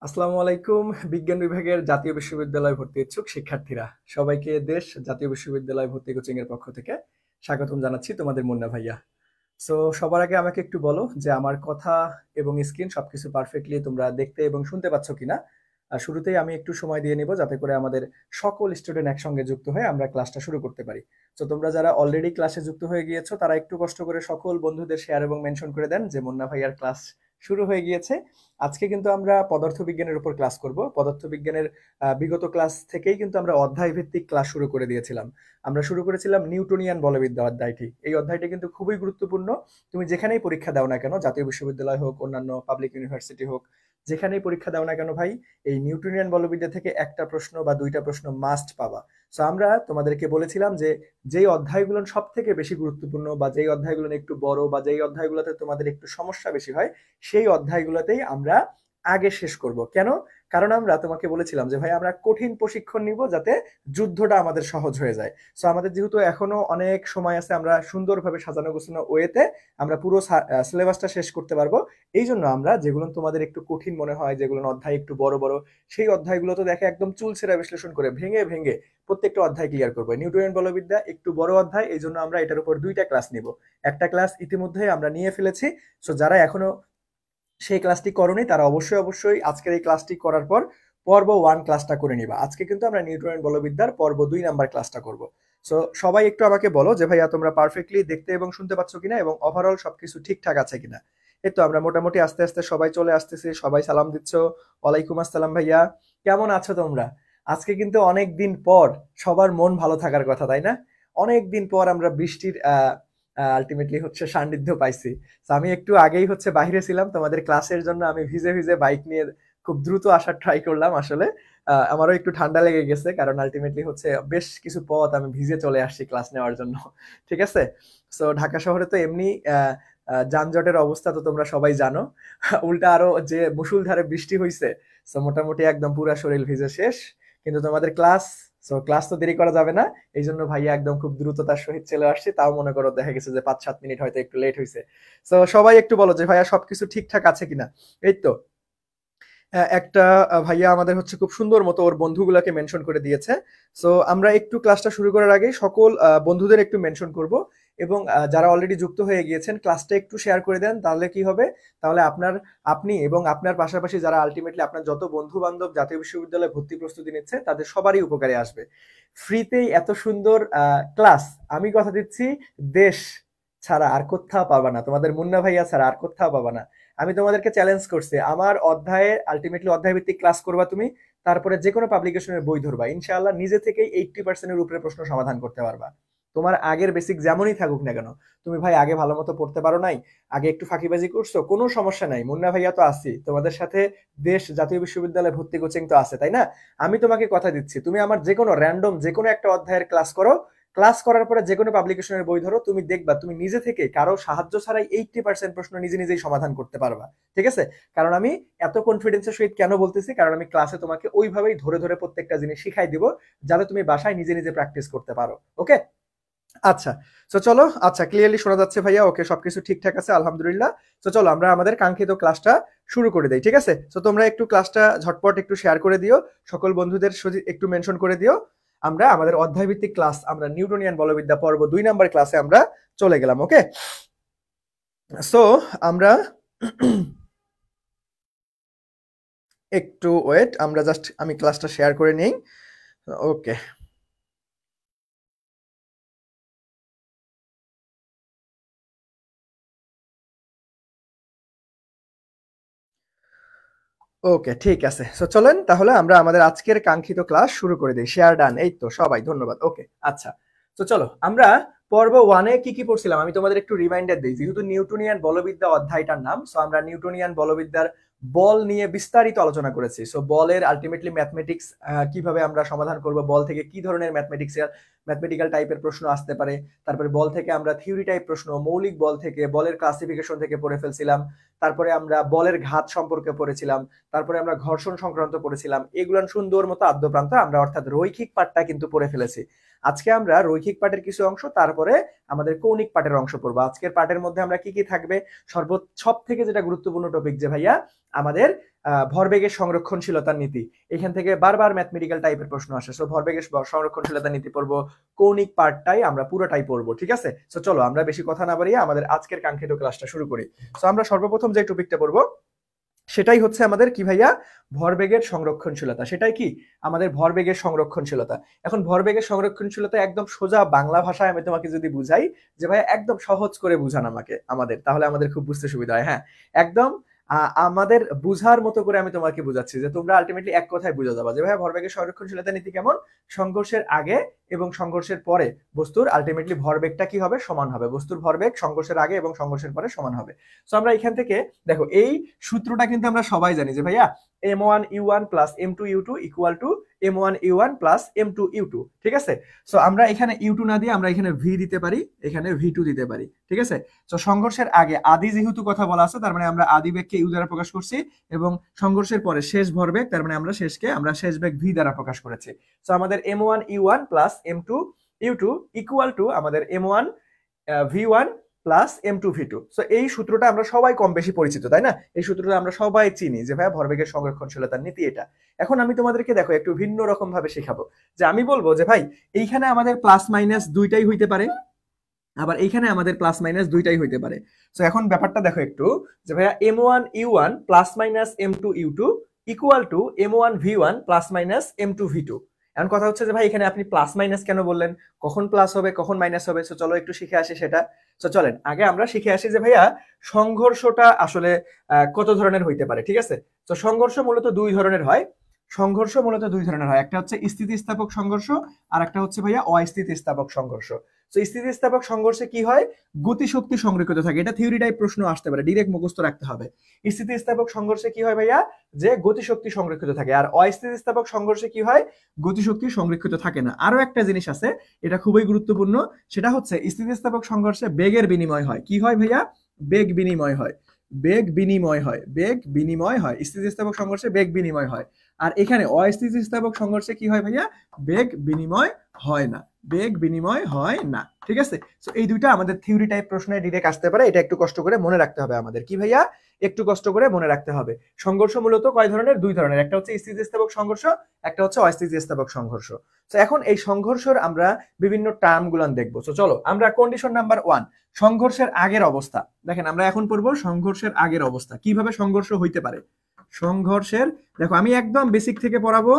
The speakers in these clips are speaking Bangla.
আসসালামু আলাইকুম। বিজ্ঞান বিভাগের জাতীয় বিশ্ববিদ্যালয় ভর্তি ইচ্ছুক শিক্ষার্থীরা সবাইকে দেশ জাতীয় বিশ্ববিদ্যালয় ভর্তি কোচিং এর পক্ষ থেকে স্বাগতম জানাচ্ছি। তোমাদের মুন্না ভাইয়া। সো সবার আগে আমাকে একটু বলো যে আমার কথা এবং স্ক্রিন সবকিছু পারফেক্টলি তোমরা দেখতে এবং শুনতে পাচ্ছ কিনা। আর শুরুতেই আমি একটু সময় দিয়ে নিব যাতে করে আমাদের সকল স্টুডেন্ট একসঙ্গে যুক্ত হয়ে আমরা ক্লাসটা শুরু করতে পারি। তো তোমরা যারা অলরেডি ক্লাসে যুক্ত হয়ে গিয়েছো তারা একটু কষ্ট করে সকল বন্ধুদের শেয়ার এবং মেনশন করে দেন যে মুন্না ভাইয়ার ক্লাস শুরু হয়ে গিয়েছে। আজকে কিন্তু আমরা পদার্থবিজ্ঞানের উপর ক্লাস করব। পদার্থবিজ্ঞানের বিগত ক্লাস থেকেই কিন্তু আমরা অধ্যায় ভিত্তিক ক্লাস শুরু করে দিয়েছিলাম। আমরা শুরু করেছিলাম নিউটনিয়ান বলবিদ্যা অধ্যায়টি। এই অধ্যায়টি কিন্তু খুবই গুরুত্বপূর্ণ। তুমি যেখানেই পরীক্ষা দাও না কেন, জাতীয় বিশ্ববিদ্যালয় হোক, অন্যান্য পাবলিক ইউনিভার্সিটি হোক, যেখানেই পরীক্ষা দাও না কেন ভাই, এই নিউটনিয়ান বলবিদ্যা থেকে একটা প্রশ্ন বা দুইটা প্রশ্ন মাস্ট পাবা। সো আমরা তোমাদেরকে বলেছিলাম যে যেই অধ্যায়গুলো সব থেকে বেশি গুরুত্বপূর্ণ বা যেই অধ্যায়গুলো একটু বড় বা যেই অধ্যায়গুলোতে তোমাদের একটু সমস্যা বেশি হয়, সেই অধ্যায়গুলোতেই আমরা আগে শেষ করব। কেন? কারণ আমরা তোমাকে বলেছিলাম যে ভাই আমরা কঠিন প্রশিক্ষণ নিব যাতে যুদ্ধটা আমাদের সহজ হয়ে যায়। সো আমাদের যেহেতু এখনো অনেক সময় আছে, আমরা সুন্দরভাবে সাজানো গোছানো ওয়েতে আমরা পুরো সিলেবাসটা শেষ করতে পারবো। এই জন্য আমরা যেগুলো তোমাদের একটু কঠিন মনে হয়, যেগুলো অধ্যায় একটু বড় বড়, সেই অধ্যায়গুলো তো দেখে একদম চুলচেরা বিশ্লেষণ করে ভেঙে ভেঙে প্রত্যেকটা অধ্যায় ক্লিয়ার করবো। নিউটনিয়ান বলবিদ্যা একটু বড় অধ্যায়, এই জন্য আমরা এটার উপর দুইটা ক্লাস নিব। একটা ক্লাস ইতিমধ্যে আমরা নিয়ে ফেলেছি। সো যারা এখনো সেই ক্লাসটি করনি তারা অবশ্যই অবশ্যই আজকের এই ক্লাসটি করার পর পর্ব 1 ক্লাসটা করে নিবা। আজকে কিন্তু আমরা নিউটনিয়ান বলবিদ্যার পর্ব 2 নাম্বার ক্লাসটা করব। সো সবাই একটু আমাকে বলো যে ভাইয়া তোমরা পারফেক্টলি দেখতে এবং শুনতে পাচ্ছ কিনা এবং ওভারঅল সবকিছু ঠিকঠাক আছে কিনা। এই তো আমরা মোটামুটি আস্তে আস্তে সবাই চলে আসতেছি, সবাই সালাম দিচ্ছ। ওয়ালাইকুম আসসালাম ভাইয়া, কেমন আছো তোমরা? আজকে কিন্তু অনেক দিন পর সবার মন ভালো থাকার কথা, তাই না? অনেক দিন পর আমরা বৃষ্টির আলটিমেটলি হচ্ছে সান্নিধ্য পাইছি। তো আমি একটু আগেই হচ্ছে বাইরে ছিলাম তোমাদের ক্লাসের জন্য, আমি ভিজে ভিজে বাইক নিয়ে খুব দ্রুত আসার ট্রাই করলাম আসলে। আমারও একটু ঠান্ডা লেগে গেছে কারণ আলটিমেটলি হচ্ছে বেশ কিছু পথ আমি ভিজে চলে আসছি ক্লাস নেওয়ার জন্য। ঠিক আছে। সো ঢাকা শহরে তো এমনি যানজটের অবস্থা তো তোমরা সবাই জানো। উল্টা আরো যে মুষলধারে বৃষ্টি হয়েছে, সো মোটামুটি একদম পুরা শরীর ভিজে শেষ। কিন্তু তোমাদের ক্লাস, সো ক্লাস তো দেরি করা যাবে না। এই জন্য ভাইয়া একদম খুব দ্রুততার সহিত চলে আসছে, তাও মনে করো দেখা গেছে যে 5-7 মিনিট হয়তো একটু লেট হয়েছে। তো সবাই একটু বলো যে ভাইয়া সবকিছু ঠিকঠাক আছে কিনা। এই তো একটা ভাইয়া আমাদের হচ্ছে খুব সুন্দর মতো ওর বন্ধুগুলাকে মেনশন করে দিয়েছে। সো আমরা একটু ক্লাসটা শুরু করার আগে সকল বন্ধুদের একটু মেনশন করব এবং যারা অলরেডি যুক্ত হয়ে গিয়েছেন ক্লাসটা একটু শেয়ার করে দেন, তাহলে কি হবে, তাহলে আপনি এবং আপনার পাশাপাশি যারা আলটিমেটলি আপনার যত বন্ধু বান্ধব জাতীয় বিশ্ববিদ্যালয়ে ভর্তি প্রস্তুতি নিচ্ছে তাদের সবারই উপকারে আসবে। ফ্রিতেই এত সুন্দর ক্লাস, আমি কথা দিচ্ছি, দেশ ছাড়া আর কোথাও পাবা না, তোমাদের মুন্না ভাইয়া ছাড়া আর কোথাও পাবা না। আমি তোমাদেরকে চ্যালেঞ্জ করছি, আমার অধ্যায়ে আলটিমেটলি অধ্যায় ভিত্তিক ক্লাস করবা তুমি, তারপরে যে কোনো পাবলিকেশনের বই ধরবা, ইনশাআল্লাহ নিজে থেকেই 80% উপরে প্রশ্ন সমাধান করতে পারবা। তোমার আগের বেসিক যেমনই থাকুক না কেন, তুমি ভাই আগে ভালো মতো পড়তে পারো নাই, আগে একটু ফাঁকিবাজি করছো, কোনো সমস্যা নাই, মুন্না ভাইয়া তো আছি তোমাদের সাথে। দেশ জাতীয় বিশ্ববিদ্যালয়ে ভর্তি কোচিং তো আছে, তাই না? আমি তোমাকে কথা দিচ্ছি, তুমি আমার যে কোনো র্যান্ডম যে কোনো একটা অধ্যায়ের ক্লাস করো, ক্লাস করার পরে যে কোনো পাবলিকেশনের বই ধরো, তুমি দেখবা তুমি নিজে থেকে কারো সাহায্য ছাড়াই 80% প্রশ্ন নিজে নিজেই সমাধান করতে পারবা। ঠিক আছে? কারণ আমি এত কনফিডেন্সের সহিত কেন বলতেছি, কারণ আমি ক্লাসে তোমাকে ওইভাবেই ধরে ধরে প্রত্যেকটা জিনিস শিখাই দিব যাতে তুমি বাসায় নিজে নিজে প্র্যাকটিস করতে পারো। ওকে? আচ্ছা। তো চলো, আচ্ছা ক্লিয়ারলি শোনা যাচ্ছে ভাইয়া, ওকে সবকিছু ঠিকঠাক আছে আলহামদুলিল্লাহ। তো চলো আমরা আমাদের কাঙ্ক্ষিত ক্লাসটা শুরু করে দেই। ঠিক আছে? তো তোমরা একটু ক্লাসটা ঝটপট একটু শেয়ার করে দিও, সকল বন্ধুদের একটু মেনশন করে দিও। আমরা আমাদের অধ্যায় ভিত্তিক ক্লাস, আমরা নিউটনিয়ান বলবিদ্যা পর্ব 2 নাম্বার ক্লাসে আমরা চলে গেলাম। ওকে? সো আমরা একটু ওয়েট, আমরা জাস্ট আমি ক্লাসটা শেয়ার করে নেই। ওকে, ওকে ঠিক আছে। সো চলেন তাহলে আমরা আমাদের আজকের কাঙ্ক্ষিত ক্লাস শুরু করে দিই। শেয়ার ডান, এই তো সবাই ধন্যবাদ। ওকে আচ্ছা, তো চলো আমরা পর্ব 1-এ কি কি পড়ছিলাম আমি তোমাদের একটু রিমাইন্ডার দিই। যেহেতু নিউটনিয়ান বলবিদ্যা অধ্যায়টার নাম, সো আমরা নিউটনিয়ান বলবিদ্যার বল নিয়ে বিস্তারিত আলোচনা করেছি। সো বলের আলটিমেটলি ম্যাথমেটিক্স কিভাবে আমরা সমাধান করব, বল থেকে কি ধরনের ম্যাথমেটিক্যাল টাইপের প্রশ্ন আসতে পারে, তারপরে বল থেকে আমরা থিওরি টাইপ প্রশ্ন, মৌলিক বল থেকে, বলের ক্লাসিফিকেশন থেকে পড়ে ফেলছিলাম। তারপরে আমরা বলের ঘাত সম্পর্কে পড়েছিলাম। তারপরে আমরা ঘর্ষণ সংক্রান্ত পড়েছিলাম। এগুলান সুন্দর মতো আদ্যপ্রান্ত আমরা অর্থাৎ রৈখিক পার্টটা কিন্তু পড়ে ফেলেছি। আজকে আমরা রৈখিক পাঠের কিছু অংশ, তারপরে আমাদের কৌণিক পাঠের অংশ পড়বো। আজকের পাঠের মধ্যে আমরা কি কি থাকবে, সব থেকে যেটা গুরুত্বপূর্ণ টপিক যে ভাইয়া আমাদের ভরবেগের সংরক্ষণশীলতার নীতি। এখান থেকে বারবার ম্যাথমেটিক্যাল টাইপের প্রশ্ন আসে। সো ভরবেগের সংরক্ষণশীলতার নীতি পড়বো, কৌণিক পার্টটাই আমরা পুরোটাই পড়বো, ঠিক আছে? সো চলো আমরা বেশি কথা না বাড়িয়ে আমাদের আজকের কাঙ্ক্ষিত ক্লাসটা শুরু করি। সো আমরা সর্বপ্রথম যে টপিকটা পড়বো সেটাই হচ্ছে আমাদের কি ভাইয়া, ভরবেগের সংরক্ষণশীলতা। সেটাই কি আমাদের ভরবেগের সংরক্ষণশীলতা। এখন ভরবেগের সংরক্ষণশীলতা একদম সোজা বাংলা ভাষায় আমি তোমাকে যদি বুঝাই যে ভাইয়া একদম সহজ করে বুঝান আমাদের, তাহলে আমাদের খুব বুঝতে সুবিধা হয়। হ্যাঁ, একদম আমাদের বুঝার মতো করে আমি তোমাকে বুঝাচ্ছি যে তোমরা আলটিমেটলি এক কথায় বুঝে যাবা যে ভাইয়া ভরবেগের সংরক্ষণশীলতা নীতি কেমন। সংঘর্ষের আগে এবং সংঘর্ষের পরে বস্তুর আলটিমেটলি ভরবেগটা কি হবে, সমান হবে। বস্তুর ভরবেগ সংঘর্ষের আগে এবং সংঘর্ষের পরে সমান হবে। সো আমরা এখান থেকে দেখো এই সূত্রটা কিন্তু আমরা সবাই জানি যে ভাইয়া m1u1 plus m2u2 equal to m1u1 plus m2u2, ঠিক আছে? সো আমরা এখানে u2 না দিয়ে আমরা এখানে v দিতে পারি, এখানে v2 দিতে পারি, ঠিক আছে? তো সংঘর্ষের আগে আদি যেহেতু কথা বলা আছে, তার মানে আমরা আদি বেগকে u দ্বারা প্রকাশ করছি, এবং সংঘর্ষের পরে শেষ ভরবেগ, তার মানে আমরা শেষ বেগ v দ্বারা প্রকাশ করেছি। সো আমাদের m1u1 plus m2u2 equal to আমাদের m1 v1 plus m2 v2। So এই সূত্রটা আমরা সবাই কম বেশি পরিচিত, তাই না? এই সূত্রটা আমরা সবাই চিনি যে ভাইয়া ভরবেগের সংরক্ষণশীলতার নীতি এটা। এখন আমি তোমাদেরকে দেখো একটু ভিন্ন রকম ভাবে শেখাবো, যে আমি বলবো যে ভাই এইখানে আমাদের প্লাস মাইনাস দুইটাই হইতে পারে, আবার এইখানে আমাদের প্লাস মাইনাস দুইটাই হইতে পারে। সো এখন ব্যাপারটা দেখো একটু, যে ভাইয়া m1u1 plus minus m2u2 equal to m1v1 plus minus m2v2। এখন কথা হচ্ছে যে ভাই এখানে আপনি প্লাস মাইনাস কেন বললেন, কখন প্লাস হবে কখন মাইনাস হবে? সো চলো একটু শিখে আসি সেটা। সো চলেন আগে আমরা শিখে আসি যে ভাইয়া সংঘর্ষটা আসলে কত ধরনের হইতে পারে, ঠিক আছে? তো সংঘর্ষ মূলত দুই ধরনের হয়। একটা হচ্ছে স্থিতিস্থাপক সংঘর্ষ, আর একটা হচ্ছে ভাইয়া অস্থিতিস্থাপক সংঘর্ষ। তো স্থিতিস্থাপক সংঘর্ষে কি হয়, গতিশক্তি সংরক্ষিত থাকে। এটা থিওরি টাইপ প্রশ্ন আসতে পারে, ডিরেক্ট মুখস্থ রাখতে হবে। স্থিতিস্থাপক সংঘর্ষে কি হয় ভাইয়া, যে গতিশক্তি সংরক্ষিত থাকে। আর অস্থিতিস্থাপক সংঘর্ষে কি হয়, গতিশক্তি সংরক্ষিত থাকে না। আরো একটা জিনিস আছে, এটা খুবই গুরুত্বপূর্ণ, সেটা হচ্ছে স্থিতিস্থাপক সংঘর্ষে বেগের বিনিময় হয়। কি হয় ভাইয়া, বেগ বিনিময় হয়। স্থিতিস্থাপক সংঘর্ষে বেগ বিনিময় হয়। আর এখানে অস্থিতিস্থাপক সংঘর্ষে কি হয় ভাইয়া, বেগ বিনিময় হয় না, ঠিক আছে? সো এই দুইটা আমাদের থিওরি টাইপ প্রশ্নে ডিরেক্ট আসতে পারে, এটা একটু কষ্ট করে মনে রাখতে হবে আমাদের। কি ভাইয়া, একটু কষ্ট করে মনে রাখতে হবে। সংঘর্ষ মূলত কয় ধরনের, দুই ধরনের, একটা হচ্ছে স্থিতিস্থাপক সংঘর্ষ, একটা হচ্ছে অস্থিতিস্থাপক সংঘর্ষ। তো এখন এই সংঘর্ষের আমরা বিভিন্ন টার্ম গুলান দেখবো। তো চলো আমরা কন্ডিশন নাম্বার 1, সংঘর্ষের আগের অবস্থা। দেখেন আমরা এখন পড়বো সংঘর্ষের আগের অবস্থা, কিভাবে সংঘর্ষ হইতে পারে। সংঘর্ষের, দেখো আমি একদম বেসিক থেকে পড়াবো,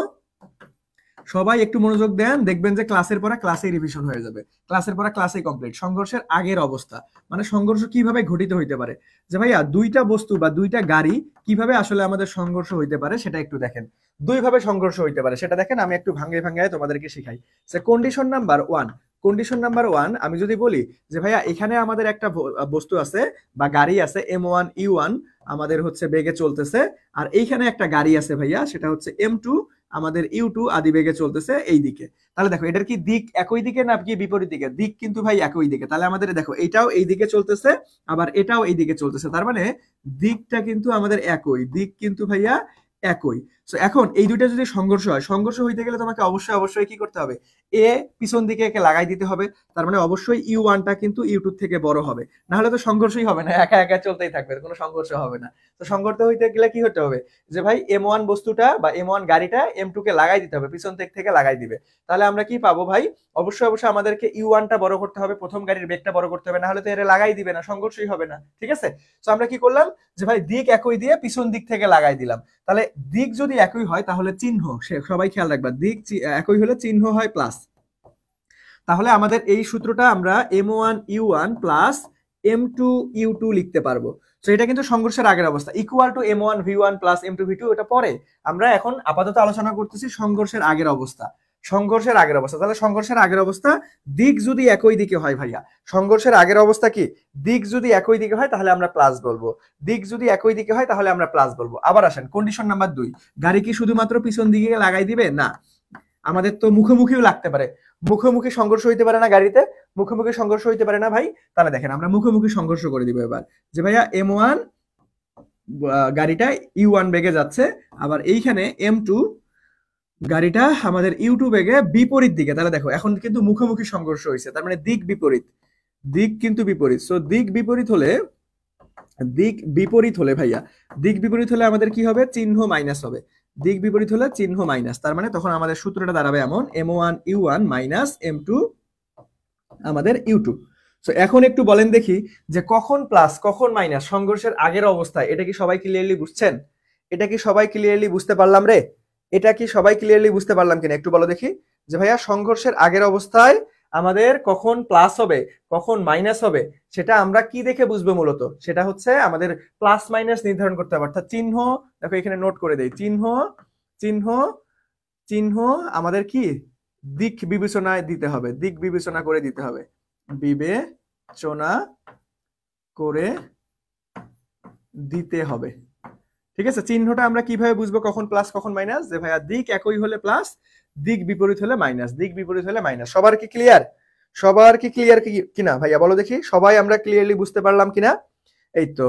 সবাই একটু মনোযোগ দেন, দেখবেন যে ক্লাসের পরে ক্লাসেই রিভিশন হয়ে যাবে, ক্লাসের পরে ক্লাসেই কমপ্লিট। সংঘর্ষের আগের অবস্থা মানে সংঘর্ষ কিভাবে ঘটিত হইতে পারে, যে ভাইয়া দুইটা বস্তু বা দুইটা গাড়ি কিভাবে আসলে আমাদের সংঘর্ষ হইতে পারে সেটা একটু দেখেন। দুই ভাবে সংঘর্ষ হইতে পারে সেটা দেখেন, আমি একটু ভাঙায় তোমাদেরকে শিখাই। কন্ডিশন নাম্বার 1 আমি যদি বলি যে ভাইয়া এখানে আমাদের একটা বস্তু আছে বা গাড়ি আছে m1u1 আমাদের হচ্ছে বেগে চলতেছে, আর এইখানে একটা গাড়ি আছে ভাইয়া, সেটা হচ্ছে m2 আমাদের u2 আদি বেগে চলতেছে এই দিকে। তাহলে দেখো এটার কি দিক একই দিকে না কি বিপরীত দিকে? দিক কিন্তু ভাই একই দিকে। তাহলে আমাদের দেখো এটাও এই দিকে চলতেছে, আবার এটাও এই দিকে চলতেছে, তার মানে দিকটা কিন্তু আমাদের একই, দিক কিন্তু ভাইয়া একই। সো এখন এই দুইটা যদি সংঘর্ষ হয়, সংঘর্ষ হইতে গেলে তোমাকে অবশ্যই কি করতে হবে, এ পিছন দিকে একে লাগাই দিতে হবে। তার মানে অবশ্যই u1টা কিন্তু u2 থেকে বড় হবে, না হলে তো সংঘর্ষই হবে না, একা একা চলতেই থাকবে, কোনো সংঘর্ষ হবে না। তো সংঘর্ষ হইতে গেলে কি হতে হবে, যে ভাই m1 বস্তুটা বা m1 গাড়িটা m2 কে লাগাই দিতে হবে, পিছন দিক থেকে লাগাই দিবে। তাহলে আমরা কি পাবো ভাই, অবশ্যই আমাদেরকে u1টা বড় করতে হবে, প্রথম গাড়ির বেগটা বড় করতে হবে, না হলে তো এর লাগাই দিবে না, সংঘর্ষই হবে না, ঠিক আছে? তো আমরা কি করলাম, যে ভাই দিক একই দিয়ে পিছন দিক থেকে লাগাই দিলাম। তাহলে দিক যদি একই হয় তাহলে চিহ্ন, সবাই খেয়াল রাখবা, দিক একই হলে চিহ্ন হয় প্লাস। তাহলে আমাদের এই সূত্রটা আমরা m1u1 প্লাস m2u2 লিখতে পারবো। তো এটা কিন্তু সংঘর্ষের আগের অবস্থা, equal to m1v1 plus m2v2, এটা পরে। আমরা এখন আপাতত আলোচনা করতেছি সংঘর্ষের আগের অবস্থা। তাহলে সংঘর্ষের আগের অবস্থা, দিক যদি একই দিকে হয় ভাইয়া, সংঘর্ষের আগের অবস্থা কি, দিক যদি একই দিকে হয় তাহলে আমরা প্লাস বলবো, আবার আসেন কন্ডিশন নাম্বার 2, গাড়ি কি শুধুমাত্র পিছন দিকে লাগাই দিবে? না, আমাদের তো মুখোমুখিও লাগতে পারে। মুখোমুখি সংঘর্ষ হইতে পারে না গাড়িতে, মুখোমুখি সংঘর্ষ হইতে পারে না ভাই? তাহলে দেখেন আমরা মুখোমুখি সংঘর্ষ করে দিব এবার, যে ভাইয়া m1 গাড়িটা u1 বেগে যাচ্ছে, আবার এইখানে m2 গাড়িটা আমাদের ইউ2 বেগে বিপরীত দিকে, তাহলে দেখো এখন কিন্তু মুখোমুখি সংঘর্ষ হয়েছে, তার মানে দিক বিপরীত, দিক কিন্তু বিপরীত। সো দিক বিপরীত হলে ভাইয়া, দিক বিপরীত হলে আমাদের কি হবে, চিহ্ন মাইনাস হবে। দিক বিপরীত হলে চিহ্ন মাইনাস, তার মানে তখন আমাদের সূত্রটা দাঁড়াবে এমন, m1u1 মাইনাস m2 আমাদের ইউ2। সো এখন একটু বলেন দেখি যে কখন প্লাস কখন মাইনাস সংঘর্ষের আগের অবস্থায়, এটা কি সবাই ক্লিয়ারলি বুঝছেন? এটা কি সবাই ক্লিয়ারলি বুঝতে পারলাম রে? এটা কি সবাই ক্লিয়ারলি বুঝতে পারলাম কিনা একটু বলো দেখি। যে ভাইয়া সংঘর্ষের আগের অবস্থায় আমাদের কখন প্লাস হবে কখন মাইনাস হবে সেটা আমরা কি দেখে বুঝবো? মূলত সেটা হচ্ছে আমাদের প্লাস মাইনাস নির্ধারণ করতে হবে, অর্থাৎ চিহ্ন। দেখো এখানে নোট করে দেই, চিহ্ন চিহ্ন চিহ্ন আমাদের কি দিক বিবেচনায় দিতে হবে, দিক বিবেচনা করে দিতে হবে, বিবেচনা করে দিতে হবে। ঠিক আছে, চিহ্নটা আমরা কিভাবে বুঝবো কখন প্লাস কখন মাইনাস? যে ভাইয়া দিক একই হলে প্লাস, দিক বিপরীত হলে মাইনাস, দিক বিপরীত হলে মাইনাস। সবার কি ক্লিয়ার? সবার কি ক্লিয়ার কিনা ভাইয়া বলো দেখি, সবাই আমরা ক্লিয়ারলি বুঝতে পারলাম কিনা? এই তো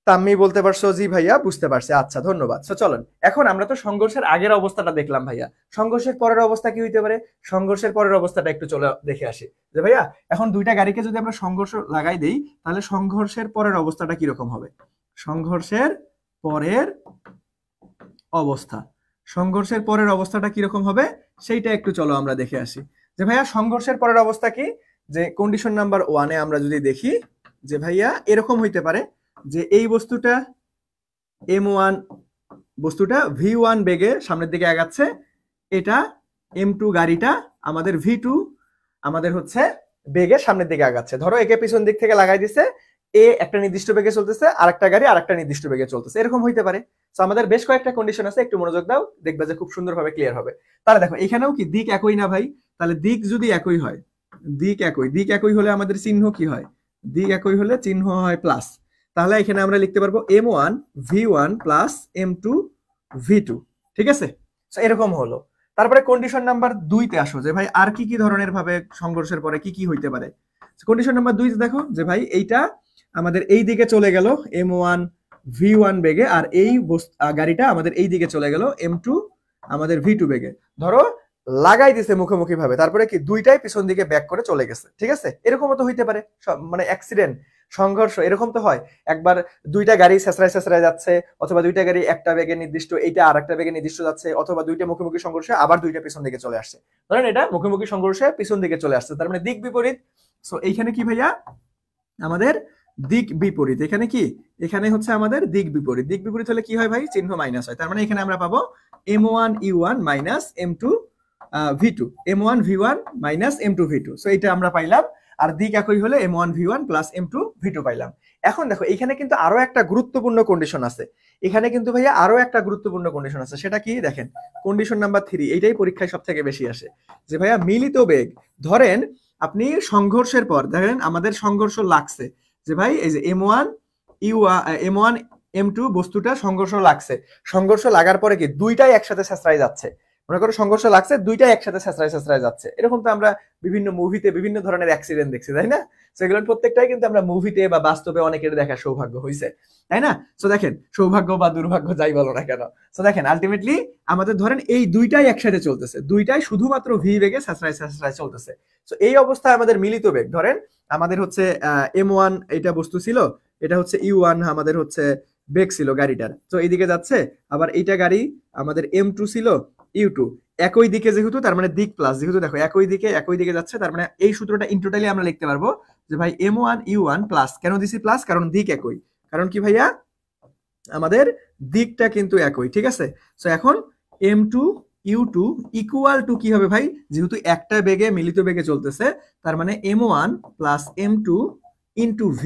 তাম্মি বলতে পারছো জি ভাইয়া বুঝতে পারছে, আচ্ছা ধন্যবাদ। সো চলুন এখন আমরা তো সংঘর্ষের আগের অবস্থাটা দেখলাম ভাইয়া, সংঘর্ষের পরের অবস্থা কি হইতে পারে? সংঘর্ষের পরের অবস্থাটা একটু চলে দেখে আসি। যে ভাইয়া এখন দুইটা গাড়িকে যদি আমরা সংঘর্ষ লাগাই দেই তাহলে সংঘর্ষের পরের অবস্থাটা কিরকম হবে? সংঘর্ষের পরের অবস্থা, সংঘর্ষের পরের অবস্থাটা কিরকম হবে সেইটা একটু চলো আমরা দেখে আসি। যে ভাইয়া সংঘর্ষের পরের অবস্থা কি, যে কন্ডিশন নাম্বার 1-এ আমরা যদি দেখি যে ভাইয়া এরকম হইতে পারে যে এই বস্তুটা m1, বস্তুটা v1 বেগে সামনের দিকে আগাচ্ছে, এটা m2 গাড়িটা আমাদের v2 আমাদের হচ্ছে বেগে সামনের দিকে আগাচ্ছে। ধরো একে পিছন দিক থেকে লাগাই দিছে, এ একটা নির্দিষ্ট বেগে চলতেছে, আরেকটা গাড়ি আরেকটা নির্দিষ্ট বেগে চলতেছে, এরকম হইতে পারে। তো আমাদের বেশ কয়েকটা কন্ডিশন আছে, একটু মনোযোগ দাও, দেখবা যে খুব সুন্দরভাবে ক্লিয়ার হবে। তাহলে দেখো এখানেও কি দিক একই না ভাই? তাহলে দিক যদি একই হয়, দিক একই হলে আমাদের চিহ্ন কি হয়? দিক একই হলে চিহ্ন হয় প্লাস। তাহলে এখানে আমরা লিখতে পারবো m1 v1 plus m2 v2। ঠিক আছে, এরকম হলো। তারপরে কন্ডিশন নাম্বার 2-তে আসো, যে ভাই আর কি কি ধরনের ভাবে সংঘর্ষের পরে কি কি হইতে পারে। কন্ডিশন নাম্বার 2-তে দেখো যে ভাই এইটা আমাদের এই দিকে চলে গেল m1 v1 বেগে, আর এই গাড়িটা আমাদের এই দিকে চলে গেল m2 আমাদের v2 বেগে। ধরো লাগাই দিছে মুখোমুখি ভাবে, তারপরে কি দুইটাই পিছন দিকে ব্যাক করে চলে গেছে। ঠিক আছে, এরকমও তো হইতে পারে, মানে অ্যাক্সিডেন্ট সংঘর্ষ এরকম তো হয়, একবার দুইটা গাড়ি ছেঁচড়ায় ছেঁচড়ায় যাচ্ছে, অথবা দুইটা গাড়ি একটা বেগে নির্দিষ্ট, এইটা আর একটা বেগে নির্দিষ্ট যাচ্ছে, অথবা দুইটা মুখোমুখি সংঘর্ষে আবার দুইটা পিছন দিকে চলে আসছে। ধরেন এটা মুখোমুখি সংঘর্ষে পিছন দিকে চলে আসছে, তার মানে দিক বিপরীত। সো এইখানে কি ভাইয়া আমাদের দিক বিপরীত, এখানে কি এখানে হচ্ছে আমাদের দিক বিপরীত। দিক বিপরীত হলে কি হয় ভাই? চিহ্ন মাইনাস হয়। তার মানে এখানে আমরা পাবো m1 u1 minus m2 v2, m1 v1 minus m2 v2। So এটা আমরা পাইলাম। আর দিক একই হলে m1 v1 plus m2 v2 পাইলাম। এখন দেখো এখানে কিন্তু আরো একটা গুরুত্বপূর্ণ কন্ডিশন আছে, এখানে কিন্তু ভাইয়া আরো একটা গুরুত্বপূর্ণ কন্ডিশন আছে। সেটা কি দেখেন, কন্ডিশন নাম্বার 3, এইটাই পরীক্ষায় সব থেকে বেশি আসে। যে ভাইয়া মিলিত বেগ, ধরেন আপনি সংঘর্ষের পর দেখেন আমাদের সংঘর্ষ লাগছে, যে ভাই এই যে m1 m2 বস্তুটা সংঘর্ষ লাগছে, সংঘর্ষ লাগার পরে কি দুইটাই একসাথে ছেঁচড়ায় যাচ্ছে। মনে করো সংঘর্ষ লাগছে, দুইটাই একসাথে ছেঁচড়ায় ছেঁচড়ায় যাচ্ছে। এরকম তো আমরা বিভিন্ন মুভিতে বিভিন্ন ধরনের অ্যাক্সিডেন্ট দেখছি, তাই না? সেগুলো প্রত্যেকটাই কিন্তু আমরা মুভিতে বা বাস্তবে অনেকের দেখার সৌভাগ্য হয়েছে, তাই না? সো দেখেন সৌভাগ্য বা দুর্ভাগ্য যাই বলো না কেন, সো দেখেন আলটিমেটলি আমাদের ধরেন এই দুইটাই একসাথে চলতেছে, দুইটাই শুধুমাত্র ভি বেগে ছেঁচড়ায় ছেঁচড়ায় চলতেছে। সো এই অবস্থায় আমাদের মিলিত বেগ, ধরেন আমাদের হচ্ছে m1 এটা বস্তু ছিল, এটা হচ্ছে u1 আমাদের হচ্ছে বেগ ছিল গাড়িটার, তো এইদিকে যাচ্ছে। আবার এইটা গাড়ি আমাদের m2 ছিল, u2 একই দিকে যেহেতু, তার মানে দিক প্লাস, যেহেতু দেখো একই দিকে যাচ্ছে, তার মানে এই সূত্রটা ইন টোটালি আমরা লিখতে পারবো যে ভাই m1 u1 প্লাস, কেন দিছি প্লাস? কারণ দিক একই, কারণ কি ভাইয়া আমাদের দিকটা কিন্তু একই। ঠিক আছে, সো এখন m2 u2 ইকুয়াল টু কি হবে ভাই? যেহেতু একটা বেগে মিলিত বেগে চলতেছে, তার মানে m1 plus m2 into v,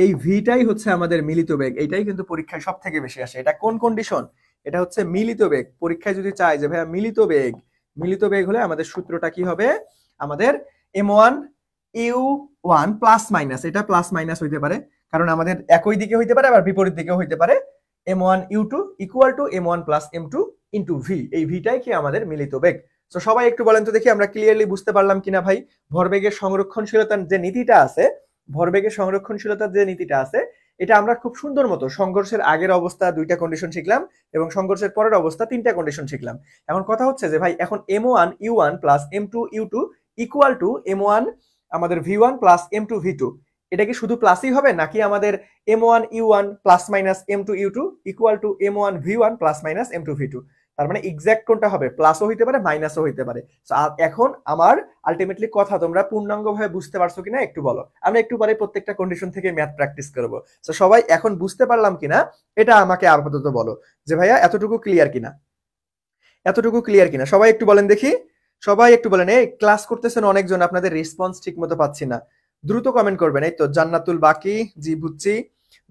এই ভিটাই হচ্ছে আমাদের মিলিত বেগ। এইটাই কিন্তু পরীক্ষায় সব থেকে বেশি আসে। এটা কোন কন্ডিশন? এটা হচ্ছে মিলিত বেগ। পরীক্ষায় যদি চাই যে ভাইয়া মিলিত বেগ হলে আমাদের সূত্রটা কি হবে? আমাদের m1 u1 প্লাস মাইনাস, এটা প্লাস মাইনাস হইতে পারে কারণ আমাদের একই দিকে হইতে পারে, আবার বিপরীত দিকেও হইতে পারে। m1 u2 equal to m1 plus m2 into v, এই ভিটাই কি আমাদের মিলিত বেগ। তো সবাই একটু বলেন তো দেখি আমরা ক্লিয়ারলি বুঝতে পারলাম কিনা ভাই? ভরবেগের সংরক্ষণশীলতার যে নীতিটা আছে, ভরবেগের সংরক্ষণশীলতার যে নীতিটা আছে, এটা আমরা খুব সুন্দর মতো সংঘর্ষের আগের অবস্থা 2টা কন্ডিশন শিখলাম এবং সংঘর্ষের পরের অবস্থা 3টা কন্ডিশন শিখলাম। এখন কথা হচ্ছে যে ভাই এখন m1 u1 plus m2 u2 equal to m1 আমাদের v1 প্লাস m2 v2, এটা কি শুধু প্লাসই হবে নাকি আমাদের m1 u1 plus minus m2 u2 equal to m1 v1 plus minus m2 v2? তার মানে এক্সাক্ট কোনটা হবে, প্লাসও হইতে পারে মাইনাসও হইতে পারে। এখন আমার আলটিমেটলি কথা তোমরা পূর্ণাঙ্গভাবে বুঝতে পারছো কিনা একটু বলো, আমরা একটু পরে প্রত্যেকটা কন্ডিশন থেকে ম্যাথ প্র্যাকটিস করব। তো সবাই এখন বুঝতে পারলাম কিনা এটা আমাকে আপাতত বলো যে ভাইয়া এতটুকু ক্লিয়ার কিনা, এতটুকু ক্লিয়ার কিনা সবাই একটু বলেন দেখি। সবাই একটু বলেন, এই ক্লাস করতেছেন অনেকজন, আপনাদের রেসপন্স ঠিক মতো পাচ্ছি না, দ্রুত কমেন্ট করবেন। এই তো জান্নাতুল, বাকি, জি বুঝছি,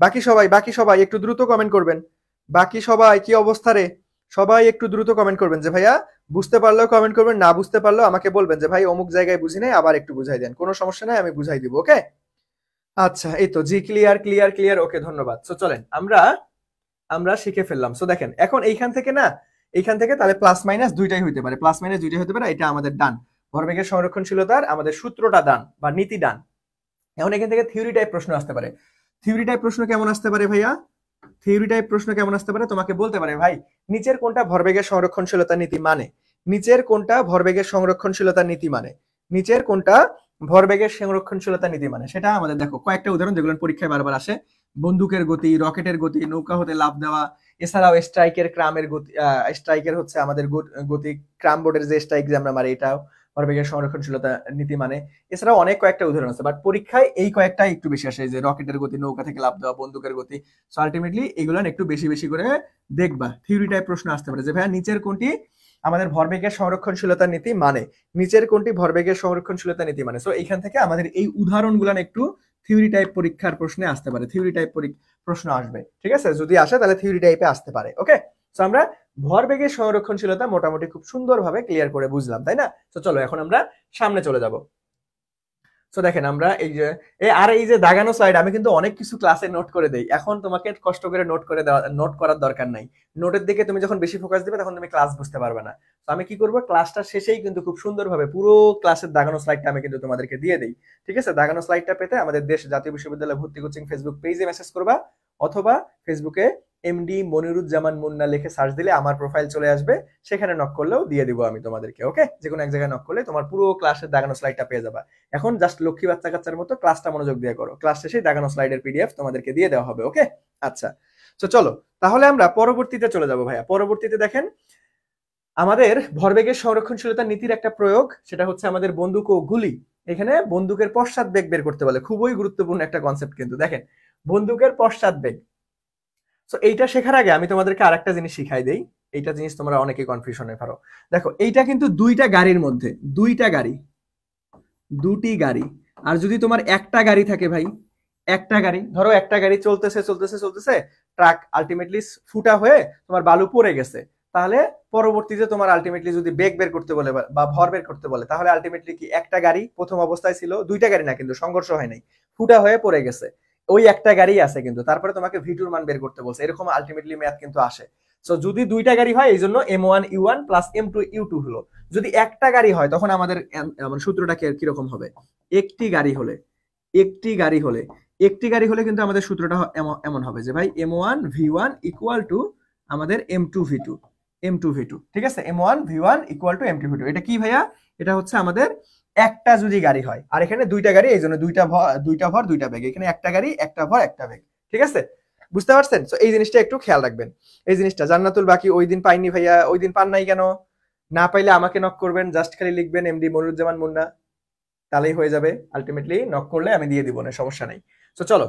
বাকি সবাই একটু দ্রুত কমেন্ট করবেন। বাকি সবাই কি অবস্থা রে, সবাই একটু দ্রুত কমেন্ট করবেন যে ভাইয়া বুঝতে পারলেও কমেন্ট করবেন, না বুঝতে পারলেও আমাকে বলবেন যে ভাই অমুক জায়গায় বুঝি নাই, আবার একটু বুঝাই দেন, কোনো সমস্যা নাই, আমি বুঝাই দিব। ওকে আচ্ছা, এই তো জি ক্লিয়ার ক্লিয়ার ক্লিয়ার, ওকে ধন্যবাদ। সো চলেন আমরা শিখে ফেললাম। সো দেখেন এখন এইখান থেকে তাহলে প্লাস মাইনাস দুইটাই হইতে পারে, প্লাস মাইনাস দুইটাই হতে পারে, এটা আমাদের ডান। ভরবেগের সংরক্ষণশীলতার আমাদের সূত্রটা ডান বা নীতি ডান। এখন এখান থেকে থিওরি টাইপ প্রশ্ন আসতে পারে। থিওরি টাইপ প্রশ্ন কেমন আসতে পারে ভাইয়া, থিওরি টাইপ প্রশ্ন কেমন আসতে পারে, তোমাকে বলতে পারে ভাই নিচের কোনটা ভরবেগের সংরক্ষণশীলতা নীতি মানে, নিচের কোনটা ভরবেগের সংরক্ষণশীলতা নীতি মানে, নিচের কোনটা ভরবেগের সংরক্ষণশীলতা নীতি মানে, সেটা আমাদের দেখো কয়েকটা উদাহরণ যেগুলো পরীক্ষায় বারবার আসে। বন্দুকের গতি, রকেটের গতি, নৌকা হতে লাফ দেওয়া, এছাড়াও স্ট্রাইকের ক্রামের গতি, স্ট্রাইকের হচ্ছে আমাদের গতি, ক্রাম বোর্ডের যে স্ট্রাইক যে আমরা মারি এটাও ভরবেগের সংরক্ষণশীলতা নীতি মানে। এছাড়াও অনেক কয়েকটা উদাহরণ আছে, বাট পরীক্ষায় এই কয়েকটা একটু বেশি আসে, যে রকেটের গতি, নৌকা থেকে লাফ দেওয়া, বন্দুকের গতি। সো আলটিমেটলি এগুলো একটু বেশি বেশি করে দেখবা। থিওরি টাইপ প্রশ্ন আসতে পারে যে ভাইয়া নিচের কোনটি আমাদের ভরবেগের সংরক্ষণশীলতা নীতি মানে, নিচের কোনটি ভরবেগের সংরক্ষণশীলতা নীতি মানে। সো এইখান থেকে আমাদের এই উদাহরণগুলো একটু থিওরি টাইপ পরীক্ষার প্রশ্নে আসতে পারে, থিওরি টাইপ প্রশ্ন আসবে, ঠিক আছে? যদি আসে তাহলে থিওরি টাইপে আসতে পারে। ওকে, সো আমরা ভরবেগের সংরক্ষণশীলতা মোটামুটি খুব সুন্দরভাবে ক্লিয়ার করে বুঝলাম, তাই না? তো চলো এখন আমরা সামনে চলে যাব। সো দেখেন আমরা এই যে দাগানো স্লাইড, আমি কিন্তু অনেক কিছু ক্লাসে নোট করে দেই, এখন তোমাকে কষ্ট করে নোট করার দরকার নাই। নোটের দিকে তুমি যখন বেশি ফোকাস দিবে তখন তুমি ক্লাস বুঝতে পারবে না। তো আমি কি করব, ক্লাসটা শেষেই কিন্তু খুব সুন্দরভাবে পুরো ক্লাসের দাগানো স্লাইডটা আমি কিন্তু তোমাদেরকে দিয়ে দেই, ঠিক আছে? দাগানো স্লাইডটা পেতে আমাদের দেশ জাতীয় বিশ্ববিদ্যালয় ভর্তি কোচিং ফেসবুক পেজে মেসেজ করবা, অথবা ফেসবুকে এমডি মনিরুজ্জামান মুন্না লিখে সার্চ দিলে আমার প্রোফাইল চলে আসবে, সেখানে নক করলেও দিয়ে দিব আমি তোমাদেরকে। ওকে, যে কোনো এক জায়গায় নক করলে তোমার পুরো ক্লাসের দাগানো স্লাইডটা পেয়ে যাবা। এখন জাস্ট লক্ষ্মী বাচ্চা কাচ্চার মতো ক্লাসটা মনোযোগ দিয়ে করো, ক্লাস শেষে দাগানো স্লাইডের পিডিএফ তোমাদেরকে দিয়ে দেওয়া হবে। ওকে আচ্ছা, তো চলো তাহলে আমরা পরবর্তীতে চলে যাব ভাইয়া। পরবর্তীতে দেখেন আমাদের ভরবেগের সংরক্ষণশীলতা নীতির একটা প্রয়োগ, সেটা হচ্ছে আমাদের বন্দুক ও গুলি। এখানে বন্দুকের পশ্চাৎ বেগ বের করতে বলে, খুবই গুরুত্বপূর্ণ একটা কনসেপ্ট কিন্তু। দেখেন বন্দুকের পশ্চাৎ বেগ, সো এইটা শেখার আগে আমি তোমাদেরকে আরেকটা জিনিস শিখাই দেই, এইটা জিনিস তোমরা অনেকে কনফিউশনে পারো। দেখো এইটা কিন্তু দুইটা গাড়ির মধ্যে, দুটি গাড়ি, আর যদি তোমার একটা গাড়ি থাকে ভাই, একটা গাড়ি, ধরো একটা গাড়ি চলতেছে, ট্রাক আলটিমেটলি ফুটা হয়ে তোমার বালু পড়ে গেছে, তাহলে পরবর্তীতে তোমার আলটিমেটলি যদি বেগ বের করতে বলে বা ভর বের করতে বলে, তাহলে আলটিমেটলি কি একটা গাড়ি প্রথম অবস্থায় ছিল, দুইটা গাড়ি না কিন্তু সংঘর্ষ হয় নাই, ফুটা হয়ে পড়ে গেছে, ওই একটা গাড়ি আছে কিন্তু তারপরে তোমাকে ভিটুর মান বের করতে বলছে, এরকম আলটিমেটলি ম্যাথ কিন্তু আসে। সো যদি দুইটা গাড়ি হয় এই জন্য m1 u1 plus m2 u2 হলো। যদি একটা গাড়ি হয় তখন আমাদের সূত্রটা কিরকম হবে, একটি গাড়ি হলে কিন্তু আমাদের সূত্রটা এমন হবে যে ভাই m1 v1 ইকুয়াল টু আমাদের m2 v2, ঠিক আছে? m1 v1 equal to m2 v2, এটা কি ভাইয়া, এটা হচ্ছে আমাদের একটা যদি গাড়ি হয়, আর এখানে দুইটা গাড়ি, এই জন্য দুইটা ভর দুইটা বেগ, এখানে একটা গাড়ি একটা ভর একটা বেগ, ঠিক আছে? বুঝতে পারছেন? তো এই জিনিসটা একটু খেয়াল রাখবেন। এই জিনিসটা জান্নাতুল বাকি ওই দিন পাইনি ভাইয়া, ওই দিন পান নাই কেন? না পাইলে আমাকে নক করবেন, জাস্ট খালি লিখবেন এমডি মনিরুজ্জামান মুন্না, তাহলেই হয়ে যাবে। আলটিমেটলি নক করলে আমি দিয়ে দিব, না সমস্যা নাই। তো চলো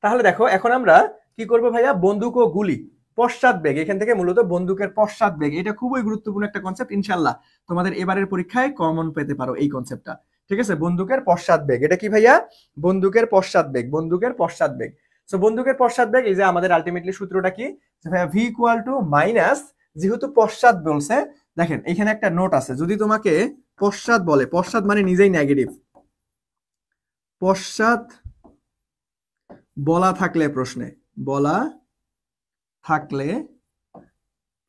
তাহলে দেখো এখন আমরা কি করব ভাইয়া, বন্দুক ও গুলি পশ্চাৎ বেগ, এখান থেকে মূলত বন্দুকের পশ্চাৎ বেগ, এটা খুবই গুরুত্বপূর্ণ একটা কনসেপ্ট, ইনশাআল্লাহ তোমাদের এবারের পরীক্ষায় কমন পেতে পারো এই কনসেপ্টটা, ঠিক আছে? বন্দুকের পশ্চাৎ বেগ, এটা কি ভাইয়া, বন্দুকের পশ্চাৎ বেগ। সো বন্দুকের পশ্চাৎ বেগ, এই যে আমাদের আলটিমেটলি সূত্রটা কি ভাইয়া, ভি ইকুয়াল টু মাইনাস, যেহেতু পশ্চাৎ বলছে, দেখেন এখানে একটা নোট আছে, যদি তোমাকে পশ্চাৎ বলে, পশ্চাৎ মানে নিজেই নেগেটিভ, পশ্চাৎ বলা থাকলে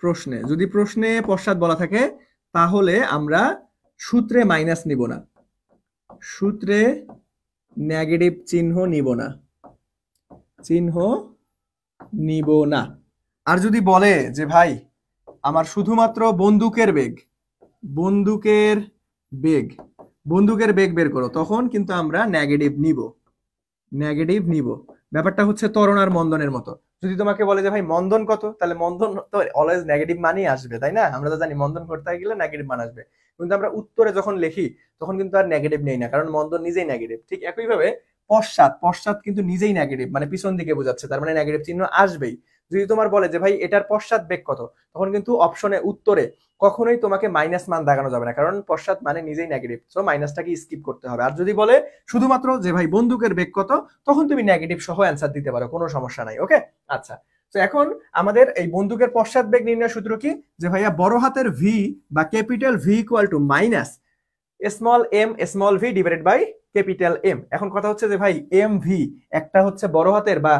প্রশ্নে যদি প্রশ্নে পশ্চাৎ বলা থাকে, তাহলে আমরা সূত্রে মাইনাস নিব না, সূত্রে নেগেটিভ চিহ্ন নিব না, চিহ্ন নিব না। আর যদি বলে যে ভাই আমার শুধুমাত্র বন্দুকের বেগ, বন্দুকের বেগ, বন্দুকের বেগ বের করো, তখন কিন্তু আমরা নেগেটিভ নিব, নেগেটিভ নিব। ব্যাপারটা হচ্ছে ত্বরণ আর মন্দনের মতো। যদি তোমাকে বলে যে ভাই মন্দন কত, তাহলে মন্দন তো অলওয়েজ নেগেটিভ মানই আসবে, তাই না? আমরা তো জানি মন্দন করতে গেলে নেগেটিভ মান আসবে, কিন্তু আমরা উত্তরে যখন লিখি তখন কিন্তু আর নেগেটিভ নেই না, কারণ মন্দন নিজেই নেগেটিভ। ঠিক একইভাবে পশ্চাৎ, পশ্চাৎ কিন্তু নিজেই নেগেটিভ, মানে পিছন দিকে বোঝাচ্ছে, তার মানে নেগেটিভ চিহ্ন আসবেই। যদি তোমার বলে যে ভাই এটার পশ্চাৎ বেগ কত, তখন কিন্তু অপশনে উত্তরে কখনোই তোমাকে মাইনাস মান দেখানো যাবে না, কারণ পশ্চাৎ মানে নিজেই নেগেটিভ, সো মাইনাসটাকে স্কিপ করতে হবে। আর যদি বলে শুধুমাত্র যে ভাই বন্দুকের বেগ কত, তখন তুমি নেগেটিভ সহ অ্যান্সার দিতে পারো, কোনো সমস্যা নাই। ওকে, আচ্ছা। তো এখন আমাদের এই বন্দুকের পশ্চাৎ বেগ নির্ণয় সূত্র কি, যে ভাইয়া বড় হাতের ভি বা capital V equal to minus small M small V divided by capital M. এখন কথা হচ্ছে যে ভাই এম ভি, একটা হচ্ছে বড় হাতের বা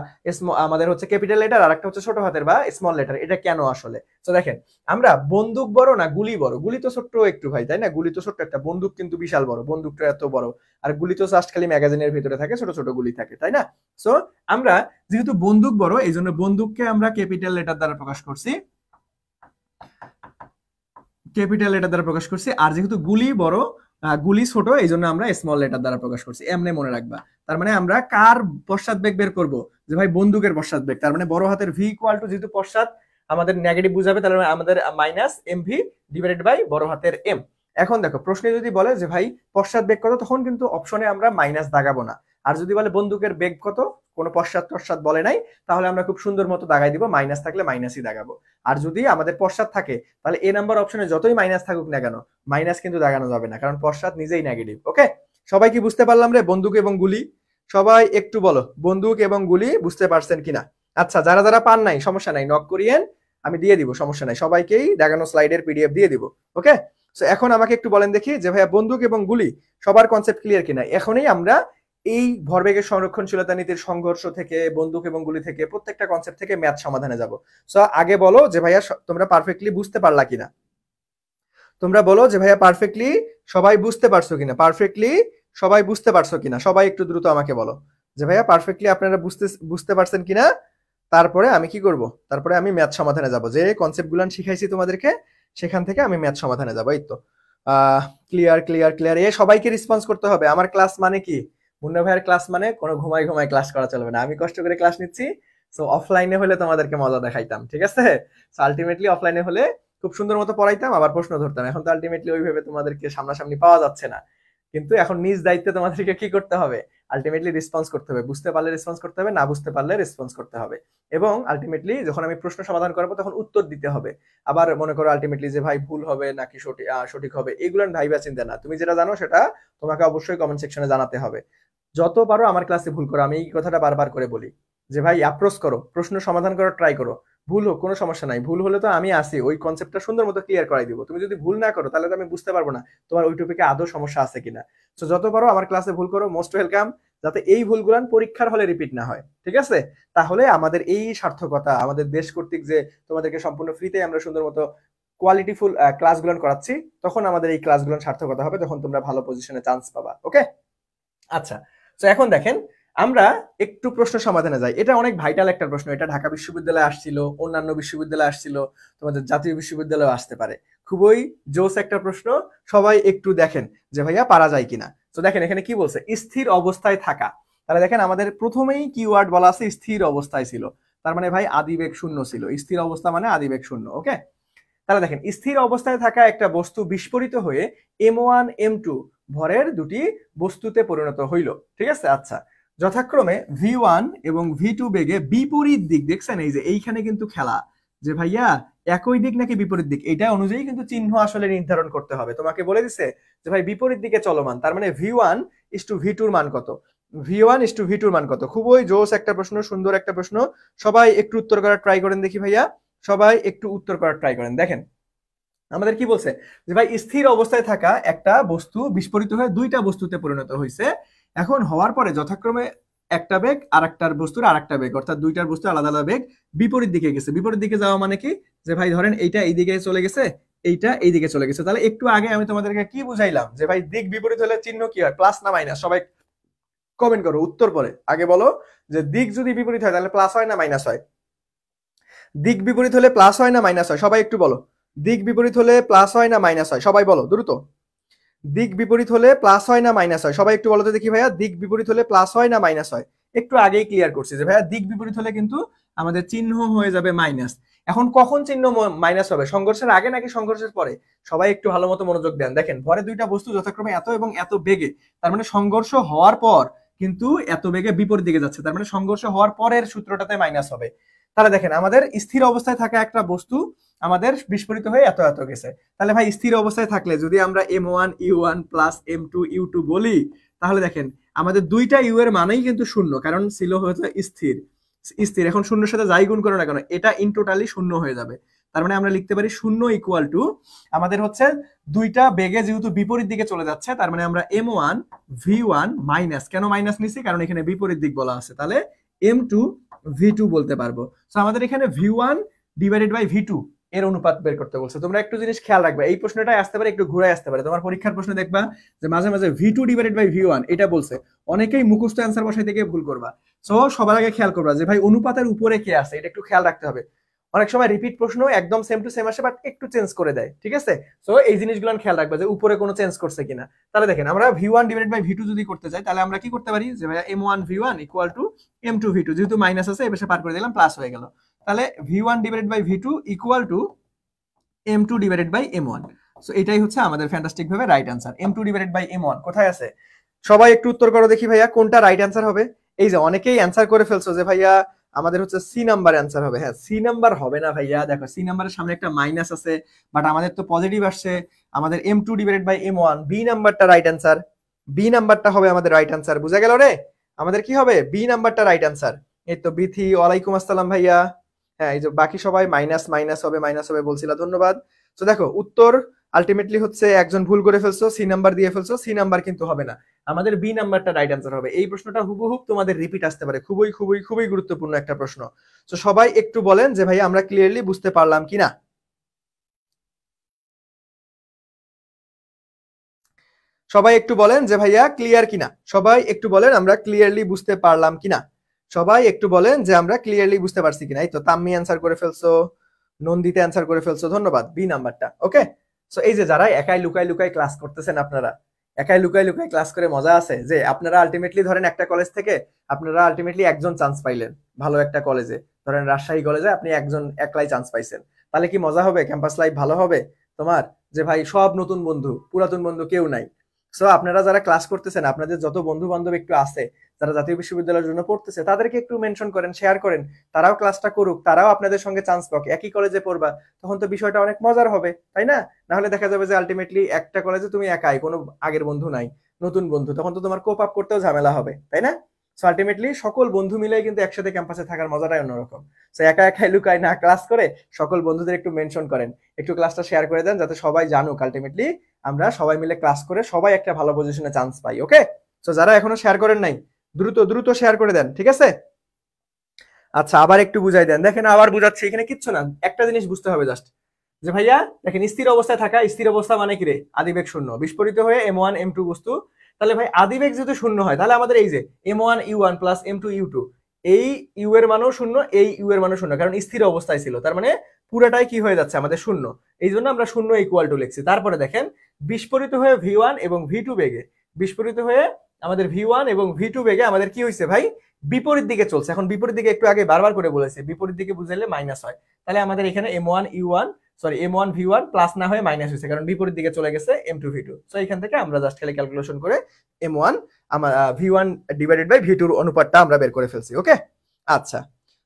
আমাদের হচ্ছে ক্যাপিটাল লেটার, আর একটা হচ্ছে ছোট হাতের বা স্মল লেটার, এটা কেন আসলে? তো দেখেন, আমরা বন্দুক বড় না গুলি বড়? গুলি তো ছোট্ট একটু ভাই, তাই না? গুলি তো ছোট্ট একটা, বন্দুক কিন্তু বিশাল বড়, বন্দুকটা এত বড়। আর গুলি তো জাস্ট খালি ম্যাগাজিনের ভিতরে থাকে, ছোট ছোট গুলি থাকে, তাই না? সো আমরা যেহেতু বন্দুক বড়, এই জন্য বন্দুককে আমরা ক্যাপিটাল লেটার দ্বারা প্রকাশ করছি, ক্যাপিটাল লেটার দ্বারা প্রকাশ করছি। আর যেহেতু গুলি বড়, গুলি ছোট, এই জন্য আমরা স্মল লেটার দ্বারা প্রকাশ করছি। এমনি মনে রাখবা। তার মানে আমরা কার পশ্চাৎ বেগ বের করব, যে ভাই বন্দুকের পশ্চাৎ বেগ। তার মানে বড় হাতের ভি ইকুয়াল টু, যেহেতু পশ্চাৎ আমাদের নেগেটিভ বুঝাবে, তাহলে আমাদের minus M V divided by বড় হাতের এম। এখন দেখো, প্রশ্নে যদি বলে যে ভাই পশ্চাৎ বেগ কত, তখন কিন্তু অপশনে আমরা মাইনাস দাগাবো না। আর যদি বলে বন্দুকের বেগ কত, কোনো পশ্চাৎ পশ্চাৎ বলে নাই, তাহলে আমরা খুব সুন্দর মতো দাগাই দিব, মাইনাস থাকলে মাইনাসই দাগাবো। আর যদি আমাদের পশ্চাৎ থাকে, তাহলে এ নাম্বার অপশনে যতই মাইনাস থাকুক না কেন, মাইনাস কিন্তু দাগানো যাবে না, কারণ পশ্চাৎ নিজেই নেগেটিভ। ওকে, সবাই কি বুঝতে পারলাম রে? বন্দুক এবং গুলি, সবাই একটু বলো বন্দুক এবং গুলি বুঝতে পারছেন কিনা। আচ্ছা, যারা যারা পান নাই সমস্যা নাই, নক করিয়েন, আমি দিয়ে দিব, সমস্যা নাই, সবাইকেই দাগানো স্লাইডের পিডিএফ দিয়ে দিব। ওকে, সো এখন আমাকে একটু বলেন দেখি যে ভাইয়া বন্দুক এবং গুলি সবার কনসেপ্ট ক্লিয়ার কিনা। এখনই আমরা এই ভরবেগের সংরক্ষণশীলতা নীতির সংঘর্ষ থেকে, বন্দুক এবং গুলি থেকে, প্রত্যেকটা কনসেপ্ট থেকে ম্যাথ সমাধানে যাব। সো আগে বলো যে ভাইয়া তোমরা পারফেক্টলি বুঝতে পারলা কিনা। তোমরা বলো যে ভাইয়া পারফেক্টলি সবাই বুঝতে পারছো কিনা, পারফেক্টলি সবাই বুঝতে পারছো কিনা। সবাই একটু দ্রুত আমাকে বলো যে ভাইয়া পারফেক্টলি আপনারা বুঝতে পারছেন কিনা। তারপরে আমি কি করব, তারপরে আমি ম্যাথ সমাধানে যাব, যে কনসেপ্ট গুলান শিখাইছি তোমাদেরকে সেখান থেকে আমি ম্যাথ সমাধানে যাব। এই তো ক্লিয়ার ক্লিয়ার ক্লিয়ার, এ সবাইকে রেসপন্স করতে হবে। আমার ক্লাস মানে কি, মুন্না ভাইয়ের ক্লাস মানে কোনো ঘুমাই ঘুমাই ক্লাস করা চলবে না, আমি কষ্ট করে ক্লাস নিচ্ছি। সো অফলাইনে হলে তোমাদেরকে মজা দেখাইতাম, ঠিক আছে? সো আলটিমেটলি অফলাইনে হলে খুব সুন্দর মতো পড়াইতাম, আবার প্রশ্ন ধরতাম। এখন তো আলটিমেটলি ওইভাবে তোমাদেরকে সামনাসামনি পাওয়া যাচ্ছে না, কিন্তু এখন নিজ দায়িত্বে তোমাদেরকে কি করতে হবে, আলটিমেটলি রেসপন্স করতে হবে। বুঝতে পারলে রেসপন্স করতে হবে, না বুঝতে পারলে রেসপন্স করতে হবে। এবং আলটিমেটলি যখন আমি প্রশ্ন সমাধান করবো তখন উত্তর দিতে হবে। আবার মনে করো আলটিমেটলি যে ভাই ভুল হবে নাকি সঠিক হবে, এগুলো ভাইবা চিন্তা না, তুমি যেটা জানো সেটা তোমাকে অবশ্যই কমেন্ট সেকশনে জানাতে হবে। যত পারো আমার ক্লাসে ভুল করো, আমি এই কথাটা বারবার করে বলি যে ভাই অ্যাপ্রোচ করো, প্রশ্ন সমাধান করার ট্রাই করো। ভুল হোক কোনো সমস্যা নাই, ভুল হলে তো আমি আসি, ওই কনসেপ্টটা সুন্দর মতো ক্লিয়ার করাই দিব। তুমি যদি ভুল না করো তাহলে তো আমি বুঝতে পারবো না তোমার ওই টপিকে আদৌ সমস্যা আছে কিনা। তো যত পারো আমার ক্লাসে ভুল করো, মোস্ট ওয়েলকাম। যাতে এই ভুলগুলান পরীক্ষার হলে রিপিট না হয়, ঠিক আছে? তাহলে আমাদের এই সার্থকতা, আমাদের দেশ কর্তৃক যে তোমাদেরকে সম্পূর্ণ ফ্রিতে আমরা সুন্দর মতো কোয়ালিটিফুল ক্লাসগুলান করাচ্ছি, তখন আমাদের এই ক্লাসগুলান সার্থকতা হবে, তখন তোমরা ভালো পজিশনে চান্স পাবা। ওকে, আচ্ছা। তো এখন দেখেন, আমরা একটু প্রশ্ন সমাধানে যাই। এটা অনেক ভাইটাল একটা প্রশ্ন, এটা ঢাকা বিশ্ববিদ্যালয়ে আসছিল, অন্যান্য বিশ্ববিদ্যালয়ে আসছিল, তোমাদের জাতীয় বিশ্ববিদ্যালয়ে আসতে পারে। খুবই জোস একটা প্রশ্ন, সবাই একটু দেখেন যে ভাইয়া পারা যায় কিনা। তো দেখেন এখানে কি বলছে, স্থির অবস্থায় থাকা। তাহলে দেখেন আমাদের প্রথমেই কিওয়ার্ড বলা আছে স্থির অবস্থায় ছিল, তার মানে ভাই আদিবেগ শূন্য ছিল। স্থির অবস্থা মানে আদিবেগ শূন্য। ওকে, তাহলে দেখেন স্থির অবস্থায় থাকা একটা বস্তু বিস্ফোরিত হয়ে M1 M2 ভরের দুটি বস্তুতে পরিণত হইল, ঠিক আছে? আচ্ছা, যথাক্রমে V1 এবং V2 বেগে বিপরীত দিক, দেখছেন এই যে এইখানে কিন্তু খেলা, যে ভাইয়া একই দিক নাকি বিপরীত দিক, এটা অনুযায়ী কিন্তু চিহ্ন আসলে নির্ধারণ করতে হবে। তোমাকে বলে দিছে যে ভাই বিপরীত দিকে চলমান, তার মানে V1 is to V2 এর মান কত, V1 is to V2 এর মান কত। খুবই জোস একটা প্রশ্ন, সুন্দর একটা প্রশ্ন, সবাই একটু উত্তর করার ট্রাই করেন দেখি ভাইয়া, সবাই একটু উত্তর করার ট্রাই করেন। দেখেন আমাদের কি বলছে, যে ভাই স্থির অবস্থায় থাকা একটা বস্তু বিস্ফোরিত হয়ে দুইটা বস্তুতে পরিণত হয়েছে। এখন হওয়ার পরে যথাক্রমে একটা বেগ আর একটার বস্তুর আর একটা বেগ, অর্থাৎ দুইটার বস্তু আলাদা আলাদা বেগ বিপরীত দিকে গেছে। বিপরীত দিকে যাওয়া মানে কি, যে ভাই ধরেন এইটা এই দিকে চলে গেছে, এইটা এই দিকে চলে গেছে। তাহলে একটু আগে আমি তোমাদেরকে কি বুঝাইলাম, যে ভাই দিক বিপরীত হলে চিহ্ন কি হয়, প্লাস না মাইনাস? সবাই কমেন্ট করো, উত্তর পরে আগে বলো যে দিক যদি বিপরীত হয় তাহলে প্লাস হয় না মাইনাস হয়? দিক বিপরীত হলে প্লাস হয় না মাইনাস হয়? সবাই একটু বলো। দিক বিপরীত হলে প্লাস হয় না মাইনাস হয়? সবাই বলো দ্রুত। দিক বিপরীত হলে প্লাস হয় না মাইনাস হয়? সবাই একটু বলো তো দেখি ভাইয়া, দিক বিপরীত হলে প্লাস হয় না মাইনাস হয়? একটু আগেই ক্লিয়ার করছি যে ভাইয়া দিক বিপরীত হলে কিন্তু আমাদের চিহ্ন হয়ে যাবে মাইনাস। এখন কখন চিহ্ন মাইনাস হবে, সংঘর্ষের আগে নাকি সংঘর্ষের পরে? সবাই একটু ভালো মতো মনোযোগ দেন। দেখেন পরে দুইটা বস্তু যথাক্রমে এত এবং এত বেগে, তার মানে সংঘর্ষ হওয়ার পর কিন্তু এত বেগে বিপরীত দিকে যাচ্ছে, তার মানে সংঘর্ষ হওয়ার পরের সূত্রটাতে মাইনাস হবে। তাহলে দেখেন আমাদের স্থির অবস্থায় থাকা একটা বস্তু আমাদের বিস্ফোরিত হয়ে এত এত গেছে। তাহলে ভাই স্থির অবস্থায় থাকলে যদি আমরা m1u1 প্লাস m2u2 বলি, তাহলে দেখেন আমাদের দুইটা ইউ এর মানেই কিন্তু শূন্য, কারণ ছিল হচ্ছে স্থির। স্থির এখন শূন্যের সাথে যাই গুণ করো না কেন এটা ইন টোটালি শূন্য হয়ে যাবে। তার মানে আমরা লিখতে পারি শূন্য ইকুয়াল টু আমাদের হচ্ছে দুইটা বেগে যেহেতু বিপরীত দিকে চলে যাচ্ছে, তার মানে আমরা m1 v1 মাইনাস, কেন মাইনাস নিছি কারণ এখানে বিপরীত দিক বলা আছে, তাহলে m2 v2 বলতে পারবো। তো আমাদের এখানে v1 ডিভাইডেড বাই v2 এর অনুপাত বের করতে বলছে। তোমরা একটু জিনিস খেয়াল রাখবে, এই প্রশ্নটাই আসতে পারে, একটু ঘুরে আসতে পারে তোমার পরীক্ষার প্রশ্ন, দেখবা যে মাঝে মাঝে v2 ডিভাইডেড বাই v1 এটা বলছে, অনেকেই মুখস্থ অ্যান্সার বসাইতে গিয়ে ভুল করবা। সো সবার আগে খেয়াল করবা যে ভাই অনুপাতের উপরে কে আছে, এটা একটু খেয়াল রাখতে হবে। অনেক সময় রিপিট প্রশ্ন একদম সেম টু সেম আসে বাট একটু চেঞ্জ করে দেয়, ঠিক আছে? সো এই জিনিসগুলো খেয়াল রাখবা যে উপরে কোনো চেঞ্জ করছে কিনা। তাহলে দেখেন আমরা v1 ডিভাইডেড বাই v2 যদি করতে চাই তাহলে আমরা কি করতে পারি যে ভাই m1 v1 equal to m2 v2, যেহেতু মাইনাস আছে এবার পার করে দিলাম প্লাস হয়ে গেল, তাহলে v1 divided by v2 equal to m2 divided by m1। So এটাই হচ্ছে আমাদের ফ্যান্টাস্টিক ভাবে right answer. m2 divided by m1 কোথায় আছে? সবাই একটু উত্তর করো দেখি ভাইয়া কোনটা রাইট आंसर হবে। এই যে অনেকেই অ্যানসার করে ফেলছো যে ভাইয়া আমাদের হচ্ছে সি নাম্বার অ্যানসার হবে। হ্যাঁ সি নাম্বার হবে না ভাইয়া, দেখো সি নাম্বারের সামনে একটা মাইনাস আছে, বাট আমাদের তো পজিটিভ আসছে, আমাদের m2 divided by m1, B নাম্বারটা রাইট आंसर, বি নাম্বারটা হবে আমাদের রাইট आंसर। বুঝা গেল রে? আমাদের কি হবে? বি নাম্বারটা রাইট आंसर। এই তো বিথি, ওয়ালাইকুম আসসালাম ভাইয়া। হ্যাঁ এই যে বাকি সবাই মাইনাস মাইনাস হবে বলছিলা, ধন্যবাদ। তো দেখো উত্তর আলটিমেটলি হচ্ছে একজন ভুল করে ফেলছো, সি নাম্বার দিয়ে ফেলছো, সি নাম্বার কিন্তু হবে না, আমাদের বি নাম্বারটা রাইট आंसर হবে। এই প্রশ্নটা হুবহুব তোমাদের রিপিট আসতে পারে, খুবই খুবই খুবই গুরুত্বপূর্ণ একটা প্রশ্ন। তো সবাই একটু বলেন যে ভাই আমরা ক্লিয়ারলি বুঝতে পারলাম কিনা। সবাই একটু বলেন যে ভাইয়া ক্লিয়ার কিনা, সবাই একটু বলেন আমরা ক্লিয়ারলি বুঝতে পারলাম কিনা, সবাই একটু বলেন যে আমরা ক্লিয়ারলি বুঝতে পারছি কিনা। এই তো তাম্মি অ্যান্সার করে ফেলছো, নন্দিতা অ্যান্সার করে ফেলছো, ধন্যবাদ। বি নাম্বারটা ওকে। সো এই যে যারা একাই লুকাই লুকাই ক্লাস করতেছেন, আপনারা একাই লুকাই লুকাই ক্লাস করে মজা আছে, যে আপনারা আলটিমেটলি ধরেন একটা কলেজ থেকে আপনারা আলটিমেটলি একজন চান্স পাইলেন ভালো একটা কলেজে, ধরেন রাজশাহী কলেজে আপনি একজন একলাই চান্স পাইছেন, তাহলে কি মজা হবে? ক্যাম্পাস লাইফ ভালো হবে তোমার, যে ভাই সব নতুন বন্ধু, পুরাতন বন্ধু কেউ নাই। সো আপনারা যারা ক্লাস করতেছেন, আপনাদের যত বন্ধু বান্ধব একটু আছে যারা জাতীয় বিশ্ববিদ্যালয়ের জন্য পড়তেছে, তাদেরকে একটু মেনশন করেন, শেয়ার করেন, তারাও ক্লাসটা করুক, তারাও আপনাদের সঙ্গে চান্স পাক, একই কলেজে পড়বা, তখন তো বিষয়টা অনেক মজার হবে, তাই না? না হলে দেখা যাবে যে আলটিমেটলি একটা কলেজে তুমি একাই, কোনো আগের বন্ধু নাই, নতুন বন্ধু, তখন তো তোমার কোপ আপ করতেও ঝামেলা হবে, তাই না? সো আলটিমেটলি সকল বন্ধু মিলে কিন্তু একসাথে ক্যাম্পাসে থাকার মজাটাই অন্যরকম। সো একা একাই লুকায় না ক্লাস করে সকল বন্ধুদের একটু মেনশন করেন, একটু ক্লাসটা শেয়ার করে দেন, যাতে সবাই জানুক আলটিমেটলি আমরা সবাই মিলে ক্লাস করে সবাই একটা ভালো পজিশনে চান্স পাই। ওকে, সো যারা এখনো শেয়ার করেন নাই দ্রুত দ্রুত শেয়ার করে দেন, ঠিক আছে? আচ্ছা আবার একটু বুঝাই দেন। দেখেন আবার বুঝাচ্ছি, এখানে কিচ্ছু না, একটা জিনিস বুঝতে হবে জাস্ট, যে ভাইয়া দেখেন স্থির অবস্থায় থাকা, স্থির অবস্থা মানে কি রে? আদিবেগ শূন্য, বিস্ফোরিত হয়ে m1 m2 বস্তু, তাহলে ভাই আদিবেগ যেহেতু শূন্য হয়, তাহলে আমাদের এই যে m1 u1 plus m2 u2, এই ইউ এর মানও শূন্য, এই ইউ এর মানও শূন্য, কারণ স্থির অবস্থায় ছিল, তার মানে পুরাটাই কি হয়ে যাচ্ছে আমাদের শূন্য, এই জন্য আমরা শূন্য ইকুয়াল টু লিখছি। তারপরে দেখেন বিস্ফোরিত হয়ে v1 এবং v2 বেগে, বিস্ফোরিত হয়ে আমাদের v1 এবং v2 বেগে আমাদের কি হয়েছে ভাই? বিপরীত দিকে চলছে। এখন বিপরীত দিকে একটু আগে বারবার করে বলেছে, বিপরীত দিকে বুঝাইলে মাইনাস হয়, তাহলে আমাদের এখানে m1 u1 sorry m1 v1 plus না হয়ে মাইনাস হয়েছে, কারণ বিপরীত দিকে চলে গেছে m2 v2। সো এখান থেকে আমরা জাস্ট খালি ক্যালকুলেশন করে m1 আমার v1 ডিভাইডেড বাই v2 এর অনুপাতটা আমরা বের করে ফেলছি। ওকে আচ্ছা,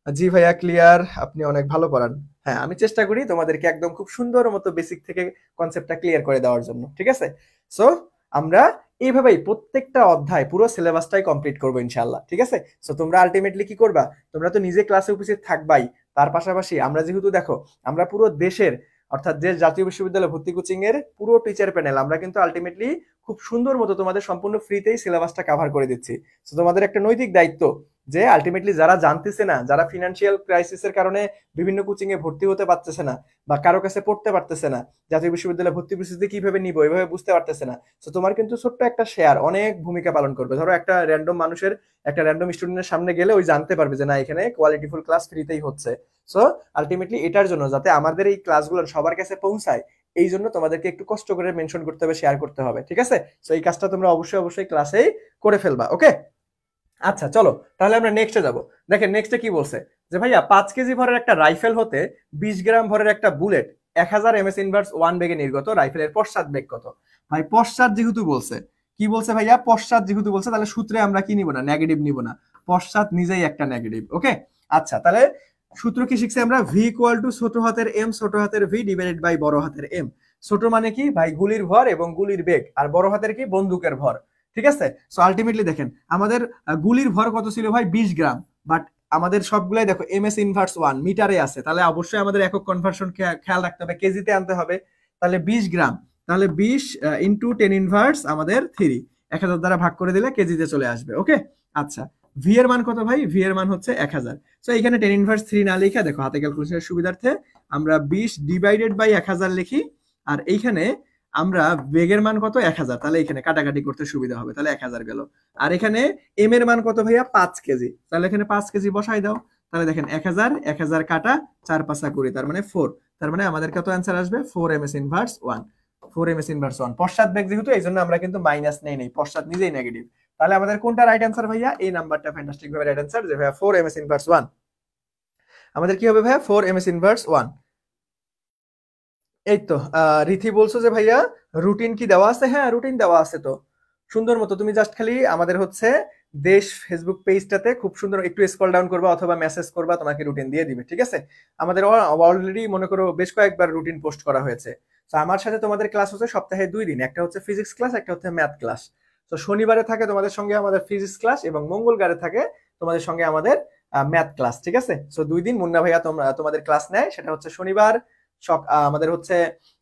জি ভাইয়া ক্লিয়ার, আপনি অনেক ভালো পড়ান। হ্যাঁ আমি চেষ্টা করি তোমাদেরকে একদম খুব সুন্দর মতো বেসিক থেকে কনসেপ্টটা ক্লিয়ার করে দেওয়ার জন্য, ঠিক আছে? সো আমরা এইভাবেই প্রত্যেকটা অধ্যায় পুরো সিলেবাসটাই কমপ্লিট করবো ইনশাআল্লাহ, ঠিক আছে? সো তোমরা আলটিমেটলি কি করবা, তোমরা তো নিজে ক্লাসে উপস্থিত থাকবাই, তার পাশাপাশি আমরা যেহেতু দেখো আমরা পুরো দেশের অর্থাৎ যে জাতীয় বিশ্ববিদ্যালয় ভর্তি কোচিং এর পুরো টিচার প্যানেল, আমরা কিন্তু আলটিমেটলি খুব সুন্দর মতো তোমাদের সম্পূর্ণ ফ্রিতেই সিলেবাসটা কভার করে দিচ্ছি। সো তোমাদের একটা নৈতিক দায়িত্ব যে আলটিমেটলি যারা জানতেছে না, যারা ফিনান্সিয়াল ক্রাইসিসের কারণে বিভিন্ন কোচিং এ ভর্তি হতে পারতেছে না বা কারো কাছে পড়তে পারতেছে না, জাতীয় বিশ্ববিদ্যালয়ে ভর্তি প্রস্তুতি কিভাবে নিব এভাবে বুঝতে পারতেছে না, তো তোমার কিন্তু ছোট্ট একটা শেয়ার অনেক ভূমিকা পালন করবে। ধরো একটা র্যান্ডম মানুষের, একটা র্যান্ডম স্টুডেন্টের সামনে গেলে ওই জানতে পারবে যে না এখানে কোয়ালিটিফুল ক্লাস ফ্রিতেই হচ্ছে। সো আলটিমেটলি এটার জন্য যাতে আমাদের এই ক্লাসগুলো সবার কাছে পৌঁছায়, এই জন্য তোমাদেরকে একটু কষ্ট করে মেনশন করতে হবে, শেয়ার করতে হবে, ঠিক আছে? সো এই কাজটা তোমরা অবশ্যই ক্লাসেই করে ফেলবা, ওকে? আচ্ছা চলো তাহলে আমরা নেক্সটে যাব। দেখেন নেক্সটে কি বলছে, যে ভাইয়া 5 কেজি ভরের একটা রাইফেল হতে 20 গ্রাম ভরের একটা বুলেট 1000 ms ইনভার্স 1 বেগে নির্গত, রাইফেলের পশ্চাৎ বেগ কত? ভাই পশ্চাৎ যেহেতু বলছে, কি বলছে ভাইয়া? পশ্চাৎ যেহেতু বলছে তাহলে সূত্রে আমরা কি নিব না, নেগেটিভ নিব না, পশ্চাৎ নিজেই একটা নেগেটিভ, ওকে? আচ্ছা তাহলে সূত্র কি শিখছি আমরা? ভি ইকুয়াল টু ছোট হাতের এম ছোট হাতের ভি ডিভাইডেড বাই বড় হাতের এম। ছোট মানে কি ভাই? গুলির ভর এবং গুলির বেগ, আর বড় হাতের কি? বন্দুকের ভর, ঠিক আছে? সো আলটিমেটলি দেখেন আমাদের গুলির ভর কত ছিল ভাই? 20 গ্রাম, বাট আমাদের সবগুলাই দেখো ms ইনভার্স 1 মিটারে আছে, তাহলে অবশ্যই আমাদের একক কনভার্সন খেয়াল রাখতে হবে, কেজিতে আনতে হবে। তাহলে 20 গ্রাম, তাহলে 20 ইন্টু 10 ইনভার্স আমাদের 3, 1000 দ্বারা ভাগ করে দিলে কেজিতে চলে আসবে, ওকে? আচ্ছা ভি এর মান কত ভাই? ভি এর মান হচ্ছে 1000। সো এখানে 10 ইনভার্স 3 না লিখে দেখো হাতে ক্যালকুলেশনের সুবিধার্থে আমরা 20 ডিভাইডেড বাই 1000 লিখি, আর এইখানে আমরা বেগের মান কত? 1000, তাহলে এখানে কাটাকাটি করতে সুবিধা হবে, তাহলে 1000 গেল। আর এখানে এম এর মান কত ভাইয়া? 5 কেজি, তাহলে এখানে 5 কেজি বসাই দাও। তাহলে দেখেন 1000 কাটা 4 5 20, তার মানে 4, তার মানে আমাদের কত অ্যান্সার আসবে? 4 ms ইনভার্স 1, 4 ms ইনভার্স 1। পশ্চাৎ বেগ যেহেতু এই জন্য আমরা কিন্তু মাইনাস নেই, পশ্চাৎ নিজেই নেগেটিভ। তাহলে আমাদের কোনটা রাইট অ্যান্সার ভাইয়া? এই নাম্বারটা ফ্যান্টাস্টিক ভাবে রাইট অ্যান্সার, যে ভাইয়া 4 ms ইনভার্স 1। আমাদের কি হবে ভাইয়া? 4 ms ইনভার্স 1। এই তো রিথি বলছো যে ভাইয়া রুটিন কি দেওয়া আছে? হ্যাঁ রুটিন দেওয়া আছে তো সুন্দর মতো। তুমি জাস্ট খালি আমাদের হচ্ছে দেশ ফেসবুক পেজটাতে খুব সুন্দর একটু স্ক্রল ডাউন করবা অথবা মেসেজ করবা, তোমাকে রুটিন দিয়ে দিবে, ঠিক আছে? আমাদের অলরেডি মনে করো বেশ কয়েকবার রুটিন পোস্ট করা হয়েছে। তো আমার সাথে তোমাদের ক্লাস হচ্ছে সপ্তাহে 2 দিন, একটা হচ্ছে ফিজিক্স ক্লাস, একটা হচ্ছে ম্যাথ ক্লাস। তো শনিবারে থাকে তোমাদের সঙ্গে আমাদের ফিজিক্স ক্লাস এবং মঙ্গলবারে থাকে তোমাদের সঙ্গে আমাদের ম্যাথ ক্লাস, ঠিক আছে? সো 2 দিন মুন্না ভাইয়া তোমাদের ক্লাস নেয়, সেটা হচ্ছে শনিবার আমাদের হচ্ছে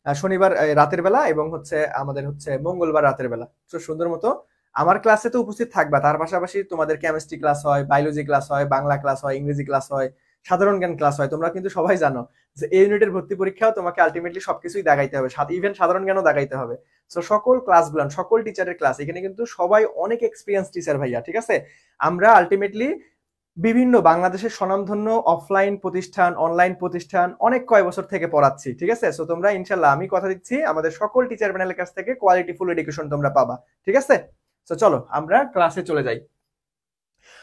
শনিবার রাতের বেলা এবং হচ্ছে আমাদের হচ্ছে মঙ্গলবার রাতের বেলা। তো সুন্দর মতো আমার ক্লাসে তো উপস্থিত থাকবা, তার পাশাপাশি তোমাদের কেমিস্ট্রি ক্লাস হয়, বায়োলজি ক্লাস হয়, বাংলা ক্লাস হয়, ইংরেজি ক্লাস হয়, সাধারণ জ্ঞান ক্লাস হয়। তোমরা কিন্তু সবাই জানো যে এই ইউনিটের ভর্তি পরীক্ষাও তোমাকে আলটিমেটলি সবকিছুই দাগাইতে হবে, ইভেন সাধারণ জ্ঞানও দাগাইতে হবে। তো সকল ক্লাসগুলো, সকল টিচারের ক্লাস, এখানে কিন্তু সবাই অনেক এক্সপিরিয়েন্স টিচার ভাইয়া, ঠিক আছে? আমরা আলটিমেটলি বিভিন্ন বাংলাদেশের স্বনামধন্য অফলাইন প্রতিষ্ঠান, অনলাইন প্রতিষ্ঠান অনেক কয় বছর থেকে পড়াচ্ছি, ঠিক আছে? সো তোমরা ইনশাল্লাহ, আমি কথা দিচ্ছি, আমাদের সকল টিচার প্যানেলের কাছ থেকে কোয়ালিটিফুল এডুকেশন তোমরা পাবা, ঠিক আছে? সো চলো আমরা ক্লাসে চলে যাই।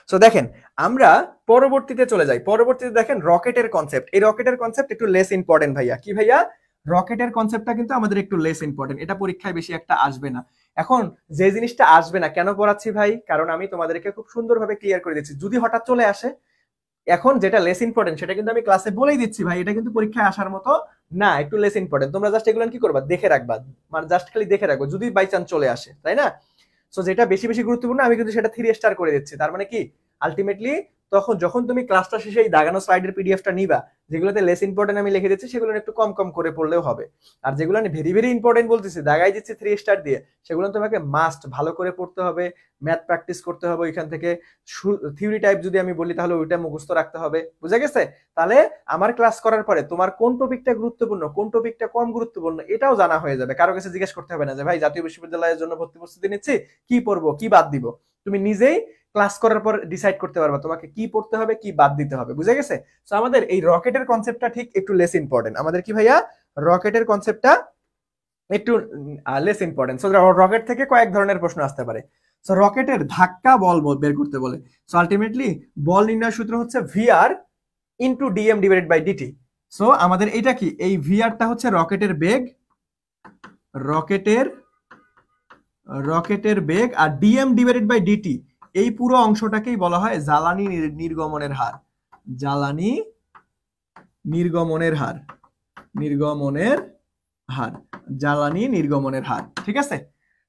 সো দেখেন আমরা পরবর্তীতে চলে যাই। পরবর্তীতে দেখেন রকেটের কনসেপ্ট। এই রকেটের কনসেপ্ট একটু লেস ইম্পর্টেন্ট ভাইয়া। কি ভাইয়া? রকেটের কনসেপ্টটা কিন্তু আমাদের একটু লেস ইম্পর্টেন্ট, এটা পরীক্ষায় বেশি একটা আসবে না। এখন যে জিনিসটা আসবে না কেন পড়াচ্ছি ভাই? কারণ আমি তোমাদেরকে খুব সুন্দরভাবে ক্লিয়ার করে দিচ্ছি, যদি হঠাৎ চলে আসে। এখন যেটা লেস ইম্পর্টেন্ট সেটা কিন্তু আমি ক্লাসে বলেই দিচ্ছি ভাই, এটা কিন্তু পরীক্ষায় আসার মতো না, একটু লেস ইম্পর্টেন্ট। তোমরা জাস্ট এগুলো কি করবা? দেখে রাখবা, মানে জাস্ট খালি দেখে রাখবো যদি বাই চান্স চলে আসে, তাই না? সো যেটা বেশি বেশি গুরুত্বপূর্ণ আমি কিন্তু সেটা 3 স্টার করে দিচ্ছি। তার মানে কি আলটিমেটলি তখন যখন তুমি ক্লাসটা শেষে এই দাগানো স্লাইডের পিডিএফটা নিবা, যেগুলোতে লেস ইম্পর্টেন্ট আমি লিখে দিচ্ছি সেগুলো একটু কম কম করে পড়লেও হবে। আর যেগুলো আমি ভেরি ভেরি ইম্পর্টেন্ট বলতেছি, দাগাই দিচ্ছি 3 স্টার দিয়ে, সেগুলো তোমাকে মাস্ট ভালো করে পড়তে হবে, ম্যাথ প্র্যাকটিস করতে হবে। ওইখান থেকে থিওরি টাইপ যদি আমি বলি তাহলে ওইটা মুখস্থ রাখতে হবে, বুঝা গেছে? তাহলে আমার ক্লাস করার পরে তোমার কোন টপিকটা গুরুত্বপূর্ণ, কোন টপিকটা কম গুরুত্বপূর্ণ এটাও জানা হয়ে যাবে। কারো কাছে জিজ্ঞেস করতে হবে না যে ভাই জাতীয় বিশ্ববিদ্যালয়ের জন্য ভর্তি প্রস্তুতি নিচ্ছি, কি পড়বো কি বাদ দিব। তুমি নিজেই ক্লাস করার পর ডিসাইড করতে পারবা তোমাকে কি পড়তে হবে কি বাদ দিতে হবে, বুঝা গেছে? সো আমাদের এই রকেটের কনসেপ্টটা ঠিক একটু লেস ইম্পর্টেন্ট। আমাদের কি ভাইয়া? রকেটের কনসেপ্টটা একটু লেস ইম্পর্টেন্ট। সো রকেট থেকে কয়েক ধরনের প্রশ্ন আসতে পারে। সো রকেটের ধাক্কা বল বের করতে বলে। সো আলটিমেটলি বল নির্ণয় সূত্র হচ্ছে VR into DM divided by DT. So আমাদের এটা কি? এই ভিআরটা হচ্ছে রকেটের বেগ, রকেটের বেগ, আর ডিএম ডিভাইডেড বাই ডিটি এই পুরো অংশটাকেই বলা হয় জ্বালানি নির্গমনের হার। জ্বালানি নির্গমনের হার, জ্বালানি নির্গমনের হার, ঠিক আছে?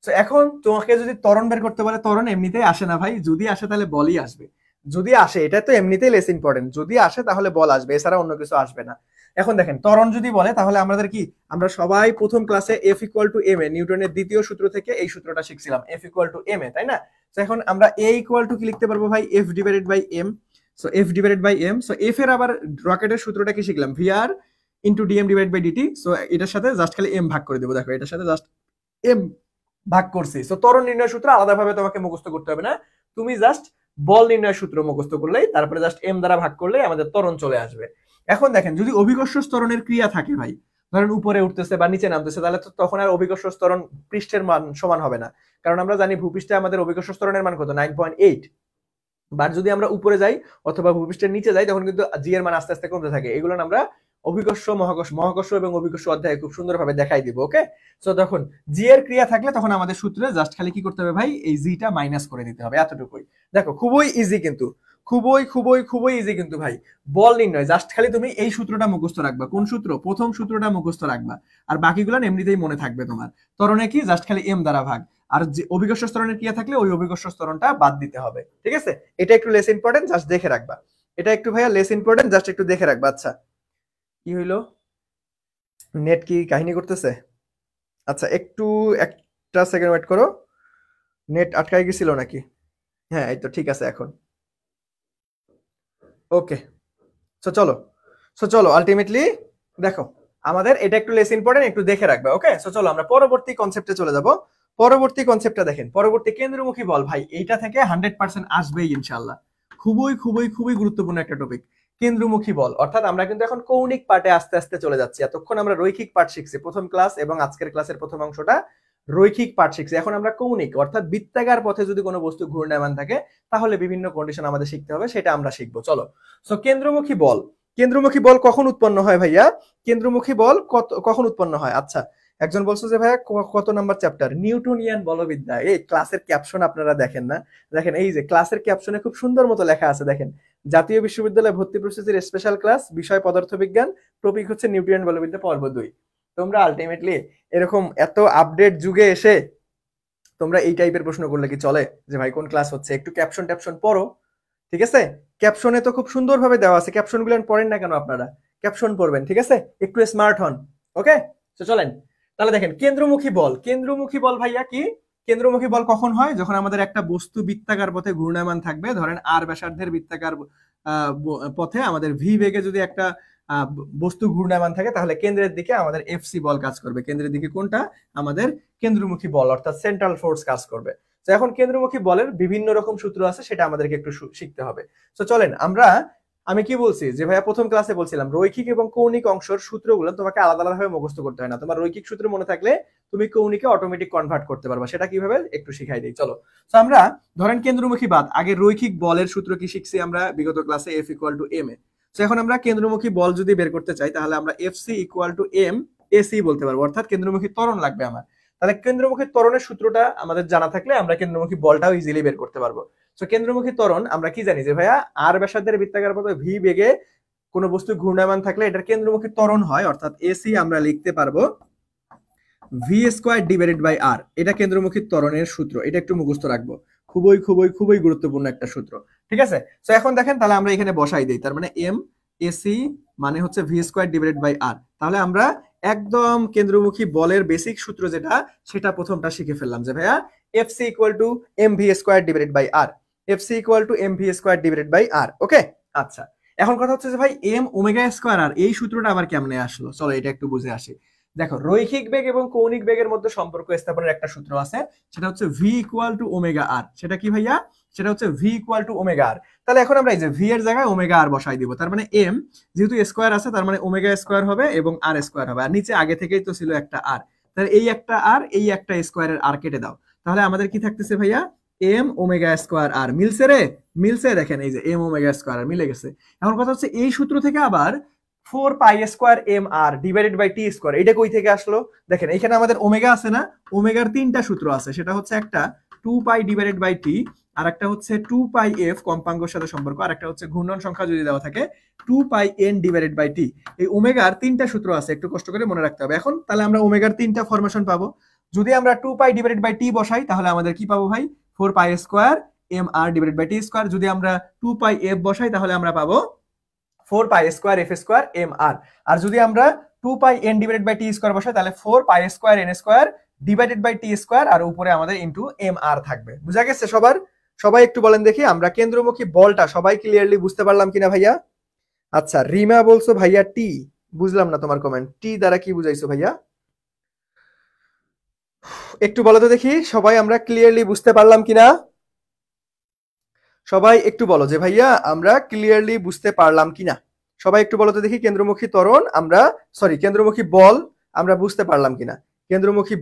তো এখন তোমাকে যদি ত্বরণ বের করতে বলে, ত্বরণ এমনিতেই আসে না ভাই, যদি আসে তাহলে বলই আসবে। যদি আসে, এটা তো এমনিতেই লেস ইম্পর্টেন্ট, যদি আসে তাহলে বল আসবে, এছাড়া অন্য কিছু আসবে না। এখন দেখেন ত্বরণ যদি বলে তাহলে আমাদের কি, আমরা সবাই প্রথম ক্লাসে F equal to M A নিউটনের দ্বিতীয় সূত্র থেকে এই সূত্রটা শিখছিলাম, F equal to M A, তাই না? তো এখন আমরা এ ইকুয়াল টু কি লিখতে পারবো ভাই, F divided by M. So F divided by M, so F এর আবার রকেটের সূত্রটা কি শিখলাম, VR into DM divide by DT. So এটার সাথে জাস্ট খালি এম ভাগ করে দেবো, দেখো এটার সাথে জাস্ট এম ভাগ করছি। সো ত্বরণ নির্ণয় সূত্র আলাদাভাবে তোমাকে মুখস্থ করতে হবে না, তুমি জাস্ট বল নির্ণয় সূত্র মুখস্থ করলেই, তারপরে জাস্ট এম দ্বারা ভাগ করলেই আমাদের ত্বরণ চলে আসবে। এখন দেখেন যদি অভিকর্ষ ত্বরণের ক্রিয়া থাকে ভাই, ধরেন উপরে উঠতেছে বা নিচে নামতেছে, তাহলে তো তখন আর অভিকর্ষ ত্বরণ পৃষ্ঠের মান সমান হবে না, কারণ আমরা জানি ভূপৃষ্ঠে আমাদের অভিকর্ষ ত্বরণের মান কত, 9.8। বাট যদি আমরা উপরে যাই অথবা ভূপৃষ্ঠের নিচে যাই তখন কিন্তু জি এর মান আস্তে আস্তে কমতে থাকে। এগুলো আমরা অভিকর্ষ মহাকর্ষ এবং অভিকর্ষ অধ্যায়ে খুব সুন্দরভাবে দেখাই দিব। ওকে, সো তখন জি এর ক্রিয়া থাকলে তখন আমাদের সূত্রে জাস্ট খালি কি করতে হবে ভাই, এই জিটা মাইনাস করে দিতে হবে, এতটুকুই। দেখো খুবই ইজি, কিন্তু খুবই ইজি কিন্তু ভাই। বল নির্ণয় জাস্ট খালি তুমি এই সূত্রটা মুখস্থ রাখবা। কোন সূত্র? প্রথম সূত্রটা মুখস্থ রাখবা, আর বাকিগুলো এমনিতেই মনে থাকবে তোমার। ত্বরণে কি জাস্ট খালি এম দ্বারা ভাগ, আর যে অভিকর্ষ ত্বরণের ক্রিয়া থাকলে ওই অভিকর্ষ ত্বরণটা বাদ দিতে হবে। ঠিক আছে, এটা একটু লেস ইম্পর্টেন্ট, জাস্ট দেখে রাখবা। এটা একটু ভাইয়া লেস ইম্পর্টেন্ট, জাস্ট একটু দেখে রাখবা। আচ্ছা কি হইলো, নেট কি কাহিনী করতেছে? আচ্ছা একটু একটা সেকেন্ড ওয়েট করো, নেট আটকাই গেছিল নাকি? হ্যাঁ এই তো ঠিক আছে এখন। ওকে, সো চলো আলটিমেটলি দেখো আমাদের এটা একটু লেস ইম্পর্টেন্ট, একটু দেখে রাখবে। ওকে, সো চলো আমরা পরবর্তী কনসেপ্টে চলে যাব। পরবর্তী কনসেপ্টটা দেখেন, পরবর্তী কেন্দ্রমুখী বল ভাই, এইটা থেকে 100% আসবেই ইনশাআল্লাহ। খুবই গুরুত্বপূর্ণ একটা টপিক, কেন্দ্রমুখী বল। অর্থাৎ আমরা কিন্তু এখন কৌণিক পার্টে আস্তে আস্তে চলে যাচ্ছি। এতক্ষণ আমরা রৈখিক পার্ট শিখছি প্রথম ক্লাস, এবং আজকের ক্লাসের প্রথম অংশটা রৈখিক পার্ট শিখছি। এখন আমরা কৌণিক, অর্থাৎ বৃত্তাকার পথে যদি কোনো বস্তু ঘূর্ণায়মান থাকে তাহলে বিভিন্ন কন্ডিশন আমাদের শিখতে হবে, সেটা আমরা শিখবো। চলো, সো কেন্দ্রমুখী বল, কেন্দ্রমুখী বল কখন উৎপন্ন হয় ভাইয়া? কেন্দ্রমুখী বল কখন উৎপন্ন হয়? আচ্ছা একজন বলছো যে ভাইয়া কত নাম্বার চ্যাপ্টার? নিউটনিয়ান বলবিদ্যা। এই ক্লাসের ক্যাপশন আপনারা দেখেন না? দেখেন এই যে ক্লাসের ক্যাপশনে খুব সুন্দর মতো লেখা আছে, দেখেন জাতীয় বিশ্ববিদ্যালয় ভর্তি প্রস্তুতির স্পেশাল ক্লাস, বিষয় পদার্থবিজ্ঞান, টপিক হচ্ছে নিউটনিয়ান বলবিদ্যা পর্ব 2। তোমরা আলটিমেটলি এরকম এত আপডেট যুগে এসে তোমরা এই টাইপের প্রশ্ন করলে কি চলে যে ভাই কোন ক্লাস হচ্ছে? একটু ক্যাপশন ট্যাপশন পড়ো, ঠিক আছে? ক্যাপশনে তো খুব সুন্দরভাবে দেওয়া আছে, ক্যাপশন গুলো পড়েন না কেন আপনারা? ক্যাপশন পড়বেন, ঠিক আছে? একটু স্মার্ট হন। ওকে, তো চলেন তাহলে দেখেন কেন্দ্রমুখী বল। কেন্দ্রমুখী বল ভাইয়া কি? কেন্দ্রমুখী বল কখন হয়? যখন আমাদের একটা বস্তু বৃত্তাকার পথে ঘূর্ণায়মান থাকবে। ধরেন আর ব্যাসার্ধের বৃত্তাকার পথে আমাদের ভি বেগে যদি একটা বস্তু ঘূর্ণায়মান থাকে তাহলে কেন্দ্রের দিকে আমাদের এফসি বল কাজ করবে। কেন্দ্রের দিকে কোনটা? আমাদের কেন্দ্রমুখী বল, অর্থাৎ সেন্ট্রাল ফোর্স কাজ করবে। তো এখন কেন্দ্রমুখী বলের বিভিন্ন রকম সূত্র আছে, সেটা আমাদেরকে একটু শিখতে হবে। তো চলেন আমি কি বলছি যে ভাইয়া প্রথম ক্লাসে বলছিলাম রৈখিক এবং কৌণিক অংশের সূত্রগুলো তোমাকে আলাদা আলাদাভাবে মুখস্থ করতে হয় না। তোমার রৈখিক সূত্র মনে থাকলে তুমি কৌণিকে অটোমেটিক কনভার্ট করতে পারবা। সেটা কিভাবে একটু শিখাই দিই, চলো। তো আমরা ধরেন কেন্দ্রমুখী বাদ, আগে রৈখিক বলের সূত্র কি শিখছি আমরা বিগত ক্লাসে, F equal to M A. তো এখন আমরা কেন্দ্রমুখী বল যদি বের করতে চাই তাহলে আমরা FC equal to M AC বলতে পারবো, অর্থাৎ কেন্দ্রমুখী ত্বরণ লাগবে আমার। তাহলে কেন্দ্রমুখী ত্বরণের সূত্রটা আমাদের জানা থাকলে আমরা কেন্দ্রমুখী বলটাও ইজিলি বের করতে পারবো। তো কেন্দ্রমুখী ত্বরণ আমরা কি জানি যে ভাইয়া আর ব্যাসার্ধের বৃত্তাকার পথে ভি বেগে কোন বস্তু ঘূর্ণায়মান থাকলে এটার কেন্দ্রমুখী ত্বরণ হয়, অর্থাৎ এসি আমরা লিখতে পারবো V square divided by R. এটা কেন্দ্রমুখী ত্বরণের সূত্র, এটা একটু মুখস্থ রাখবো, খুবই গুরুত্বপূর্ণ একটা সূত্র, ঠিক আছে? তো এখন দেখেন তাহলে আমরা এখানে বসাই দিই, তার মানে এম এসি মানে হচ্ছে ভি স্কয়ার ডিভাইডেড বাই আর। তাহলে আমরা একদম কেন্দ্রমুখী বলের বেসিক সূত্র যেটা, সেটা প্রথমটা শিখে ফেললাম যে ভাইয়া FC equal to M V square divided by R. FC equal to M V square divided by R. Okay, আচ্ছা এখন কথা হচ্ছে যে ভাই এম ওমেগা স্কয়ার আর, এই সূত্রটা আবার কেমনে আসলো? চলো এটা একটু বুঝে আসি। দেখো রৈখিক বেগ এবং কৌণিক বেগের মধ্যে সম্পর্ক স্থাপনের একটা সূত্র আছে, সেটা হচ্ছে ভি ইকুয়াল টু ওমেগা আর। সেটা কি ভাইয়া? সেটা হচ্ছে ভি ইকুয়াল টু ওমেগা আর। তাহলে এখন আমরা এই যে ভি এর জায়গায় ওমেগা আর বসাই দিব, তার মানে এম যেহেতু স্কয়ার আছে তার মানে ওমেগা স্কয়ার হবে এবং আর স্কয়ার হবে, আর নিচে আগে থেকেই তো ছিল একটা আর, তাহলে এই একটা আর এই একটা স্কয়ারের আর কেটে দাও, তাহলে আমাদের কি থাকতেছে ভাইয়া? এম ওমেগা স্কয়ার আর। মিলছে রে? মিলছে, দেখেন এই যে এম ওমেগা স্কয়ার আর মিলে গেছে। এখন কথা হচ্ছে এই সূত্র থেকে আবার 4 pi square M R divided by T square, এটা কই থেকে আসলো? দেখেন এখানে আমাদের ওমেগা আছে না, ওমেগার তিনটা সূত্র আছে, সেটা হচ্ছে একটা 2 পাই ডিভাইডেড বাই টি, আর একটা হচ্ছে 2 পাই এফ কম্পাঙ্কের সাথে সম্পর্ক, আর একটা হচ্ছে ঘূর্ণন সংখ্যা যদি দেওয়া থাকে 2 পাই এন ডিভাইডেড বাই টি। এই ওমেগার তিনটা সূত্র আছে, একটু কষ্ট করে মনে রাখতে হবে। এখন তাহলে আমরা ওমেগার তিনটা ফরমেশন পাবো। যদি আমরা 2 পাই ডিভাইডেড বাই টি বসাই তাহলে আমাদের কি পাবো ভাই? 4 pi square M R divided by T square. যদি আমরা 2 পাই এফ বসাই তাহলে আমরা পাবো 4π² f²m r। আর যদি আমরা 2πn/t² বসাই তাহলে 4π²n² ডিভাইডেড বাই t² আর উপরে আমাদের ইনটু mr থাকবে। বুঝা গেছে সবার? সবাই একটু বলেন দেখি আমরা কেন্দ্রমুখী বলটা সবাই ক্লিয়ারলি বুঝতে পারলাম কিনা ভাইয়া? আচ্ছা, রিমা বলছো ভাইয়া টি, বুঝলাম না তোমার কমেন্ট, টি দ্বারা কি বুঝাইছো ভাইয়া? একটু বলো তো দেখি সবাই আমরা ক্লিয়ারলি বুঝতে পারলাম কিনা? সবাই একটু বলো যে ভাইয়া আমরা ক্লিয়ারলি বুঝতে পারলাম কিনা। সবাই একটু বলো তো দেখি কেন্দ্রমুখী ত্বরণ আমরা কেন্দ্রমুখী বল আমরা বুঝতে পারলাম কিনা। কেন্দ্রমুখী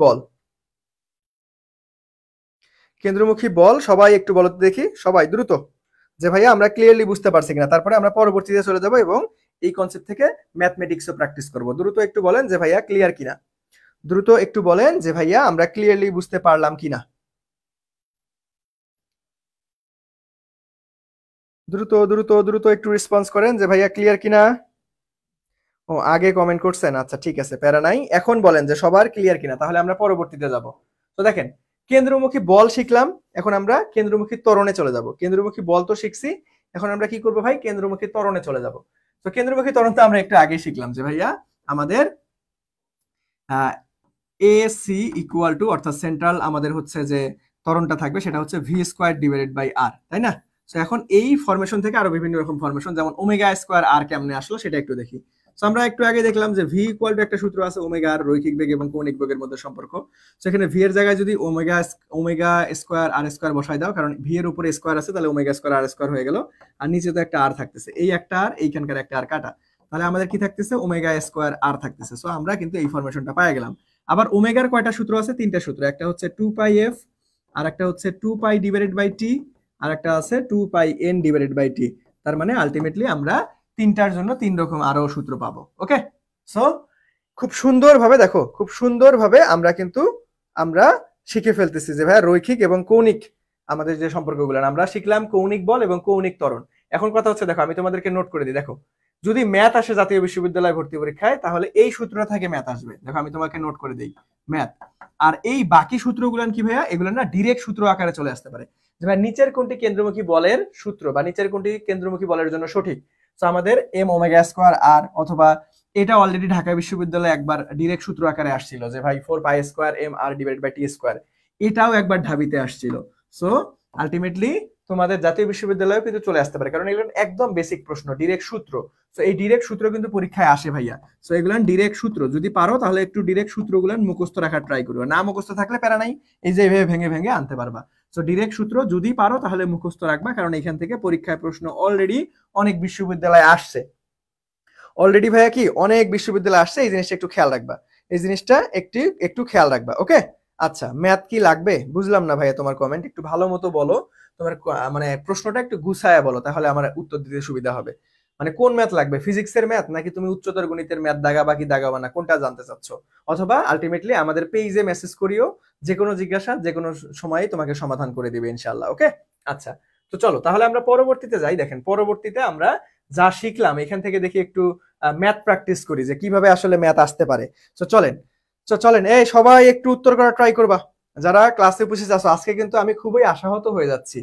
বল সবাই একটু বলো তো দেখি, সবাই দ্রুত, যে ভাইয়া আমরা ক্লিয়ারলি বুঝতে পারছি কিনা। তারপরে আমরা পরবর্তীতে চলে যাব এবং এই কনসেপ্ট থেকে ম্যাথমেটিক্সও প্র্যাকটিস করব। দ্রুত একটু বলেন যে ভাইয়া ক্লিয়ার কিনা, দ্রুত একটু বলেন যে ভাইয়া আমরা ক্লিয়ারলি বুঝতে পারলাম কিনা। দ্রুত দ্রুত দ্রুত একটু রেসপন্স করেন যে ভাইয়া ক্লিয়ার কিনা। ও আগে কমেন্ট করছেন, আচ্ছা ঠিক আছে, প্যারা নাই। এখন বলেন যে সবার ক্লিয়ার কিনা, তাহলে আমরা পরবর্তীতে যাব। তো দেখেন কেন্দ্রমুখী বল শিখলাম, এখন আমরা কেন্দ্রমুখী ত্বরণে চলে যাব। কেন্দ্রমুখী বল তো শিখছি, এখন আমরা কি করব ভাই? কেন্দ্রমুখী ত্বরণে চলে যাব। তো কেন্দ্রমুখী ত্বরণ তো আমরা একটু আগে শিখলাম যে ভাইয়া আমাদের AC ইকুয়াল টু, অর্থাৎ সেন্ট্রাল আমাদের হচ্ছে যে ত্বরণটা থাকবে সেটা হচ্ছে v² ডিভাইডেড বাই r, তাই না? তো এখন এই ফরমেশন থেকে আরো বিভিন্ন রকম ফরমেশন, যেমন ω² r কেমনে আসলো সেটা একটু দেখি। তো আমরা একটু আগে দেখলাম যে v ইকুয়াল টু একটা সূত্র আছে ω/r, রৈখিক বেগ এবং কৌণিক বেগের মধ্যে সম্পর্ক। সেখানে v এর জায়গায় যদি ω² বসাই দাও, কারণ v এর উপরে স্কয়ার আছে, তাহলে ω²r² হয়ে গেল, আর নিচে তো একটা r থাকতেছে, এই একটা r এইখানকার একটা r কাটা, তাহলে আমাদের কি থাকতেছে? ω²r থাকতেছে। সো আমরা কিন্তু এই ফরমেশনটা পেয়ে গেলাম। আবার ওমেগার কয়টা সূত্র আছে? তিনটা সূত্র, একটা হচ্ছে 2πf, আর একটা হচ্ছে 2π ডিভাইডেড বাই টি, আর একটা আছে 2πn ডিভাইডেড বাই টি। তার মানে আলটিমেটলি আমরা তিনটার জন্য তিন রকম আরো সূত্র পাবো। ওকে, সো খুব সুন্দরভাবে দেখো, খুব সুন্দরভাবে আমরা শিখে ফেলতেছি যে ভাই রৈখিক এবং কৌণিক আমাদের যে সম্পর্কগুলো আমরা শিখলাম, কৌণিক বল এবং কৌণিক ত্বরণ। এখন কথা হচ্ছে দেখো, আমি তোমাদেরকে নোট করে দিই। দেখো যদি ম্যাথ আসে জাতীয় বিশ্ববিদ্যালয় ভর্তি পরীক্ষায়, তাহলে এই সূত্রটা থেকে ম্যাথ আসবে। দেখো আমি তোমাকে নোট করে দিই ম্যাথ। আর এই বাকি সূত্রগুলো কি ভাইয়া? এগুলো না ডিরেক্ট সূত্র আকারে চলে আসতে পারে, যে ভাই নিচের কোনটি কেন্দ্রমুখী বলের সূত্র বা নিচের কোনটি কেন্দ্রমুখী বলের জন্য সঠিক। তো আমাদের mω²r, অথবা এটা অলরেডি ঢাকা বিশ্ববিদ্যালয়ে একবার ডিরেক্ট সূত্র আকারে আসছিল যে ভাই 4π² mr ডিভাইডেড বাই t², এটাও একবার ঢাবিতে আসছিল। সো আলটিমেটলি তোমাদের জাতীয় বিশ্ববিদ্যালয়ে কিন্তু চলে আসতে পারে, কারণ এগুলো একদম বেসিক প্রশ্ন, ডিরেক্ট সূত্র। তো এই ডিরেক্ট সূত্র কিন্তু পরীক্ষায় আসে ভাইয়া। সো এগুলো ডিরেক্ট সূত্র, যদি পারো তাহলে একটু ডিরেক্ট সূত্রগুলো মুখস্থ রাখার ট্রাই করবে, না মুখস্থ থাকলে প্যারা নাই, এই যে এইভাবে ভেঙে ভেঙে আনতে পারবা। সো ডিরেক্ট সূত্র যদি পারো তাহলে মুখস্থ রাখবা, কারণ এখান থেকে পরীক্ষায় প্রশ্ন অলরেডি অনেক বিশ্ববিদ্যালয়ে আসছে। অলরেডি ভাইয়া কি অনেক বিশ্ববিদ্যালয় আসছে, এই জিনিসটা একটু খেয়াল রাখবা, এই জিনিসটা একটু খেয়াল রাখবা। ওকে, আচ্ছা ম্যাথ কি লাগবে? বুঝলাম না ভাইয়া তোমার কমেন্ট, একটু ভালো মতো বলো, তোমার মানে প্রশ্নটা একটু গুছায়া বলো, তাহলে আমার উত্তর দিতে সুবিধা হবে। মানে কোন ম্যাথ লাগবে? ফিজিক্সের ম্যাথ, নাকি তুমি উচ্চতর গণিতের ম্যাথ দাগাবা কি দাগাবা না, কোনটা জানতে চাচ্ছ? অথবা আলটিমেটলি আমাদের পেজে মেসেজ করিও, যে কোনো জিজ্ঞাসা যে কোনো সময় তোমাকে সমাধান করে দিবে ইনশাআল্লাহ। ওকে, আচ্ছা তো চলো তাহলে আমরা পরবর্তীতে যাই। দেখেন পরবর্তীতে আমরা যা শিখলাম এখান থেকে দেখি একটু ম্যাথ প্র্যাকটিস করি যে কিভাবে আসলে ম্যাথ আসতে পারে। তো চলেন এই সবাই একটু উত্তর করার ট্রাই করবা যারা ক্লাসে উপস্থিত আছো। আজকে কিন্তু আমি খুবই আশাহত হয়ে যাচ্ছি,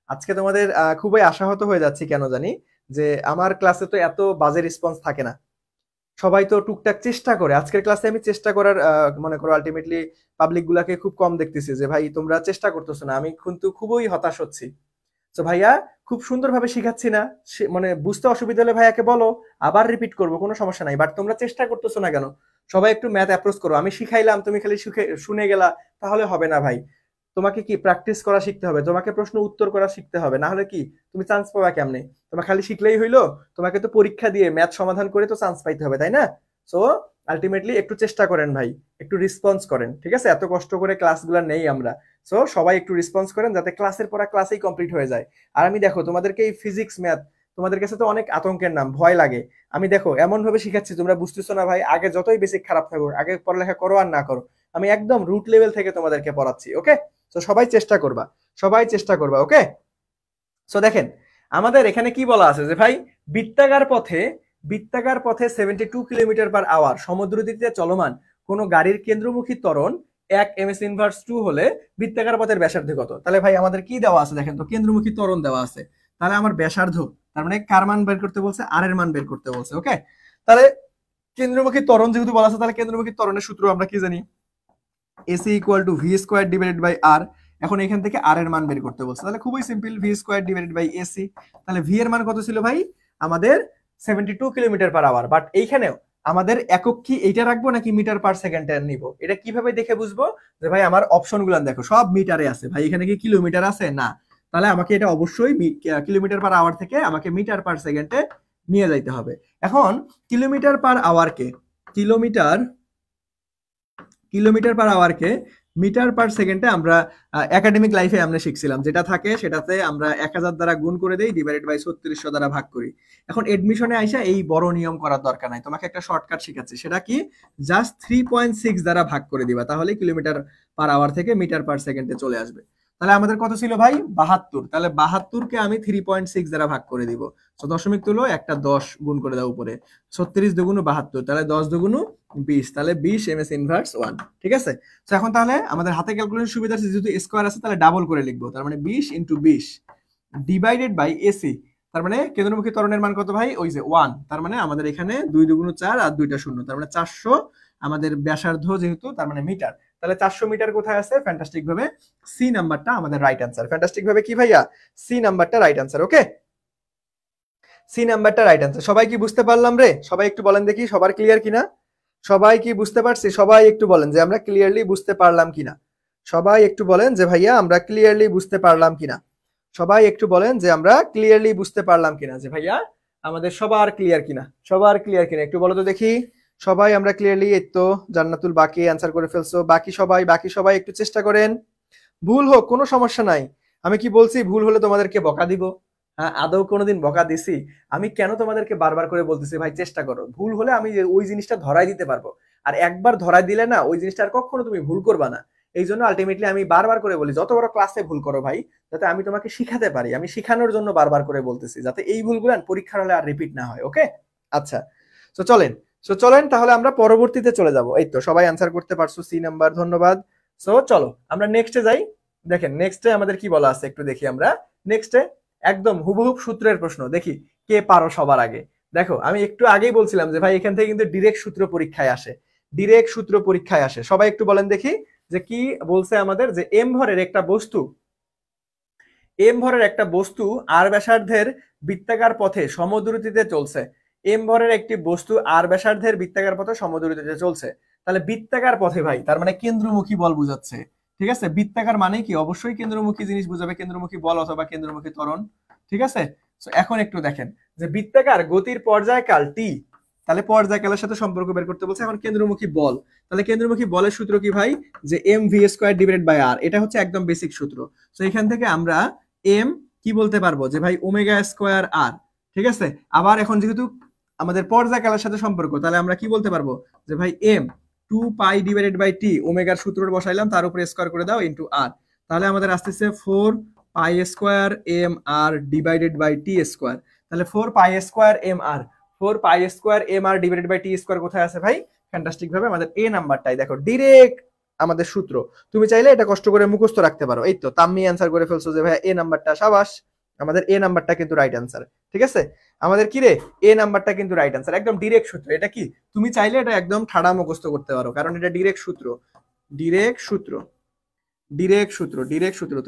আজকে তোমাদের খুবই আশাহত হয়ে যাচ্ছি, কেন জানি যে আমার ক্লাসে তো এত বাজে রেসপন্স থাকে না, সবাই তো টুকটাক চেষ্টা করে। আজকের ক্লাসে আমি চেষ্টা করার মনে করো আলটিমেটলি পাবলিক গুলাকে খুব কম দেখতেছি, যে ভাই তোমরা চেষ্টা করতেছো না, আমি কিন্তু খুবই হতাশ হচ্ছি। তো ভাইয়া খুব সুন্দরভাবে শিখাচ্ছি না, মানে বুঝতে অসুবিধা হলে ভাইয়াকে বলো, আবার রিপিট করবো, কোনো সমস্যা নাই, বাট তোমরা চেষ্টা করতেছো না কেন? সবাই একটু ম্যাথ অ্যাপ্রোচ করো, আমি শিখাইলাম তুমি খালি শুনে গেলা, তাহলে হবে না ভাই। তোমাকে কি প্র্যাকটিস করা শিখতে হবে, তোমাকে প্রশ্ন উত্তর করা শিখতে হবে, না হলে কি তুমি চান্স পাবা কেমনে? তোমার খালি শিখলেই হইলো? তোমাকে তো পরীক্ষা দিয়ে ম্যাথ সমাধান করে তো চান্স পাইতে হবে, তাই না? সো আলটিমেটলি একটু চেষ্টা করেন ভাই, একটু রেসপন্স করেন, ঠিক আছে? এত কষ্ট করে ক্লাসগুলো নেই আমরা, সো সবাই একটু রেসপন্স করেন যাতে ক্লাসের পড়া ক্লাসেই কমপ্লিট হয়ে যায়। আর আমি দেখো তোমাদেরকে এই ফিজিক্স ম্যাথ তোমাদের কাছে তো অনেক আতঙ্কের নাম, ভয় লাগে। আমি দেখো এমন ভাবে শিখাচ্ছি তোমরা বুঝতেছো না ভাই, আগে যতই বেসিক খারাপ থাকুক, আগে পড়ালেখা করো আর না করো, আমি একদম রুট লেভেল থেকে তোমাদেরকে পড়াচ্ছি। ওকে, তো সবাই চেষ্টা করবা, সবাই চেষ্টা করবা। ওকে, সো দেখেন আমাদের এখানে কি বলা আছে যে ভাই বৃত্তাকার পথে 72 কিলোমিটার/আওয়ার সমুদ্রতীরে চলমান কোন গাড়ির কেন্দ্রমুখী ত্বরণ 1 ms−2 হলে বৃত্তাকার পথের ব্যাসার্ধ কত? তাহলে ভাই আমাদের কি দেওয়া আছে দেখেন তো, কেন্দ্রমুখী ত্বরণ দেওয়া আছে, তাহলে আমার ব্যাসার্ধ তার মানে কার মান বের করতে বলছে, আর এর মান বের করতে বলছে। ওকে, তাহলে কেন্দ্রমুখী ত্বরণ যেহেতু বলা আছে, তাহলে কেন্দ্রমুখী ত্বরণের সূত্র আমরা কি জানি, AC equal to V square divided by R. এখন এখান থেকে আর এর মান বের করতে বলছে, তাহলে খুবই simple, V square divided by AC. তাহলে ভি এর মান কত ছিল ভাই আমাদের 72 কিলোমিটার পার আওয়ার। বাট এইখানেও আমাদের একক কি এইটা রাখবো নাকি মিটার পার সেকেন্ডে নিব, এটা কিভাবে দেখে বুঝবো যে ভাই আমার অপশন গুলো দেখো সব মিটারে আছে ভাই, এখানে কি কিলোমিটার আছে না, তাহলে আমাকে এটা অবশ্যই কিলোমিটার পার আওয়ার থেকে আমাকে মিটার পার সেকেন্ডে নিয়ে যাইতে হবে। এখন কিলোমিটার পার আওয়ারকে কিলোমিটার পার আওয়ারকে মিটার পার সেকেন্ডে আমরা একাডেমিক লাইফে আমরা শিখছিলাম, যেটা থাকে সেটাতে আমরা 1000 দ্বারা গুণ করে দেই, ডিভাইডেড বাই 3600 দ্বারা ভাগ করি। এখন এডমিশনে আইসা এই বড় নিয়ম করার দরকার নাই, তোমাকে একটা শর্টকাট শিখাচ্ছি, সেটা কি, জাস্ট 3.6 দ্বারা ভাগ করে দিবা, তাহলে কিলোমিটার পার আওয়ার থেকে মিটার পার সেকেন্ডে চলে আসবে। তাহলে আমাদের কত ছিল ভাই 72, তাহলে 72 কে আমি 3.6 দ্বারা ভাগ করে দিব, তো দশমিক তুলো একটা 10 গুণ করে দাও উপরে, 36 দুগুণ 72, তাহলে 10 দুগুণ 20, তাহলে 20 ms ইনভার্স 1। ঠিক আছে, তো এখন তাহলে আমাদের হাতে ক্যালকুলেশন সুবিধা আছে, যেহেতু স্কয়ার আছে তাহলে ডাবল করে লিখবো, তার মানে 20 ইনটু 20 ডিভাইডেড বাই এসি, তার মানে কেন্দ্রমুখী ত্বরণের মান কত ভাই, ওই যে 1, তার মানে আমাদের এখানে 2 দুগুণ 4 আর 2টা 0, তার মানে 400 আমাদের ব্যাসার্ধ যেহেতু, তার মানে মিটার, তাহলে 400 মিটার কোথায় আছে, ফ্যান্টাস্টিক ভাবে সি নাম্বারটা আমাদের রাইট অ্যান্সার। ফ্যান্টাস্টিক ভাবে কি ভাইয়া, সি নাম্বারটা রাইট অ্যান্সার। ওকে, সি নাম্বারটা রাইট অ্যান্সার। সবাই কি বুঝতে পারলাম রে, সবাই একটু বলেন দেখি সবার ক্লিয়ার কিনা, সবাই কি বুঝতে পারছি, সবাই একটু বলেন যে আমরা ক্লিয়ারলি বুঝতে পারলাম কিনা, সবাই একটু বলেন যে ভাইয়া আমরা ক্লিয়ারলি বুঝতে পারলাম কিনা, সবাই একটু বলেন যে আমরা ক্লিয়ারলি বুঝতে পারলাম কিনা, যে ভাইয়া আমাদের সবার ক্লিয়ার কিনা, সবার ক্লিয়ার কিনা একটু বলো তো দেখি, সবাই আমরা ক্লিয়ারলি, এই তো জান্নাতুল বাকি অ্যান্সার করে ফেলছো, বাকি সবাই একটু চেষ্টা করেন, ভুল হোক কোনো সমস্যা নাই, আমি কি বলছি ভুল হলে তোমাদেরকে বকা দিব, হ্যাঁ আদৌ কোনোদিন বকা দিছি, আমি কেন তোমাদেরকে বারবার করে বলতেছি ভাই চেষ্টা করো, ভুল হলে আমি ওই জিনিসটা ধরাই দিতে পারবো, আর একবার ধরাই দিলে না ওই জিনিসটা আর কখনো তুমি ভুল করবা না। এই জন্য আলটিমেটলি আমি বারবার করে বলি যত বড় ক্লাসে ভুল করো ভাই, যাতে আমি তোমাকে শিখাতে পারি, আমি শিখানোর জন্য বারবার করে বলতেছি, যাতে এই ভুলগুলো পরীক্ষার হলে আর রিপিট না হয়। ওকে, আচ্ছা, সো চলেন তাহলে আমরা পরবর্তীতে চলে যাব। এই তো সবাই অ্যান্সার করতে পারছো, সি নাম্বার, ধন্যবাদ। সো চলো আমরা নেক্সটে যাই। দেখেন নেক্সটে আমাদের কি বলা আছে একটু দেখি আমরা। নেক্সটে একদম হুবহুব সূত্রের প্রশ্ন, দেখি কে পারো সবার আগে। দেখো আমি একটু আগেই বলছিলাম যে ভাই এখান থেকে কিন্তু ডিরেক্ট সূত্র পরীক্ষায় আসে, ডিরেক্ট সূত্র পরীক্ষায় আসে। সবাই একটু বলেন দেখি যে কি বলছে আমাদের, যে এম ভরের একটা বস্তু আর ব্যাসার্ধের বৃত্তাকার পথে সমদূরত্বে চলছে। এম ভরের একটি বস্তু আর ব্যাসার্ধের বৃত্তাকার পথে সমদূরত্বে চলছে, তাহলে বৃত্তাকার পথে ভাই তার মানে কেন্দ্রমুখী বল বুঝাচ্ছে। ঠিক আছে, বৃত্তাকার মানে কি, অবশ্যই কেন্দ্রমুখী জিনিস বুঝাবে, কেন্দ্রমুখী বল অথবা কেন্দ্রমুখী ত্বরণ। ঠিক আছে, তো এখন একটু দেখেন যে বৃত্তাকার গতির পর্যায়কাল টি, তাহলে পর্যায়কালের সাথে সম্পর্ক বের করতে বলছে। এখন কেন্দ্রমুখী বল, তাহলে কেন্দ্রমুখী বলের সূত্র কি ভাই, যে M V square divided by R, এটা হচ্ছে একদম বেসিক সূত্র। তো এখান থেকে আমরা এম কি বলতে পারবো, যে ভাই ওমেগা স্কয়ার আর। ঠিক আছে, আবার এখন যেহেতু আমাদের পর্যায়কালের সাথে সম্পর্ক, তাহলে আমরা কি বলতে পারবো, যে ভাই এম 2 পাই ডিভাইডেড বাই টি, ওমেগার সূত্র বসাইলাম, তার উপরে স্কয়ার করে দাও ইনটু আর, তাহলে আমাদের আসতেছে 4 pi square M R divided by T square. তাহলে 4 pi square M R, 4 pi square M R divided by T square কোথায় আছে ভাই, ফ্যান্টাস্টিক ভাবে আমাদের এ নাম্বারটাই দেখো ডিরেক্ট আমাদের সূত্র। তুমি চাইলে এটা কষ্ট করে মুখস্থ রাখতে পারো। এই তো তাম্মি অ্যান্সার করে ফেলছো যে ভাই এ নাম্বারটা, সাবাস, আমাদের এ নাম্বারটা কিন্তু রাইট অ্যান্সার। ঠিক আছে, আমাদের কি রে, এ নাম্বারটা কিন্তু রাইট অ্যান্সার, একদম ডিরেক্ট সূত্র। এটা কি তুমি চাইলে এটা একদম ঠাড়া মুখস্থ করতে পারো, কারণ এটা ডিরেক্ট সূত্র, ডিরেক্ট সূত্র।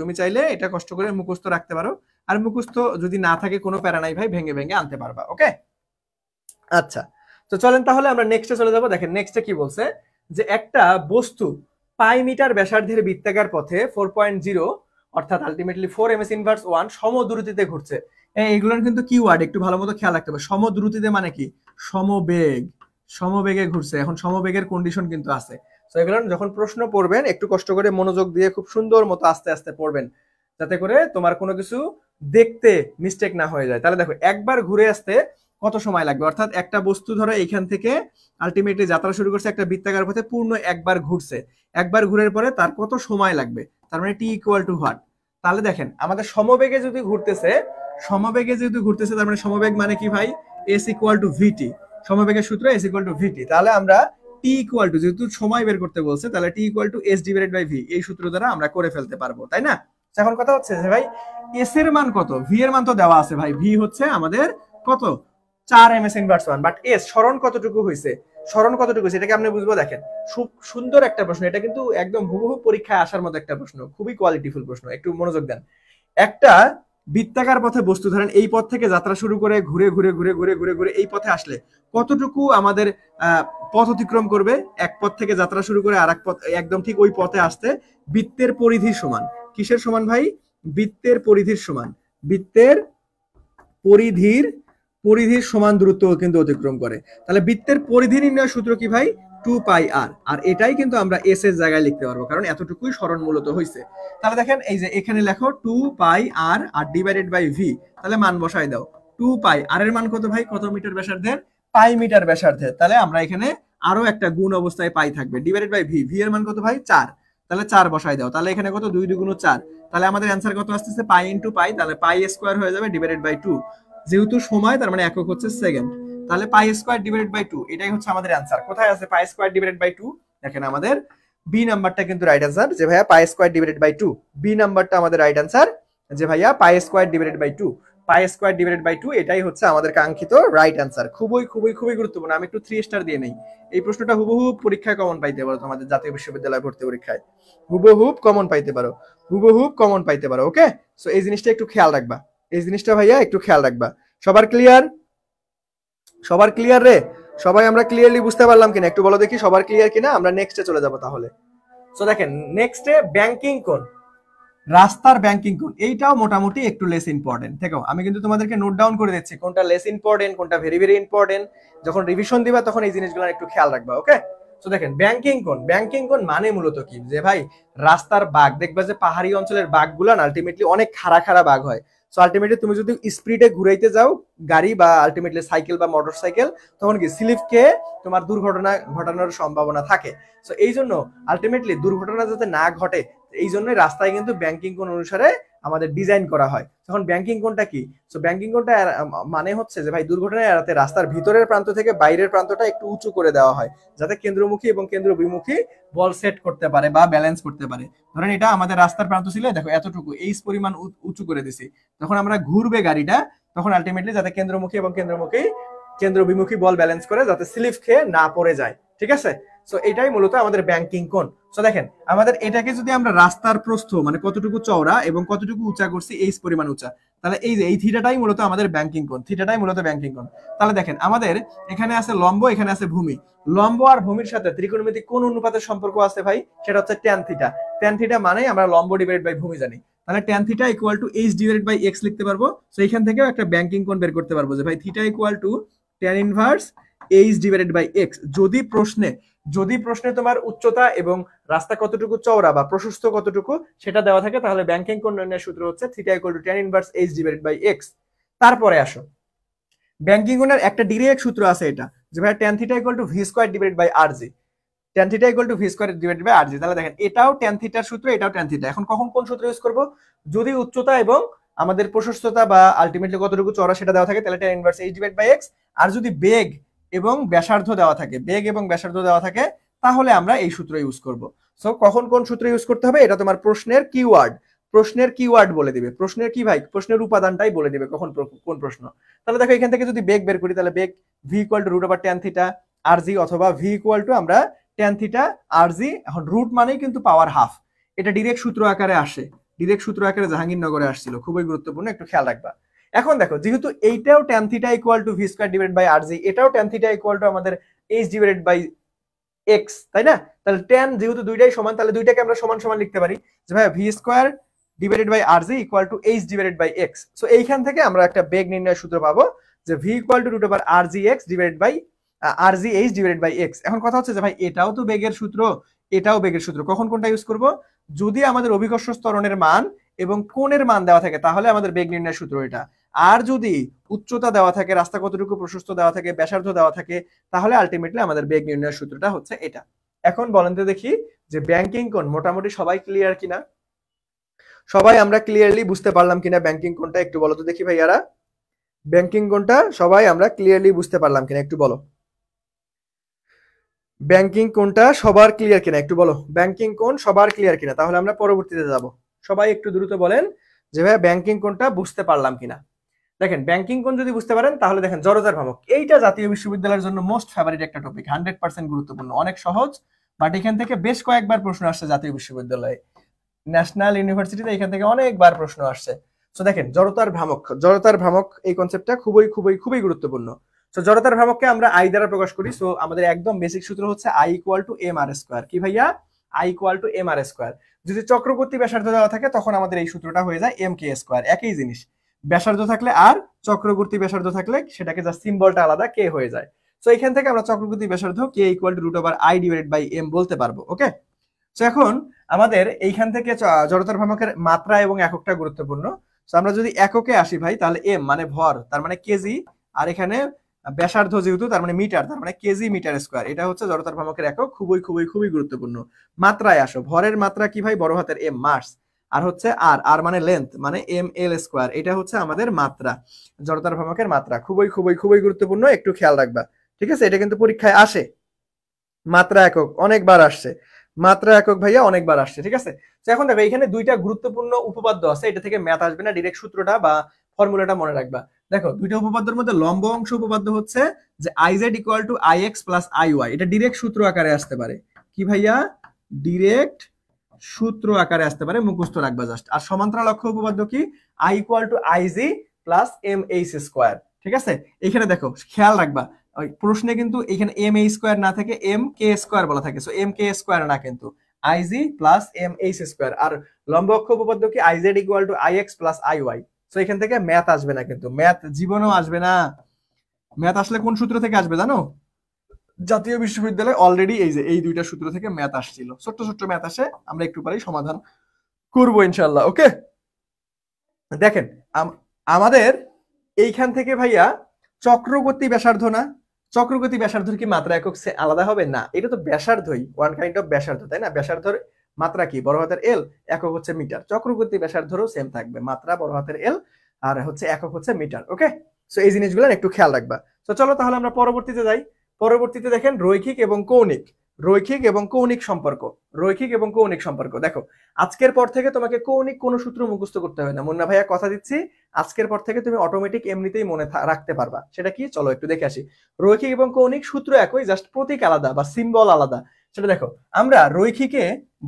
তুমি চাইলে এটা কষ্ট করে মুখস্থ রাখতে পারো, আর মুখস্থ যদি না থাকে কোনো প্যারা নাই ভাই, ভেঙে ভেঙে আনতে পারবা। ওকে, আচ্ছা, তো চলেন তাহলে আমরা নেক্সটে চলে যাব। দেখেন নেক্সটে কি বলছে, যে একটা বস্তু পাই মিটার ব্যাসার্ধের বৃত্তাকার পথে 4.0 অর্থাৎ আলটিমেটলি 4 ms ইনভার্স 1 সমদ্রুতিতে ঘুরছে। এইগুলোর কিন্তু কি ওয়ার্ড একটু ভালো মতো খেয়াল রাখতে হবে। সমদ্রুতিতে মানে কি, সমবেগে ঘুরছে। এখন সমবেগের কন্ডিশন কিন্তু আছে, তো এগুলো যখন প্রশ্ন পড়বেন একটু কষ্ট করে মনোযোগ দিয়ে খুব সুন্দর মতো আস্তে আস্তে পড়বেন, যাতে করে তোমার কোনো কিছু দেখতে মিস্টেক না হয়ে যায়। তাহলে দেখো একবার ঘুরে আসতে কত সময় লাগবে, অর্থাৎ একটা বস্তু ধরো এইখান থেকে আলটিমেটলি যাত্রা শুরু করছে একটা বৃত্তাকার পথে, পূর্ণ একবার ঘুরছে, একবার ঘুরের পরে তার কত সময় লাগবে, তার মানে টি ইকুয়াল টু হোয়াট। তাহলে দেখেন আমাদের সমবেগে যদি ঘুরতেছে, তার মানে সমবেগ মানে কি ভাই, এস ইকুয়াল টু ভিটি, সমবেগের সূত্র এস ইকুয়াল টু ভিটি। তাহলে আমরা টি ইকুয়াল টু, যেহেতু সময় বের করতে বলছে, তাহলে T equal to S divided by V, এই সূত্র দ্বারা আমরা করে ফেলতে পারবো, তাই না। এখন কথা হচ্ছে যে ভাই এস এর মান কত, ভি এর মান তো দেওয়া আছে ভাই, ভি হচ্ছে আমাদের কত 4 ms ইনভার্স 1, বাট এস স্মরণ কতটুকু হয়েছে, স্মরণ কতটুকু হয়েছে এটাকে আপনি বুঝবো। দেখেন খুব সুন্দর একটা প্রশ্ন, এটা কিন্তু একদম হুবহু পরীক্ষায় আসার মতো একটা প্রশ্ন, খুবই কোয়ালিটিফুল প্রশ্ন, একটু মনোযোগ দেন। একটা বৃত্তাকার পথে বস্তু ধরেন এই পথ থেকে যাত্রা শুরু করে ঘুরে ঘুরে ঘুরে ঘুরে ঘুরে ঘুরে এই পথে আসলে কতটুকু আমাদের পথ অতিক্রম করবে, এক পথ থেকে যাত্রা শুরু করে আর এক পথ একদম ঠিক ওই পথে আসতে বৃত্তের পরিধির সমান, কিসের সমান ভাই, বৃত্তের পরিধির সমান, বৃত্তের পরিধির পরিধির সমান দূরত্ব কিন্তু অতিক্রম করে। তাহলে বৃত্তের পরিধি নির্ণয় সূত্র কি ভাই, 2πr, আর এটাই কিন্তু আমরা এস এর জায়গায় লিখতে পারবো কারণ এতটুকুই স্মরণ মূলত হয়েছে। তাহলে দেখেন এই যে এখানে লেখো 2πr R divided by V, তাহলে মান বসাই দাও। 2π, আর এর মান কত ভাই, কত মিটার ব্যাসার্ধের, পাই মিটার ব্যাসার্ধের, তাহলে আমরা এখানে আরো একটা গুণ অবস্থায় পাই থাকবে, ডিভাইডেড বাই ভি, ভি এর মান কত ভাই 4, তাহলে 4 বসাই দাও, তাহলে এখানে কত 2 2 4, তাহলে আমাদের অ্যান্সার কত আসতেছে পাই ইনটু পাই, তাহলে পাই স্কয়ার হয়ে যাবে ডিভাইডেড বাই 2, যেহেতু সময় তার মানে একক হচ্ছে সেকেন্ড, তাহলে পাই স্কয়ার ডিভাইডেড বাই 2 এটাই হচ্ছে আমাদের অ্যান্সার। কোথায় আছে পাই স্কয়ার ডিভাইডেড বাই 2, দেখেন আমাদের বি নাম্বারটা কিন্তু রাইট অ্যান্সার, যে ভাইয়া pi square divided by 2, B নাম্বারটা আমাদের রাইট অ্যান্সার, যে ভাইয়া pi square divided by 2, pi square divided by 2 এটাই হচ্ছে আমাদের কাঙ্ক্ষিত রাইট অ্যান্সার। খুবই খুবই খুবই গুরুত্বপূর্ণ, আমি একটু 3 স্টার দিয়ে নেই, এই প্রশ্নটা হুবহু পরীক্ষায় কমন পাইতে পারো, তোমাদের জাতীয় বিশ্ববিদ্যালয় ভর্তি পরীক্ষায় হুবহুব কমন পাইতে পারো, হুবহুব কমন পাইতে পারো। ওকে, সো এই জিনিসটা একটু খেয়াল রাখবা, এই জিনিসটা ভাইয়া একটু খেয়াল রাখবা। সবার ক্লিয়ার, সবার ক্লিয়ার রে, সবাই আমরা ক্লিয়ারলি বুঝতে পারলাম কিনা একটু বলো দেখি, সবার ক্লিয়ার কিনা, আমরা নেক্সটে চলে যাব তাহলে। সো দেখেন নেক্সটে ব্যাংকিং কোণ, রাস্তার ব্যাংকিং কোণ, এইটাও মোটামুটি একটু লেস ইম্পর্টেন্ট। দেখো আমি কিন্তু তোমাদেরকে নোট ডাউন করে দিচ্ছি কোনটা লেস ইম্পর্টেন্ট কোনটা ভেরি ভেরি ইম্পর্টেন্ট, যখন রিভিশন দিবা তখন এই জিনিসগুলো একটু খেয়াল রাখবা। ওকে, তো দেখেন ব্যাংকিং কোণ, ব্যাংকিং কোণ মানে মূলত কি, যে ভাই রাস্তার বাঁক, দেখবা যে পাহাড়ি অঞ্চলের বাঁকগুলো আলটিমেটলি অনেক খাড়া খাড়া বাঁক হয়। সো আলটিমেটলি তুমি যদি স্পিডে ঘুরাইতে যাও গাড়ি বা আলটিমেটলি সাইকেল বা মোটর সাইকেল, তখন কি স্লিপ খেয়ে তোমার দুর্ঘটনা ঘটানোর সম্ভাবনা থাকে। সো এই জন্য আলটিমেটলি দুর্ঘটনা যাতে না ঘটে, এই জন্যই রাস্তায় কিন্তু ব্যাংকিং কোণ অনুসারে আমাদের ডিজাইন করা হয়। তখন ব্যাংকিং কোণটা কি, সো ব্যাংকিং কোণটা মানে হচ্ছে যে ভাই দুর্ঘটনা এড়াতে রাস্তার ভিতরের প্রান্ত থেকে বাইরের প্রান্তটা একটু উঁচু করে দেওয়া হয়, যাতে কেন্দ্রমুখী এবং কেন্দ্র বিমুখী বল সেট করতে পারে বা ব্যালেন্স করতে পারে। ধরেন এটা আমাদের রাস্তার প্রান্ত ছিল, দেখো এতটুকু এইচ পরিমাণ উঁচু করে দিছি, তখন আমরা ঘুরবে গাড়িটা, তখন আলটিমেটলি যাতে কেন্দ্রমুখী এবং কেন্দ্র বিমুখী বল ব্যালেন্স করে, যাতে স্লিপ খেয়ে না পড়ে যায়। ঠিক আছে, সো এটাই মূলত আমাদের ব্যাংকিং কোণ। সো দেখেন আমাদের এটাকে যদি আমরা রাস্তার প্রস্থ মানে কতটুকু চওড়া এবং কতটুকু উঁচা করছি এইচ পরিমাণ উঁচা, তাহলে এই যে এই থিটাটাই মূলত আমাদের ব্যাংকিং কোণ, থিটাটাই মূলত ব্যাংকিং কোণ। তাহলে দেখেন আমাদের এখানে আছে লম্ব, এখানে আছে ভূমি, লম্ব আর ভূমির সাথে ত্রিকোণমিতিক কোন অনুপাতের সম্পর্ক আছে ভাই, সেটা হচ্ছে ট্যান থিটা। ট্যান থিটা মানে আমরা লম্ব ডিভাইডেড বাই ভূমি জানি, তাহলে tan theta equal to H divided by X লিখতে পারবো। সো এখান থেকেও একটা ব্যাংকিং কোণ বের করতে পারবো, যে ভাই theta equal to tan inverse H divided by X. যদি প্রশ্নে তোমার উচ্চতা এবং রাস্তা কতটুকু চওড়া বা প্রশস্ত কতটুকু সেটা দেওয়া থাকে, তাহলে ব্যাংকিং কোণ নির্ণয়ের সূত্র হচ্ছে theta equal to tan inverse H divided by X. তারপরে আসো ব্যাংকিং কোণের একটা ডিরেক্ট সূত্র আছে, এটা যে ভাই tan theta equal to V square divided by R G, tan theta equal to V square divided by R G. তাহলে দেখেন এটাও ট্যান থিটার সূত্র, এটাও ট্যান থিটা। এখন কখন কোন সূত্র ইউজ করব, যদি উচ্চতা এবং আমাদের প্রশস্ততা বা আলটিমেটলি কতটুকু চওড়া সেটা দেওয়া থাকে, তাহলে tan inverse H divide by X. আর যদি বেগ এবং ব্যাসার্ধ দেওয়া থাকে, বেগ এবং ব্যাসার্ধ দেওয়া থাকে, তাহলে আমরা এই সূত্র ইউজ করব। সো কখন কোন সূত্র ইউজ করতে হবে এটা তোমার প্রশ্নের কিওয়ার্ড, প্রশ্নের কিওয়ার্ড বলে দিবে, প্রশ্নের কি ভাই, প্রশ্নের উপাদানটাই বলে দিবে কখন কোন প্রশ্ন। তাহলে দেখো এখান থেকে যদি বেগ বের করি, তাহলে বেগ V equal to root over tan theta R G, অথবা ভি ইকুয়াল টু আমরা ট্যান থিটা আর জি, এখন রুট মানেই কিন্তু পাওয়ার হাফ, এটা ডিরেক্ট সূত্র আকারে আসে, ডিরেক্ট সূত্র আকারে জাহাঙ্গীরনগরে আসছিল, খুবই গুরুত্বপূর্ণ, একটু খেয়াল রাখবা। এখন দেখো যেহেতু এইটাও tan theta equal to V square divided by R G, এটাও ট্যান থিটা ইকুয়াল টু আমাদের এইচ ডিভাইডেড বাই এক্স, তাই না? তাহলে ট্যান যেহেতু দুইটাই সমান, তাহলে দুইটাকে আমরা সমান সমান লিখতে পারি, যে ভাই V square divided by R G equal to H divided by X. So এইখান থেকে আমরা একটা বেগ নির্ণয়ের সূত্র পাবো, যে V equal to root over R G X divided by R G H divided by X. এখন কথা হচ্ছে যে ভাই এটাও তো বেগের সূত্র, এটাও বেগের সূত্র, কখন কোনটা ইউজ করব, যদি আমাদের অভিকর্ষ ত্বরণের মান এবং কোণের মান দেওয়া থাকে, তাহলে আমাদের বেগ নির্ণয়ের সূত্র এটা। আর যদি উচ্চতা দেওয়া থাকে, রাস্তা কতটুকু প্রশস্ত দেওয়া থাকে, ব্যাসার্ধ দেওয়া থাকে, তাহলে আলটিমেটলি আমাদের বেগ নির্ণয়ের সূত্রটা হচ্ছে এটা। এখন বলেন তো দেখি যে ব্যাংকিং কোণ মোটামুটি সবাই ক্লিয়ার কিনা, সবাই আমরা ক্লিয়ারলি বুঝতে পারলাম কিনা ব্যাংকিং কোণটা, একটু বলো তো দেখি ভাইয়ারা, ব্যাংকিং কোণটা সবাই আমরা ক্লিয়ারলি বুঝতে পারলাম কিনা একটু বলো, ব্যাংকিং কোণটা সবার ক্লিয়ার কিনা একটু বলো, ব্যাংকিং কোণ সবার ক্লিয়ার কিনা, তাহলে আমরা পরবর্তীতে যাব। সবাই একটু দ্রুত বলেন যে ভাই ব্যাংকিং কোণটা বুঝতে পারলাম কিনা। দেখেন ব্যাংকিং কোণ যদি বুঝতে পারেন তাহলে দেখেন জড়তার ভ্রামক, এইটা জাতীয় বিশ্ববিদ্যালয়ের জন্য মোস্ট ফেভারিট একটা টপিক, 100% গুরুত্বপূর্ণ, অনেক সহজ, বাট এখান থেকে বেশ কয়েকবার প্রশ্ন আসছে জাতীয় বিশ্ববিদ্যালয়ে, ন্যাশনাল ইউনিভার্সিটিতে এখান থেকে অনেকবার প্রশ্ন আসছে। তো দেখেন জড়তার ভ্রামক এই কনসেপ্টটা খুবই খুবই খুবই গুরুত্বপূর্ণ। তো জড়তার ভ্রামককে আমরা আই দ্বারা প্রকাশ করি। সো আমাদের একদম বেসিক সূত্র হচ্ছে I equal to M R square. কি ভাইয়া? I equal to M R square. যদি চক্রবর্তী ব্যাসার্ধ দেওয়া থাকে তখন আমাদের এই সূত্রটা হয়ে যায় এম কে স্কোয়ার, একই জিনিস। ব্যাসার্ধ থাকলে আর, চক্রবর্তী ব্যাসার্ধ থাকলে সেটাকে জাস্ট সিম্বলটা আলাদা, কে হয়ে যায়। তো এখান থেকে আমরা চক্রবর্তী ব্যাসার্ধ কে equal to root over I divided by M বলতে পারবো। ওকে, তো এখন আমাদের এইখান থেকে জড়তার ভ্রামকের মাত্রা এবং এককটা গুরুত্বপূর্ণ। তো আমরা যদি এককে আসি ভাই, তাহলে এম মানে ভর, তার মানে কেজি, আর এখানে ব্যাসার্ধ যেহেতু তার মানে মিটার, তার মানে কেজি মিটার স্কোয়ার, এটা হচ্ছে জড়তার ভ্রামকের একক, খুবই খুবই খুবই গুরুত্বপূর্ণ। মাত্রায় আসো, ভরের মাত্রা কি ভাই? বড় হাতের এম, মাস, আর হচ্ছে আর, আর মানে লেন্থ, মানে এম এল স্কোয়ার, এটা হচ্ছে আমাদের মাত্রা, জড়তার ভ্রামকের মাত্রা, খুবই খুবই খুবই গুরুত্বপূর্ণ, একটু খেয়াল রাখবা। ঠিক আছে, এটা কিন্তু পরীক্ষায় আসে, মাত্রা একক অনেকবার আসছে, মাত্রা একক ভাইয়া অনেকবার আসছে। ঠিক আছে, তো এখন দেখো এখানে দুইটা গুরুত্বপূর্ণ উপপাদ্য আছে, এটা থেকে ম্যাথ আসবে না, ডিরেক্ট সূত্রটা বা ফর্মুলাটা মনে রাখবা। দেখো দুইটা উপপাদ্যের মধ্যে লম্ব অংশ উপপাদ্য হচ্ছে যে I Z equal to I X plus I Y, এটা ডিরেক্ট সূত্র আকারে আসতে পারে। কি ভাইয়া? ডিরেক্ট সূত্র আকারে আসতে পারে, মুখস্থ রাখবা জাস্ট। আর সমান্তরাল অক্ষ উপপাদ্য কি? I equal to I G plus M H square. ঠিক আছে, এখানে দেখো খেয়াল রাখবা, প্রশ্নে কিন্তু এখানে এম এই স্কোয়ার না থাকে, এম কে স্কোয়ার বলা থাকে। সো এম কে স্কোয়ার না, কিন্তু I G plus M H square. আর লম্ব অক্ষ উপপাদ্য কি? I Z equal to I X plus I Y. So এখান থেকে ম্যাথ আসবে না, কিন্তু ম্যাথ জীবনেও আসবে না। ম্যাথ আসলে কোন সূত্র থেকে আসবে জানো? জাতীয় বিশ্ববিদ্যালয় অলরেডি এই যে এই দুইটা সূত্র থেকে ম্যাথ আসছিল, ছোট্ট ছোট্ট ম্যাথ আসে, আমরা একটু পরেই সমাধান করবো ইনশাল্লাহ। ওকে, দেখেন আমাদের এইখান থেকে ভাইয়া চক্রগতি ব্যাসার্ধ না, চক্রগতি ব্যাসার্ধর কি মাত্রা একক আলাদা হবে? না, এটা তো ব্যাসার্ধই, ওয়ান কাইন্ড অফ ব্যাসার্ধ, তাই না? ব্যাসার্ধর মাত্রা কি? বড় হাতের এল, একক হচ্ছে মিটার। চক্রগতি ব্যাসার্ধরও সেম থাকবে, মাত্রা বড় হাতের এল, আর হচ্ছে একক হচ্ছে মিটার। ওকে, সো এই জিনিসগুলো একটু খেয়াল রাখবা। তো চলো তাহলে আমরা পরবর্তীতে যাই। পরবর্তীতে দেখেন রৈখিক এবং কৌণিক, রৈখিক এবং কৌণিক সম্পর্ক, রৈখিক এবং কৌণিক সম্পর্ক। দেখো আজকের পর থেকে তোমাকে কৌণিক কোনো সূত্র মুখস্থ করতে হয় না, মুন্না ভাইয়া কথা দিচ্ছি, আজকের পর থেকে তুমি অটোমেটিক এমনিতেই মনে রাখতে পারবা। সেটা কি? চলো একটু দেখে আসি। রৈখিক এবং কৌণিক সূত্র একই, জাস্ট প্রতীক আলাদা বা সিম্বল আলাদা। সেটা দেখো, আমরা রৈখিকে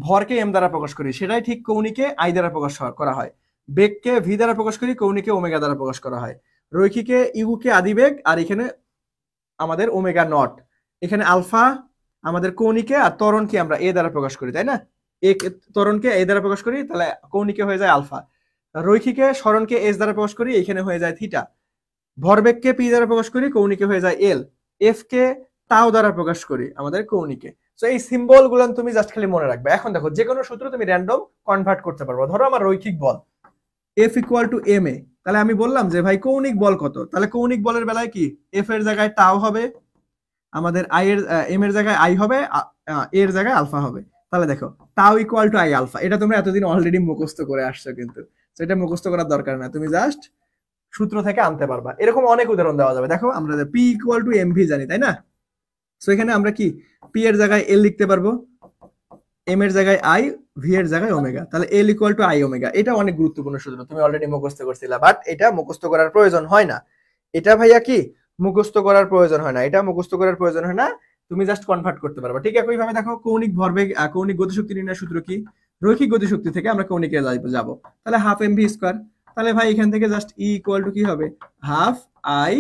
ভরকে এম দ্বারা প্রকাশ করি, সেটাই ঠিক কৌণিকে আই দ্বারা প্রকাশ করা হয়। বেগকে ভি দ্বারা প্রকাশ করি, কৌণিকে ওমেগা দ্বারা প্রকাশ করা হয়। রৈখিকে ইউকে আদিবেগ, আর এখানে আমাদের ওমেগা নট, এখানে আলফা আমাদের কৌণিকে, আর ত্বরণকে আমরা এ দ্বারা প্রকাশ করি, তাই না? ত্বরণকে এ দ্বারা প্রকাশ করি, তাহলে কৌণিকে হয়ে যায় আলফা। রৈখিকে সরণকে এস দ্বারা প্রকাশ করি, এখানে হয়ে যায় থিটা। ভরবেগকে পি দ্বারা প্রকাশ করি, কৌণিকে হয়ে যায় এল। এফ কে টাও দ্বারা প্রকাশ করি আমাদের কৌণিকে। তো এই সিম্বল গুলো তুমি জাস্ট খালি মনে রাখবে। এখন দেখো যে কোনো সূত্র তুমি র্যান্ডম কনভার্ট করতে পারবো। ধরো আমার রৈখিক বল F equal to M A, তাহলে আমি বললাম যে ভাই কৌণিক বল কত, তাহলে কৌণিক বলের বেলায় কি? এফ এর জায়গায় টাও হবে, আমাদের আই এর এম এর জায়গায় আই হবে, এর জায়গায় আলফা হবে। তাহলে দেখো টাও ইকুয়াল টু আই আলফা, এটা তোমরা এতদিন অলরেডি মুখস্থ করে আসছো, কিন্তু এটা মুখস্থ করার দরকার না, তুমি জাস্ট সূত্র থেকে আনতে পারবা। এরকম অনেক উদাহরণ দেওয়া যাবে। দেখো আমরা P equal to M V জানি, তাই না? সো এখানে আমরা কি পি এর জায়গায় এল লিখতে পারবো, এম এর জায়গায় আই, ভি এর জায়গায় ওমেগা, তাহলে এল ইকুয়াল টু আই ওমেগা। এটা অনেক গুরুত্বপূর্ণ সূত্র, তুমি অলরেডি মুখস্থ করছিলা, বাট এটা মুখস্থ করার প্রয়োজন হয় না। এটা ভাইয়া কি মুখস্থ করার প্রয়োজন হয় না, এটা মুখস্থ করার প্রয়োজন হয় না, তুমি জাস্ট কনভার্ট করতে পারবা। ঠিক একই ভাবে দেখো কৌণিক ভরবেগ, কৌণিক গতিশক্তি নির্ণয়ের সূত্র কি? রৈখিক গতিশক্তি থেকে আমরা কৌণিকে যাব, তাহলে হাফ এম ভি স্কোয়ার। তাহলে ভাই এখান থেকে জাস্ট ই ইকুয়াল টু কি হবে? হাফ আই,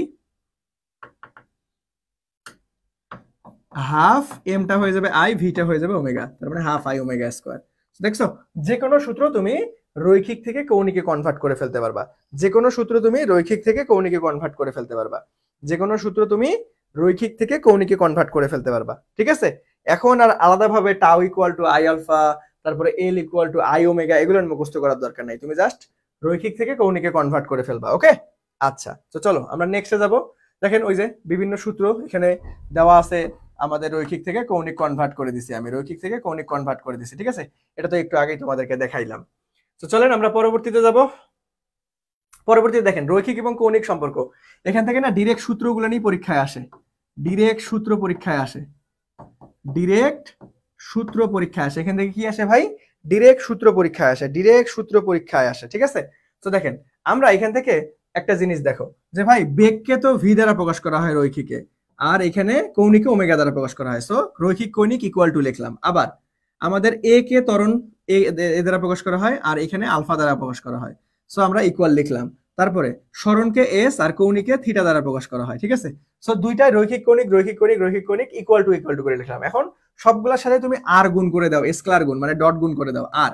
হাফ এমটা হয়ে যাবে আই, ভিটা হয়ে যাবে ওমেগা, তার মানে হাফ আই ওমেগা স্কোয়ার। দেখছো যে কোনো সূত্র তুমি রৈখিক থেকে কৌণিকে কনভার্ট করে ফেলতে পারবা, যে কোনো সূত্র তুমি রৈখিক থেকে কৌণিকে কনভার্ট করে ফেলতে পারবা, যে কোনো সূত্র তুমি রৈখিক থেকে কৌণিকে কনভার্ট করে ফেলতে পারবা। ঠিক আছে, এখন আর আলাদাভাবে টাও ইকুয়াল টু আই আলফা, তারপরে এল ইকুয়াল টু আই ওমেগা, এগুলো মুখস্থ করার দরকার নাই, তুমি জাস্ট রৈখিক থেকে কৌণিকে কনভার্ট করে ফেলবা। ওকে, আচ্ছা, তো চলো আমরা নেক্সটে যাব। দেখেন ওই যে বিভিন্ন সূত্র এখানে দেওয়া আছে, আমাদের রৈখিক থেকে কৌণিক কনভার্ট করে দিছি, আমি রৈখিক থেকে কৌণিক কনভার্ট করে দিছি। ঠিক আছে, এটা তো একটু আগেই তোমাদেরকে দেখাইলাম। তো চলেন আমরা পরবর্তীতে যাব। পরবর্তীতে দেখেন রৈখিক এবং কৌণিক সম্পর্ক, এখান থেকে না ডিরেক্ট সূত্রগুলো নিয়ে পরীক্ষায় আসে, ডিরেক্ট সূত্র পরীক্ষায় আসে, ডিরেক্ট সূত্র পরীক্ষায় আসে। এখান থেকে কি আসে ভাই? ডিরেক্ট সূত্র পরীক্ষায় আসে, ডিরেক্ট সূত্র পরীক্ষায় আসে, ঠিক আছে? তো দেখেন আমরা এখান থেকে একটা জিনিস দেখো যে ভাই বেগকে তো ভি দ্বারা প্রকাশ করা হয় রৈখিকে, আর এখানে কৌণিকে ওমেগা দ্বারা প্রকাশ করা হয়। সো রৈখিক কৌণিক ইকুয়াল টু লিখলাম। আবার আমাদের এ কে ত্বরণ এ দ্বারা প্রকাশ করা হয়, আর এখানে আলফা দ্বারা প্রকাশ করা হয়। সো আমরা ইকুয়াল লিখলাম। তারপরে সরণকে এস আর কৌণিকে থিটা দ্বারা প্রকাশ করা হয়, ঠিক আছে? সো দুইটাই রৈখিক কৌণিক রৈখিক কৌণিক রৈখিক কৌণিক ইকুয়াল টু করে লিখলাম। এখন সবগুলোর সাথে তুমি আর গুণ করে দাও, স্কেলার গুণ মানে ডট গুণ করে দাও, আর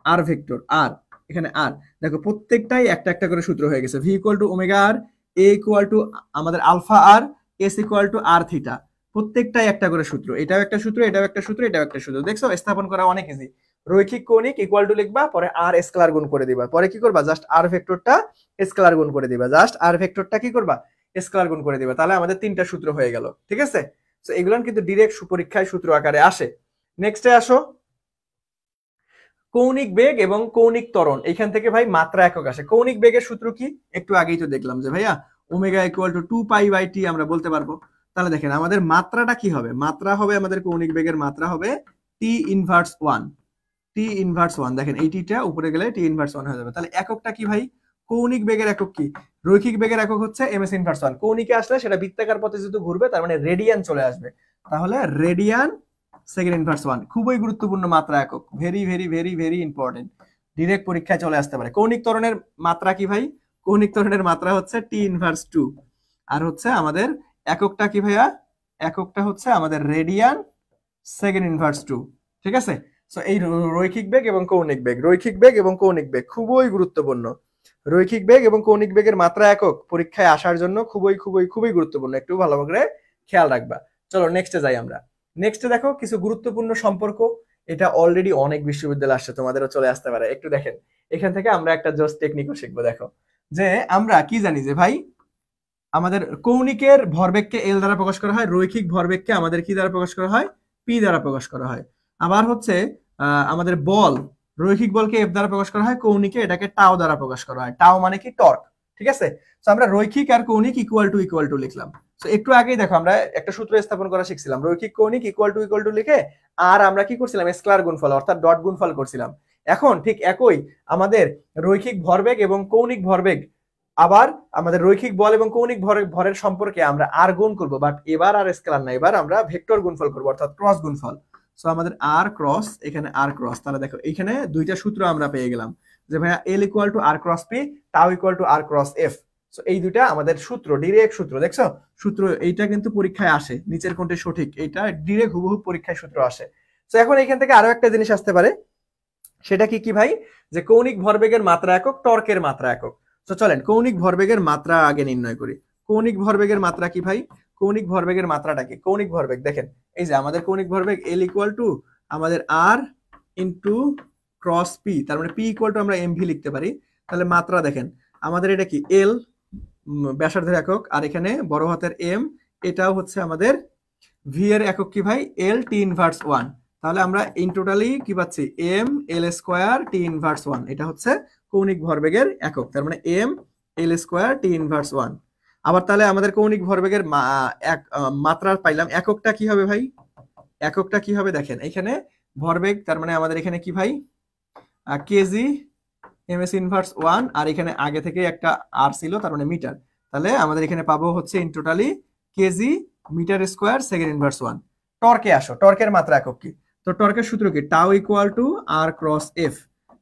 আর ভেক্টর আর এখানে আর দেখো প্রত্যেকটাই একটা একটা করে সূত্র হয়ে গেছে। V equal to omega R, A equal to আমাদের alpha R, S equal to R theta, প্রত্যেকটাই একটা করে সূত্র। এটাও একটা সূত্র, এটাও একটা সূত্র, এটাও একটা সূত্র। দেখছো স্থাপন করা অনেক ইজি। রৈখিক কৌণিক ইকুয়াল টু লিখবা, পরে আর স্কেলার গুণ করে দিবা, পরে কি করবা জাস্ট আর ভেক্টরটা স্কেলার গুণ করে দিবা, জাস্ট আর ভেক্টরটা কি করবা স্কেলার গুণ করে দিবা, তাহলে আমাদের তিনটা সূত্র হয়ে গেল, ঠিক আছে? তো এগুলো কিন্তু ডিরেক্ট পরীক্ষায় সূত্র আকারে আসে। নেক্সটে আসো, কৌণিক বেগ এবং কৌণিক ত্বরণ। এখান থেকে ভাই মাত্রা একক আসে। কৌণিক বেগের সূত্র কি একটু আগেই তো দেখলাম যে ভাইয়া ওমেগা ইকুয়াল টু 2π/t আমরা বলতে পারবো। তাহলে দেখেন আমাদের মাত্রাটা কি হবে, মাত্রা হবে আমাদের কৌণিক বেগের মাত্রা হবে টি ইনভার্স 1, টি ইনভার্স 1। দেখেন এই টিটা উপরে গেলে টি ইনভার্স 1 হয়ে যাবে। তাহলে এককটা কি ভাই, কৌণিক বেগের একক কি, রৈখিক বেগের একক হচ্ছে এমএস ইনভার্স 1। কৌণিকে আসলে সেটা বৃত্তাকার পথে যেহেতু ঘুরবে তার মানে রেডিয়ান চলে আসবে, তাহলে রেডিয়ান সেকেন্ড ইনভার্স 1। খুবই গুরুত্বপূর্ণ মাত্রা একক, very very very very important, direct পরীক্ষায় চলে আসতে পারে। কৌণিক ত্বরণের মাত্রা কি ভাই, কৌণিক ত্বরণের মাত্রা হচ্ছে টি ইনভার্স 2, আর হচ্ছে আমাদের এককটা কি ভাইয়া, এককটা হচ্ছে আমাদের রেডিয়ান সেকেন্ড ইনভার্স 2, ঠিক আছে? সো এই রৈখিক বেগ এবং কৌণিক বেগ, রৈখিক বেগ এবং কৌণিক বেগ খুবই গুরুত্বপূর্ণ। রৈখিক বেগ এবং কৌণিক বেগের মাত্রা একক পরীক্ষায় আসার জন্য খুবই খুবই খুবই গুরুত্বপূর্ণ, একটু ভালো করে খেয়াল রাখবা। চলো নেক্সটে যাই আমরা। নেক্সটে দেখো কিছু গুরুত্বপূর্ণ সম্পর্ক, এটা অলরেডি অনেক বিশ্ববিদ্যালয় আসছে, তোমাদেরও চলে আসতে পারে। একটু দেখেন এখান থেকে আমরা একটা জোস টেকনিকও শিখবো। দেখো যে আমরা কি জানি যে ভাই আমাদের কৌণিকের ভরবেগকে এল দ্বারা প্রকাশ করা হয়, রৈখিক ভরবেগকে আমাদের কি দ্বারা প্রকাশ করা হয়, পি দ্বারা প্রকাশ করা হয়। আবার হচ্ছে আমাদের বল, রৈখিক বলকে এফ দ্বারা প্রকাশ করা হয়, কৌণিকে এটাকে টাও দ্বারা প্রকাশ করা হয়। টাও মানে কি টর্ক, ঠিক আছে? তো আমরা রৈখিক আর কৌণিক ইকুয়াল টু লিখলাম। তো একটু আগেই দেখো আমরা একটা সূত্র স্থাপন করা শিখছিলাম, রৈখিক কৌণিক ইকুয়াল টু লিখে আর আমরা কি করছিলাম স্কেলার গুণফল অর্থাৎ ডট গুণফল করছিলাম। এখন ঠিক একই আমাদের রৈখিক ভরবেগ এবং কৌণিক ভরবেগ, আবার আমাদের রৈখিক বল এবং কৌণিক ভরের সম্পর্কে আমরা আর গুণ করব, বাট এবার আর স্কেলার না, এবার আমরা ভেক্টর গুণফল করব অর্থাৎ ক্রস গুণফল। সো আমাদের আর ক্রস, এখানে আর ক্রস, তাহলে দেখো এখানে দুইটা সূত্র আমরা পেয়ে গেলাম যে ভাইয়া L equal to R cross P, tau equal to R cross F. So এই দুইটা আমাদের সূত্র, ডিরেক্ট সূত্র, দেখছো সূত্র এইটা কিন্তু পরীক্ষায় আসে, নিচের কোনটি সঠিক, এইটা ডিরেক্ট হুবহু পরীক্ষায় সূত্র আসে। তো এখন এখান থেকে আরো একটা জিনিস আসতে পারে, সেটা কি কি ভাই, যে কৌণিক ভরবেগের মাত্রা একক, টর্কের মাত্রা একক। তো চলেন কৌণিক ভরবেগের মাত্রা আগে নির্ণয় করি। কৌণিক ভরবেগের মাত্রা কি ভাই, কৌণিক ভরবেগের মাত্রাটা কি, কৌণিক ভরবেগ দেখেন এই যে আমাদের কৌণিক ভরবেগ এল ইকুয়াল টু আমাদের আর ইন্টু ক্রস পি, তার মানে পি ইকুয়াল টু আমরা এম ভি লিখতে পারি। তাহলে মাত্রা দেখেন আমাদের এটা কি এল ব্যাসার্ধের একক, আর এখানে বড় হাতের এম, এটাও হচ্ছে আমাদের ভি এর একক কি ভাই এল টি ইনভার্স 1। তাহলে আমরা ইন টোটালি কি পাচ্ছি M L square T inverse 1, এটা হচ্ছে কৌণিক ভরবেগের একক, তার মানে M L square T inverse 1। আবার তাহলে আমাদের কৌণিক ভরবেগের মাত্রা পাইলাম, এককটা কি হবে ভাই, এককটা কি হবে দেখেন এখানে ভরবেগ, তার মানে আমাদের এখানে কি ভাই কেজি এম এস ইনভার্স 1, আর এখানে আগে থেকে একটা আর ছিল তার মানে মিটার, তাহলে আমাদের এখানে পাবো হচ্ছে in totally KG metre square second inverse 1। টর্কে আসো, টর্কের মাত্রা একক কি, তো টর্কের সূত্র কি tau equal to R cross F.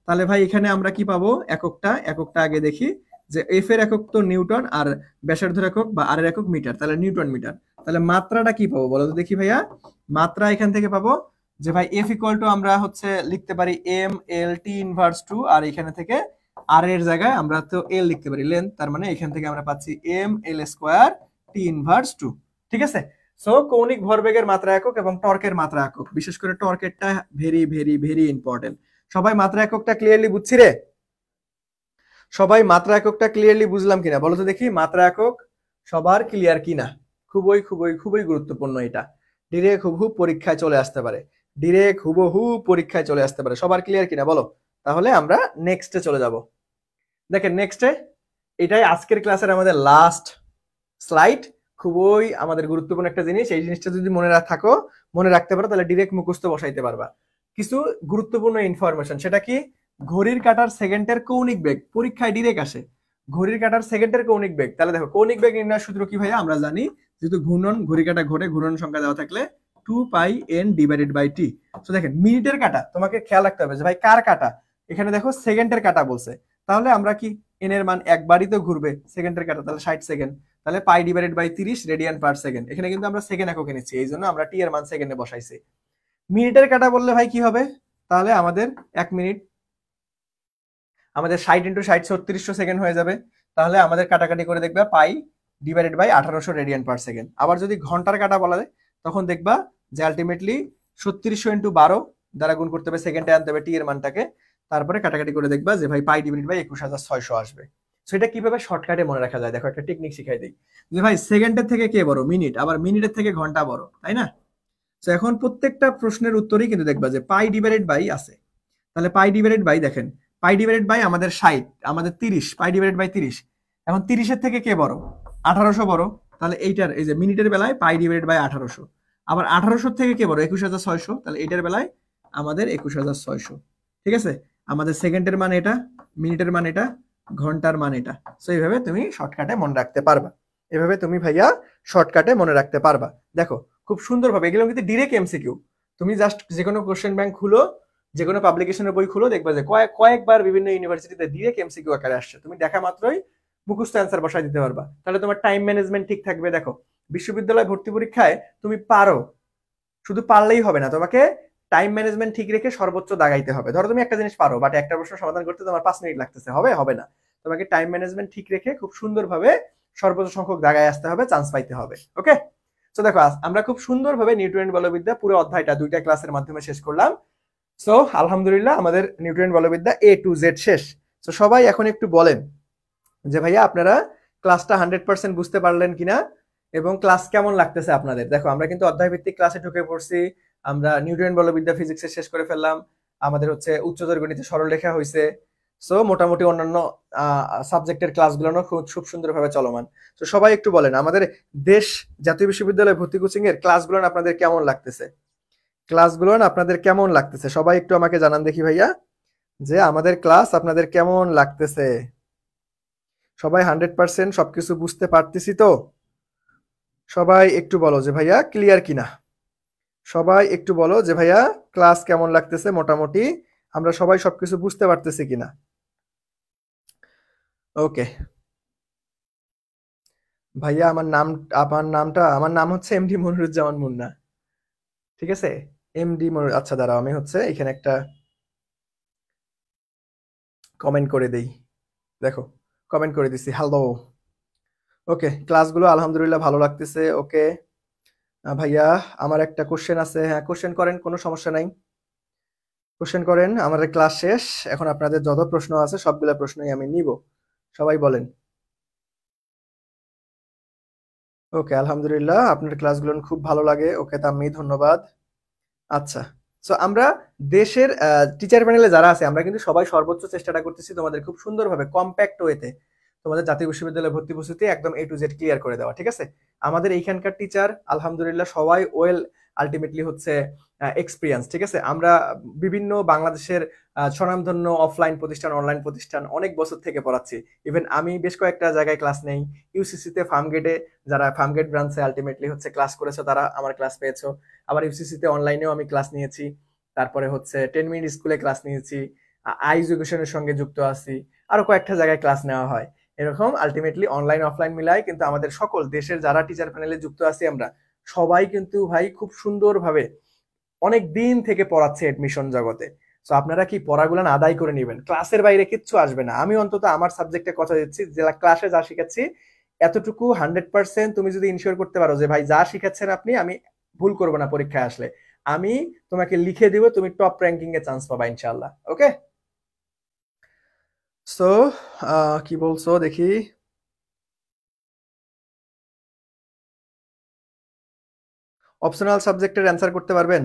তাহলে ভাই এখানে আমরা কি পাবো এককটা, এককটা আগে দেখি যে এফ এর একক তো নিউটন, আর ব্যাসার্ধের একক বা আর এর একক মিটার, তাহলে নিউটন মিটার। তাহলে মাত্রাটা কি পাবো বলো তো দেখি ভাইয়া, মাত্রা এখান থেকে পাবো যে ভাই এফ ইকুয়াল টু আমরা হচ্ছে লিখতে পারি এম এল টি ইনভার্স 2, আর এখানে থেকে আর এর জায়গায় আমরা তো এল লিখতে পারি লেন্থ, তার মানে এখান থেকে আমরা পাচ্ছি M L square T inverse 2, ঠিক আছে? সো কৌণিক ভরবেগের মাত্রা একক এবং টর্কের মাত্রা একক, বিশেষ করে টর্কেরটা ভেরি ভেরি ভেরি ইম্পর্টেন্ট। সবাই মাত্রা এককটা ক্লিয়ারলি বুঝছি রে, সবাই মাত্রা এককটা ক্লিয়ারলি বুঝলাম কিনা বলো তো দেখি, মাত্রা একক সবার ক্লিয়ার কিনা? খুবই খুবই খুবই গুরুত্বপূর্ণ, এটা ডিরেক্ট হুবহু পরীক্ষায় চলে আসতে পারে, ডিরেক্ট হুবহু পরীক্ষায় চলে আসতে পারে। সবার ক্লিয়ার কিনা বলো, তাহলে আমরা নেক্সটে চলে যাব। দেখেন নেক্সটে এটাই আজকের ক্লাসের আমাদের লাস্ট স্লাইড, খুবই আমাদের গুরুত্বপূর্ণ একটা জিনিস। এই জিনিসটা যদি মনে থাকো, মনে রাখতে পারো, তাহলে ডিরেক্ট মুখস্থ বসাইতে পারবা। কিছু গুরুত্বপূর্ণ ইনফরমেশন। সেটা কি? ঘড়ির কাঁটার সেকেন্ডের কৌণিক বেগ, পরীক্ষায় ডিরেক্ট আসে ঘড়ির কাঁটার সেকেন্ডের কৌণিক বেগ। তাহলে দেখো কৌণিক বেগ নির্ণয়ের সূত্র কি ভাইয়া? আমরা জানি যেহেতু ঘূর্ণন, ঘড়ি কাঁটা ঘোরে, ঘূর্ণন সংখ্যা দেওয়া থাকলে 2πn/t। তো দেখেন মিনিটের কাঁটা তোমাকে খেয়াল রাখতে হবে যে ভাই কার কাঁটা, এখানে দেখো সেকেন্ডের কাঁটা বলছে, তাহলে আমরা কি এন এর মান একবারই তো ঘুরবে সেকেন্ডের কাঁটা, তাহলে 60 সেকেন্ড, তাহলে π/30 রেডিয়ান পার সেকেন্ড। এখানে কিন্তু আমরা সেকেন্ড এককে নিচ্ছি, এই জন্য আমরা টি এর মান সেকেন্ডে বসাইছি। মিনিটের কাঁটা বললে ভাই কি হবে? তাহলে আমাদের 1 মিনিট আমাদের 60 × 60 3600 সেকেন্ড হয়ে যাবে। তাহলে আমাদের কাটাকাটি করে দেখবা π/1800 রেডিয়ান পার সেকেন্ড। আবার যদি ঘন্টার কাটা বলা যায় তখন দেখবা যে আলটিমেটলি 3600 × 12 দ্বারা গুণ করতে হবে, সেকেন্ডে আনতে হবে টি এর মানটাকে, তারপরে কাটাকাটি করে দেখবা যে ভাই π/21600 আসবে। সো এটা কিভাবে শর্টকাটে মনে রাখা যায়? দেখো একটা টেকনিক শিখাই দিই যে ভাই সেকেন্ডের থেকে কে বড়? মিনিট। আবার মিনিটের থেকে ঘন্টা বড়, তাই না? তো এখন প্রত্যেকটা প্রশ্নের উত্তরই কিন্তু দেখবা যে π/, আছে। তাহলে π/, দেখেন π/, আমাদের 60, আমাদের 30, π/30। এখন 30-এর থেকে কে বড়? 1800 বড়। তাহলে এইটার এই যে মিনিটের বেলায় π/1800। আবার 1800 থেকে কে বড়? 21600। তাহলে এইটার বেলায় আমাদের 21600। ঠিক আছে? আমাদের সেকেন্ডের মান এটা, মিনিটের মান এটা, ঘন্টার মান এটা। সো এইভাবে তুমি শর্টকাটে মনে রাখতে পারবা। এভাবে তুমি ভাইয়া শর্টকাটে মনে রাখতে পারবা। দেখো খুব সুন্দরভাবে, এগুলো কিন্তু ডিরেক্ট এমসিকিউ। তুমি জাস্ট যে কোনো কোশ্চেন ব্যাংক খুলো, যে কোনো পাবলিকেশনের বই খুলো, দেখবা যে কয়েকবার বিভিন্ন ইউনিভার্সিটিতে ডিরেক্ট এমসিকিউ আকারে আসছে। তুমি দেখা মাত্রই মুখস্থ অ্যান্সার বসায় দিতে পারবা। তাহলে তোমার টাইম ম্যানেজমেন্ট ঠিক থাকবে। দেখো বিশ্ববিদ্যালয় ভর্তি পরীক্ষায় তুমি পারো, শুধু পারলেই হবে না, তোমাকে টাইম ম্যানেজমেন্ট ঠিক রেখে সর্বোচ্চ দাগাইতে হবে। ধরো তুমি একটা জিনিস পারো, বাট একটা প্রশ্ন সমাধান করতে তোমার 5 মিনিট লাগতেছে, হবে না। তোমাকে টাইম ম্যানেজমেন্ট ঠিক রেখে খুব সুন্দরভাবে সর্বোচ্চ সংখ্যক দাগায় আসতে হবে, চান্স পাইতে হবে। ওকে? তো দেখো আমরা খুব সুন্দরভাবে নিউটনের বলবিদ্যা পুরো অধ্যায়টা 2টা ক্লাসের মাধ্যমে শেষ করলাম। সো আলহামদুলিল্লাহ আমাদের নিউটন বলবিদ্যা A to Z শেষ। তো সবাই এখন একটু বলেন যে ভাইয়া আপনারা ক্লাসটা 100% বুঝতে পারলেন কিনা এবং ক্লাস কেমন লাগতেছে আপনাদের। দেখো আমরা কিন্তু অধ্যায় ভিত্তিক ক্লাসে ঢুকে পড়ছি, আমরা নিউটন বলবিদ্যা ফিজিক্সে শেষ করে ফেললাম, আমাদের হচ্ছে উচ্চতর গণিতে সরলরেখা হয়েছে। সো মোটামুটি অন্যান্য সাবজেক্টের ক্লাসগুলো খুব সুন্দরভাবে চলমান। তো সবাই একটু বলেন আমাদের দেশ জাতীয় বিশ্ববিদ্যালয় ভর্তি কোচিং এর ক্লাসগুলো আপনাদের কেমন লাগতেছে? ক্লাসগুলো আপনাদের কেমন লাগতেছে? সবাই একটু আমাকে জানান দেখি ভাইয়া যে আমাদের ক্লাস আপনাদের কেমন লাগতেছে। সবাই 100% সবকিছু বুঝতে পারতেছি তো? সবাই একটু বলো যে ভাইয়া ক্লিয়ার কিনা। সবাই একটু বলো যে ভাইয়া ক্লাস কেমন লাগতেছে, মোটামুটি আমরা সবাই সবকিছু বুঝতে পারতেছি কিনা। ওকে ভাইয়া আমার নাম হচ্ছে এমডি মনিরুজ্জামান মুন্না। ঠিক আছে? এমডি মনির, আচ্ছা দাঁড়াও আমি হচ্ছে এখানে একটা কমেন্ট করে দেই। দেখো কমেন্ট করে দিছি, হ্যালো। ওকে ক্লাসগুলো আলহামদুলিল্লাহ ভালো লাগতেছে। ওকে ভাইয়া আমার একটা কোশ্চেন আছে। হ্যাঁ কোশ্চেন করেন, কোনো সমস্যা নাই, কোশ্চেন করেন। আমাদের ক্লাস শেষ, এখন আপনাদের যত প্রশ্ন আছে সবগুলা প্রশ্নই আমি নিব। সবাই বলেন। ওকে আলহামদুলিল্লাহ আপনার ক্লাসগুলো খুব ভালো লাগে। ওকে তাম্মি ধন্যবাদ। আচ্ছা সো আমরা দেশের টিচার প্যানেলে যারা আছে আমরা কিন্তু সবাই সর্বোচ্চ চেষ্টাটা করতেছি তোমাদের খুব সুন্দরভাবে কম্প্যাক্ট ওয়েতে তোমাদের জাতীয় বিশ্ববিদ্যালয় ভর্তি প্রস্তুতি একদম A to Z ক্লিয়ার করে দেওয়া। ঠিক আছে? আমাদের এইখানকার টিচার আলহামদুলিল্লাহ সবাই ওয়েল আলটিমেটলি হচ্ছে এক্সপিরিয়েন্স। ঠিক আছে? আমরা বিভিন্ন বাংলাদেশের স্বনামধন্য অফলাইন প্রতিষ্ঠান, অনলাইন প্রতিষ্ঠান অনেক বছর থেকে পড়াচ্ছি। ইভেন আমি বেশ কয়েকটা জায়গায় ক্লাস নেই। ইউসিসিতে ফার্মগেটে, যারা ফার্মগেট ব্রাঞ্চে আলটিমেটলি হচ্ছে ক্লাস করেছো তারা আমার ক্লাস পেয়েছো। আবার ইউসিসিতে অনলাইনেও আমি ক্লাস নিয়েছি। তারপরে হচ্ছে 10 মিনিট স্কুলে ক্লাস নিয়েছি, আই এডুকেশনের সঙ্গে যুক্ত আছি, আরো কয়েকটা জায়গায় ক্লাস নেওয়া হয়। এরকম আলটিমেটলি অনলাইন অফলাইন মিলাই কিন্তু আমাদের সকল দেশের যারা টিচার প্যানেলে যুক্ত আছি আমরা সবাই কিন্তু ভাই খুব সুন্দরভাবে অনেক দিন থেকে পড়াচ্ছে এডমিশন জগতে। সো আপনারা কি পড়াগুলো আদায় করে নেবেন, ক্লাসের বাইরে কিচ্ছু আসবে না। আমি অন্তত আমার সাবজেক্টে কথা দিচ্ছি যে ক্লাসে যা শিখাচ্ছি এতটুকু 100% তুমি যদি ইনশিওর করতে পারো যে ভাই যা শিখাচ্ছেন আপনি, আমি ভুল করবো না পরীক্ষায় আসলে, আমি তোমাকে লিখে দিব, তুমি টপ র্যাঙ্কিং এ চান্স পাবা ইনশাআল্লাহ। ওকে সো কি বলছো দেখি। অপশনাল সাবজেক্টের অ্যান্সার করতে পারবেন?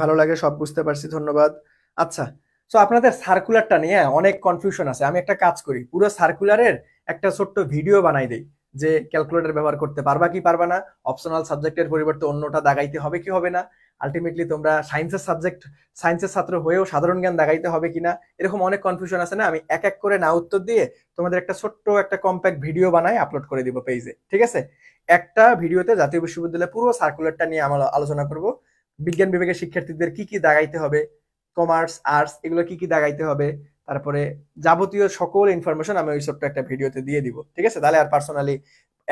ভালো লাগে, সব বুঝতে পারছি, ধন্যবাদ। আচ্ছা সো আপনাদের সার্কুলারটা নিয়ে অনেক কনফিউশন আছে। আমি একটা কাজ করি, পুরো সার্কুলারের একটা ছোট্ট ভিডিও বানাই দেই, যে ক্যালকুলেটর ব্যবহার করতে পারবা কি পারবা না, অপশনাল সাবজেক্টের পরিবর্তে অন্যটা দাগাইতে হবে কি হবে না, আলটিমেটলি তোমরা সায়েন্সের ছাত্র হয়েও সাধারণ জ্ঞান দাগাইতে হবে কিনা, এরকম অনেক কনফিউশন আছে না। আমি এক এক করে না উত্তর দিয়ে তোমাদের একটা ছোট্ট একটা কম্প্যাক্ট ভিডিও বানাই আপলোড করে দিব পেজে, ঠিক আছে? একটা ভিডিওতে জাতীয় বিশ্ববিদ্যালয়ের পুরো সার্কুলারটা নিয়ে আমরা আলোচনা করব। বিজ্ঞান বিভাগের শিক্ষার্থীদের কি কি দাগাইতে হবে, কমার্স আর্টস এগুলো কি কি দাগাইতে হবে, তারপরে যাবতীয় সকল ইনফরমেশন আমি ওই ছোট্ট একটা ভিডিওতে দিয়ে দিব, ঠিক আছে? তাহলে আর পার্সোনালি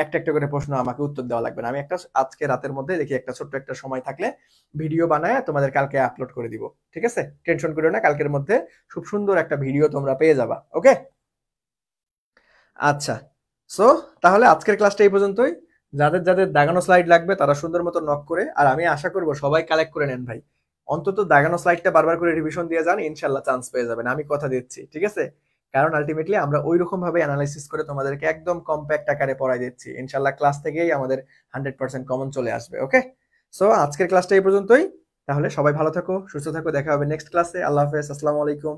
একটা একটা করে প্রশ্ন আমাকে উত্তর দেওয়া লাগবে না। আমি একটা আজকে রাতের মধ্যে দেখি একটা ছোট্ট একটা সময় থাকলে ভিডিও বানায় তোমাদের কালকে আপলোড করে দিব, ঠিক আছে? টেনশন করো না, কালকের মধ্যে খুব সুন্দর একটা ভিডিও তোমরা পেয়ে যাবা। ওকে, আচ্ছা। সো তাহলে আজকের ক্লাসটা এই পর্যন্তই। যাদের যাদের দাগানো স্লাইড লাগবে তারা সুন্দর মতো নক করে, আর আমি আশা করব সবাই কালেক্ট করে নেন ভাই। অন্তত দাগানো স্লাইডটা বারবার করে রিভিশন দিয়ে যান, ইনশাল্লাহ চান্স পেয়ে যাবেন, আমি কথা দিচ্ছি, ঠিক আছে? কারণ আলটিমেটলি আমরা ওই রকম ভাবে অ্যানালাইসিস করে তোমাদেরকে একদম কম্প্যাক্ট আকারে পড়াই দিচ্ছি, ইনশাল্লাহ ক্লাস থেকেই আমাদের 100% কমন চলে আসবে। ওকে, সো আজকের ক্লাসটা এই পর্যন্তই। তাহলে সবাই ভালো থাকো, সুস্থ থাকো, দেখা হবে নেক্সট ক্লাসে। আল্লাহ হাফেজ, আসসালামু আলাইকুম।